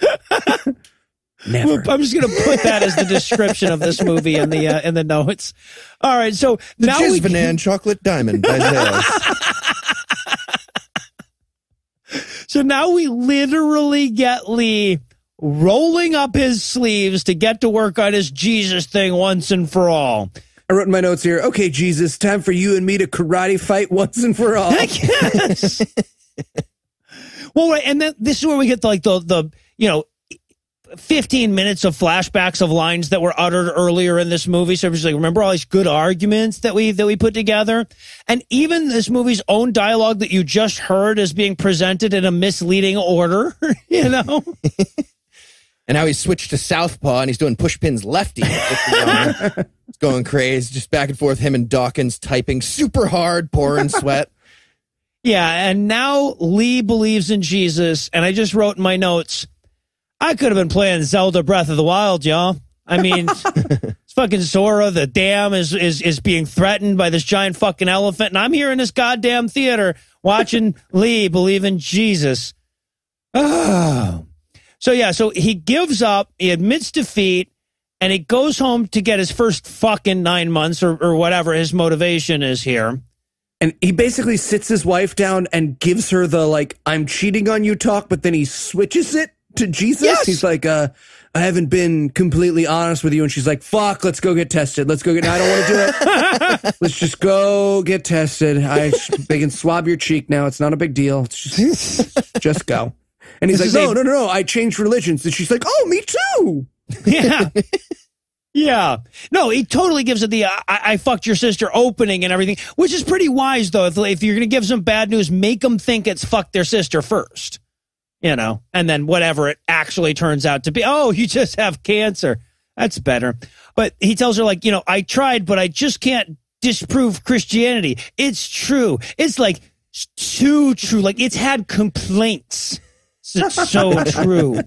Never. I'm just going to put that as the description of this movie in the notes. All right, so The now Jizvanan Chocolate Diamond by Zales. So now we literally get Lee rolling up his sleeves to get to work on his Jesus thing once and for all. I wrote in my notes here, okay, Jesus, time for you and me to karate fight once and for all. Yes. Well, right, and then this is where we get the 15 minutes of flashbacks of lines that were uttered earlier in this movie. So it's like, remember all these good arguments that we put together? And even this movie's own dialogue that you just heard is being presented in a misleading order, you know? And now he's switched to Southpaw and he's doing pushpins lefty. It's going crazy, just back and forth, him and Dawkins typing super hard, pouring sweat. Yeah, and now Lee believes in Jesus, and I just wrote in my notes, I could have been playing Zelda Breath of the Wild, y'all. I mean, it's fucking Sora, the dam is being threatened by this giant fucking elephant, and I'm here in this goddamn theater watching Lee believe in Jesus. Oh. So he gives up, he admits defeat, and he goes home to get his first fucking 9 months or whatever his motivation is here. And he basically sits his wife down and gives her the, I'm cheating on you talk, but then he switches it to Jesus. Yes. He's like, I haven't been completely honest with you. And she's like, fuck, let's go get tested. No, I don't want to do it. Let's just go get tested. They can swab your cheek now. It's not a big deal. It's just go. And he's like, no, I changed religions. And she's like, oh, me too. Yeah. Yeah. No, he totally gives it the I fucked your sister opening and everything, which is pretty wise, though. If you're going to give some bad news, make them think it's fuck their sister first, you know, and then whatever it actually turns out to be. Oh, you just have cancer. That's better. But he tells her, I tried, but I just can't disprove Christianity. It's true. It's too true. It's had complaints. It's so true.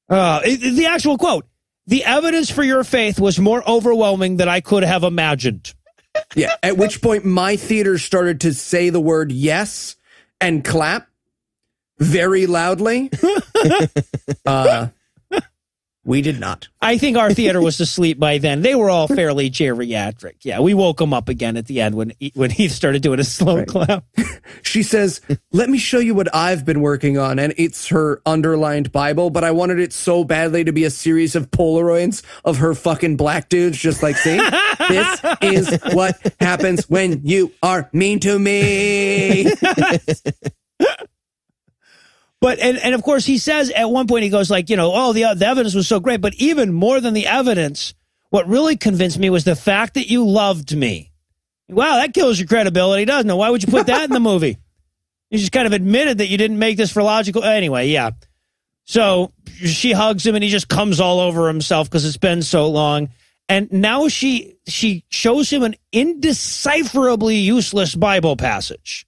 The actual quote. The evidence for your faith was more overwhelming than I could have imagined. Yeah, at which point my theater started to say the word yes and clap very loudly. We did not. I think our theater was asleep by then. They were all fairly geriatric. Yeah, we woke them up again at the end when Heath started doing a slow clap. She says, let me show you what I've been working on. And it's her underlined Bible, but I wanted it so badly to be a series of Polaroids of her fucking black dudes just see, this is what happens when you are mean to me. But, and of course, he says at one point, he goes like, you know, oh, the evidence was so great. But even more than the evidence, what really convinced me was the fact that you loved me. Wow, that kills your credibility, doesn't it? Why would you put that in the movie? You just kind of admitted that you didn't make this for logical. Anyway, yeah. So she hugs him and he just comes all over himself because it's been so long. And now she shows him an indecipherably useless Bible passage.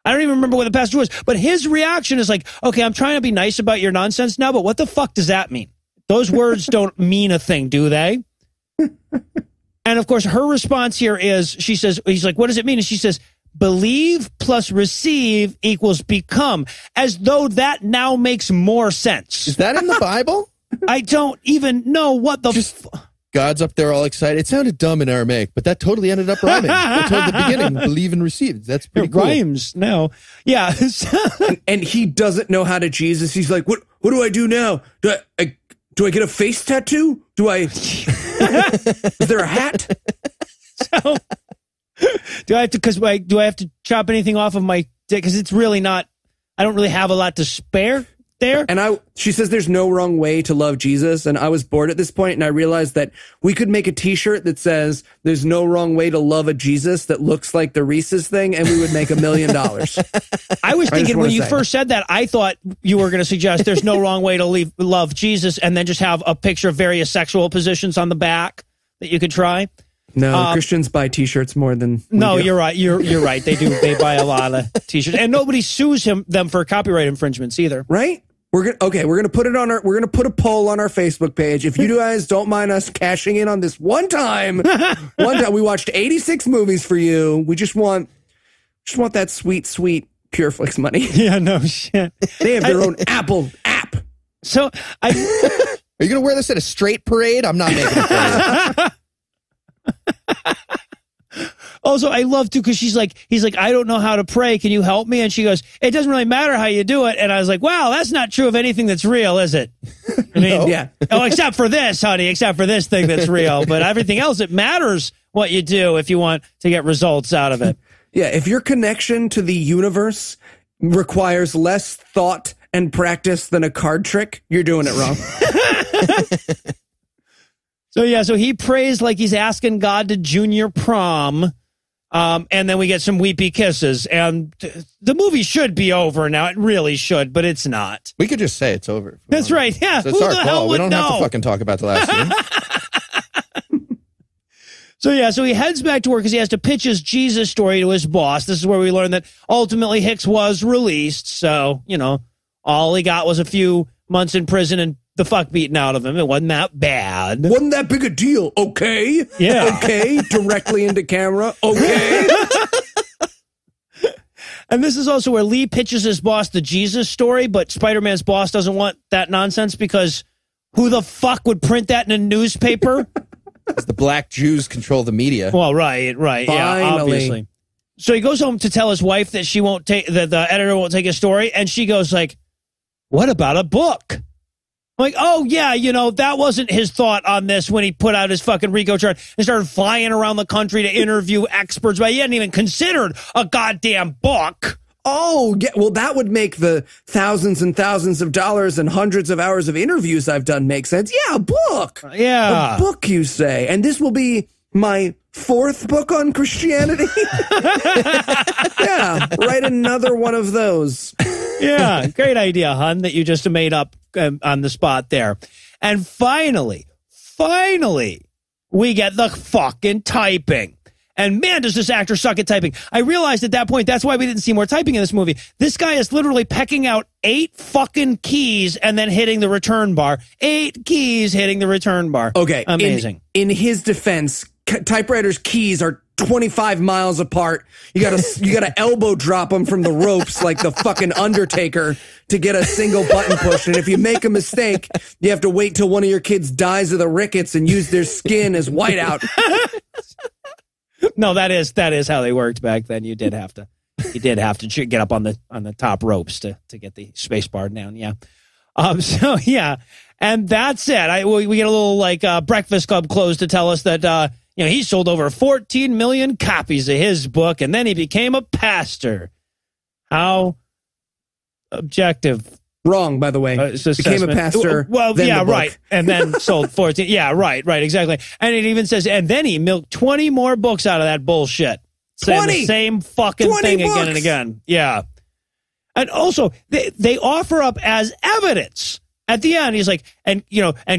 I don't even remember what the passage was, but his reaction is like, okay, I'm trying to be nice about your nonsense now, but what the fuck does that mean? Those words don't mean a thing, do they? And of course, her response here is, she says, he's like, what does it mean? And she says, believe plus receive equals become, as though that now makes more sense. Is that in the Bible? I don't even know what the... God's up there all excited. It sounded dumb in Aramaic, but that totally ended up rhyming. I told the beginning, believe and receive. That's pretty cool. Rhymes now. Yeah. and he doesn't know how to Jesus. He's like, what do I do now? Do I get a face tattoo? Is there a hat? So, do I have to chop anything off of my dick? Because it's really not, I don't really have a lot to spare there. And she says there's no wrong way to love Jesus. And I was bored at this point, and I realized that we could make a t-shirt that says there's no wrong way to love a Jesus that looks like the Reese's thing, and we would make $1 million. I was thinking when you first said that, I thought you were going to suggest there's no wrong way to love Jesus, and then just have a picture of various sexual positions on the back that you could try. No, Christians buy t-shirts more than no, do. You're right. You're right. They do. They buy a lot of t-shirts, and nobody sues them for copyright infringements either. Right? We're gonna put a poll on our Facebook page. If you guys don't mind us cashing in on this one time, we watched 86 movies for you. We just want that sweet PureFlix money. Yeah, no shit. They have their own Apple app. So are you gonna wear this at a straight parade? I'm not making it for you. Also, I love too, because he's like, I don't know how to pray. Can you help me? And she goes, it doesn't really matter how you do it. And I was like, wow, that's not true of anything that's real, is it? I mean, no. Yeah. Oh, except for this, honey, except for this thing that's real. But everything else, it matters what you do if you want to get results out of it. Yeah. If your connection to the universe requires less thought and practice than a card trick, you're doing it wrong. So he prays like he's asking God to junior prom. And then we get some weepy kisses, and the movie should be over now. It really should, but it's not. We could just say it's over. That's right. Yeah. So it's our call. We don't have to fucking talk about the last scene. So he heads back to work because he has to pitch his Jesus story to his boss. This is where we learn that ultimately Hicks was released. So, you know, all he got was a few months in prison and the fuck beaten out of him. It wasn't that bad. Wasn't that big a deal. Okay. Yeah. Okay. Directly into camera. Okay. And this is also where Lee pitches his boss the Jesus story, but Spider-Man's boss doesn't want that nonsense because who the fuck would print that in a newspaper? The black Jews control the media. Well, right. Finally. Yeah, obviously. So he goes home to tell his wife that that the editor won't take his story, and she goes like, what about a book? I'm like, oh, yeah, you know, that wasn't his thought on this when he put out his fucking RICO chart and started flying around the country to interview experts, but he hadn't even considered a goddamn book. Oh, yeah. Well, that would make the thousands and thousands of dollars and hundreds of hours of interviews I've done make sense. Yeah, a book. Yeah. A book, you say. And this will be my 4th book on Christianity. Yeah, write another one of those. Yeah, great idea, hon, that you just made up on the spot there. And finally, we get the fucking typing. And man, does this actor suck at typing. I realized at that point, that's why we didn't see more typing in this movie. This guy is literally pecking out 8 fucking keys and then hitting the return bar. 8 keys hitting the return bar. Okay. Amazing. In his defense, typewriters' keys are 25 miles apart. You gotta elbow drop them from the ropes like the fucking Undertaker to get a single button push. And if you make a mistake, you have to wait till one of your kids dies of the rickets and use their skin as whiteout. No, that is how they worked back then. You did have to get up on the top ropes to get the space bar down. Yeah. So yeah, and that's it. We get a little like Breakfast Club close to tell us that he sold over 14 million copies of his book, and then he became a pastor. How objective. Wrong, by the way. Became a pastor. Well, yeah, right. And then sold 14. Yeah, right, exactly. And it even says, and then he milked 20 more books out of that bullshit. Saying the same fucking thing books. Again and again. Yeah. And also, they offer up as evidence at the end. He's like, and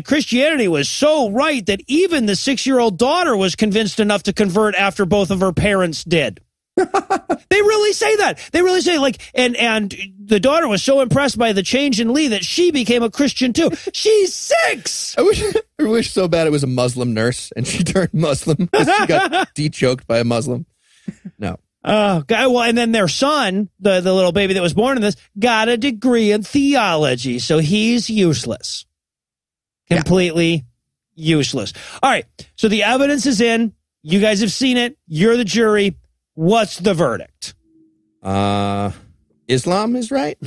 Christianity was so right that even the 6-year-old daughter was convinced enough to convert after both of her parents did. They really say that. They really say, like, and the daughter was so impressed by the change in Lee that she became a Christian too. She's 6. I wish so bad it was a Muslim nurse and she turned Muslim because she got de-choked by a Muslim. No. Oh, God. Well, and then their son, the little baby that was born in this, got a degree in theology, so he's useless. Completely useless. All right, so the evidence is in. You guys have seen it. You're the jury. What's the verdict? Islam is right.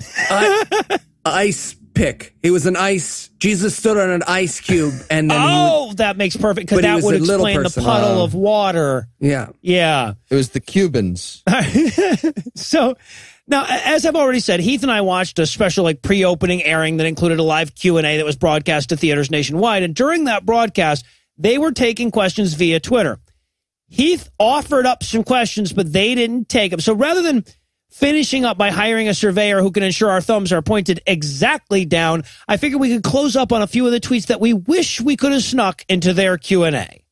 Ice pick. It was an ice. Jesus stood on an ice cube, and then that makes perfect, because that would explain the puddle of water. Yeah. It was the Cubans. So now, as I've already said, Heath and I watched a special pre-opening airing that included a live Q&A that was broadcast to theaters nationwide, and during that broadcast, they were taking questions via Twitter. Heath offered up some questions, but they didn't take them. So rather than finishing up by hiring a surveyor who can ensure our thumbs are pointed exactly down, I figured we could close up on a few of the tweets that we wish we could have snuck into their Q&A.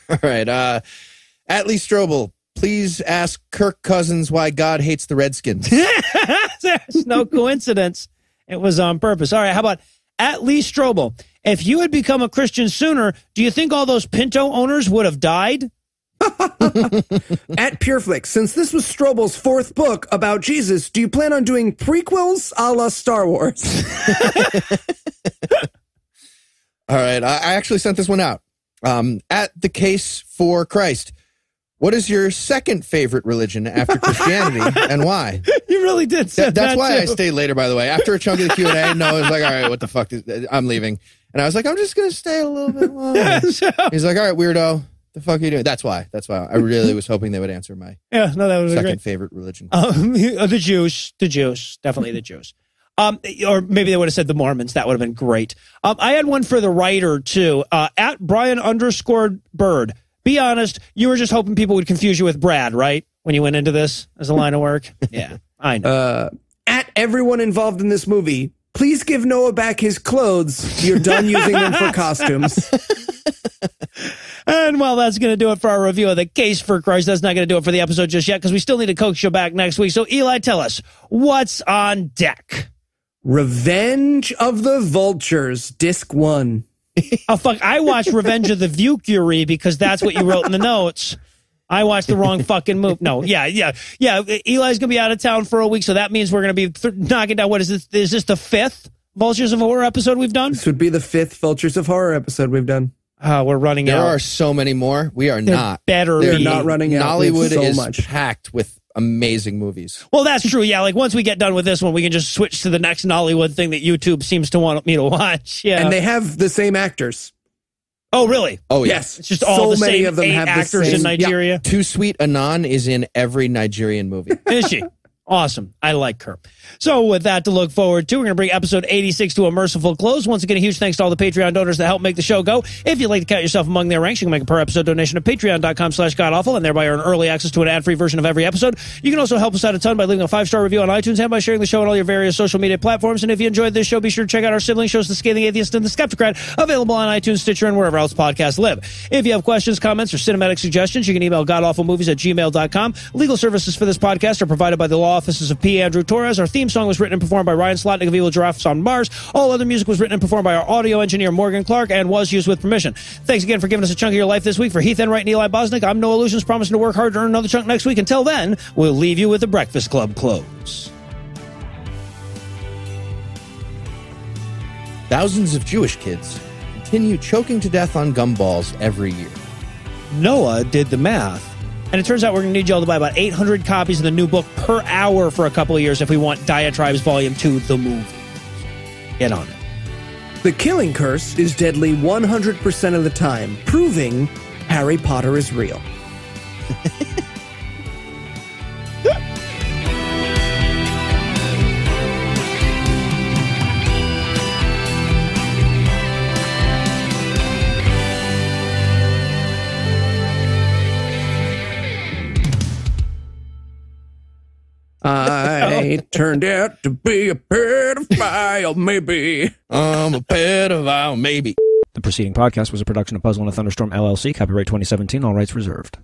All right. At Lee Strobel, please ask Kirk Cousins why God hates the Redskins. There's no coincidence. It was on purpose. All right. How about at Lee Strobel? If you had become a Christian sooner, do you think all those Pinto owners would have died? At Pureflix, since this was Strobel's 4th book about Jesus, do you plan on doing prequels a la Star Wars? All right. I actually sent this one out. At the Case for Christ, what is your second favorite religion after Christianity and why? You really did send That's why too. I stayed later, by the way. After a chunk of the Q&A, Noah was like, all right, what the fuck? I'm leaving. And I was like, I'm just going to stay a little bit longer. He's like, all right, weirdo. The fuck are you doing? That's why. I really was hoping they would answer my that was second great. favorite religion. The Jews, definitely the Jews. Or maybe they would have said the Mormons. That would have been great. I had one for the writer too. At Brian_Bird. Be honest, you were just hoping people would confuse you with Brad, right? When you went into this as a line of work. Yeah, I know. At everyone involved in this movie, please give Noah back his clothes. You're done using them for costumes. And well, that's going to do it for our review of The Case for Christ. That's not going to do it for the episode just yet, because we still need to coax you back next week. So, Eli, tell us, what's on deck? Revenge of the Vultures, Disc 1. Oh, fuck. I watched Revenge of the Vucury because that's what you wrote in the notes. I watched the wrong fucking move. No, yeah. Eli's going to be out of town for a week, so that means we're going to be knocking down, what is this? Is this the 5th Vultures of Horror episode we've done? This would be the 5th Vultures of Horror episode we've done. We're running out. There are so many more. We are not. They're not running out. Nollywood is much. packed with amazing movies. Well, that's true. Yeah, once we get done with this one, we can just switch to the next Nollywood thing that YouTube seems to want me to watch. Yeah, and they have the same actors. Oh, really? Oh, yeah. Yes. It's just all the many same of them 8 have actors in Nigeria. Yeah. Too Sweet Anon is in every Nigerian movie. Is she? Awesome. I like her. So with that to look forward to, we're going to bring episode 86 to a merciful close. Once again, a huge thanks to all the Patreon donors that help make the show go. If you'd like to count yourself among their ranks, you can make a per-episode donation at patreon.com/godawful and thereby earn early access to an ad-free version of every episode. You can also help us out a ton by leaving a 5-star review on iTunes and by sharing the show on all your various social media platforms. And if you enjoyed this show, be sure to check out our sibling shows, The Scathing Atheist and The Skeptocrat, available on iTunes, Stitcher, and wherever else podcasts live. If you have questions, comments, or cinematic suggestions, you can email godawfulmovies@gmail.com. Legal services for this podcast are provided by the law offices of P. Andrew Torres. Our theme song was written and performed by Ryan Slotnick of Evil Giraffes on Mars. All other music was written and performed by our audio engineer, Morgan Clark, and was used with permission. Thanks again for giving us a chunk of your life this week. For Heath Enwright and Eli Bosnick, I'm Noah Lugeons, promising to work hard to earn another chunk next week. Until then, we'll leave you with the Breakfast Club close. Thousands of Jewish kids continue choking to death on gumballs every year. Noah did the math. And it turns out we're going to need y'all to buy about 800 copies of the new book per hour for a couple of years if we want Diatribes Volume 2, the movie. Get on it. The Killing Curse is deadly 100% of the time, proving Harry Potter is real. I turned out to be a pedophile, maybe. I'm a pedophile, maybe. The preceding podcast was a production of Puzzle and a Thunderstorm, LLC. Copyright 2017. All rights reserved.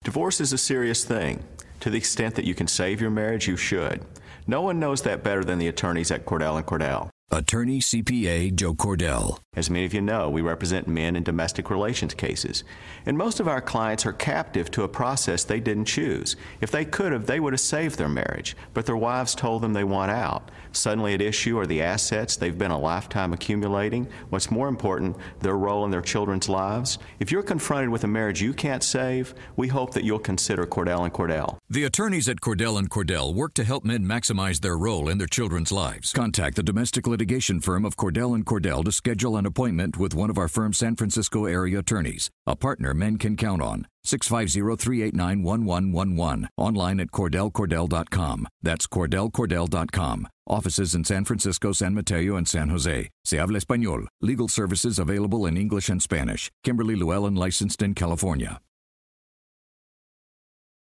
Divorce is a serious thing. To the extent that you can save your marriage, you should. No one knows that better than the attorneys at Cordell & Cordell. Attorney CPA Joe Cordell. As many of you know, we represent men in domestic relations cases. And most of our clients are captive to a process they didn't choose. If they could have, they would have saved their marriage. But their wives told them they want out. Suddenly at issue are the assets they've been a lifetime accumulating. What's more important, their role in their children's lives. If you're confronted with a marriage you can't save, we hope that you'll consider Cordell & Cordell. The attorneys at Cordell & Cordell work to help men maximize their role in their children's lives. Contact the domestic litigation firm of Cordell & Cordell to schedule an appointment with one of our firm's San Francisco area attorneys, a partner men can count on. 650-389-1111. Online at CordellCordell.com. That's CordellCordell.com. Offices in San Francisco, San Mateo, and San Jose. Se habla español. Legal services available in English and Spanish. Kimberly Llewellyn, licensed in California.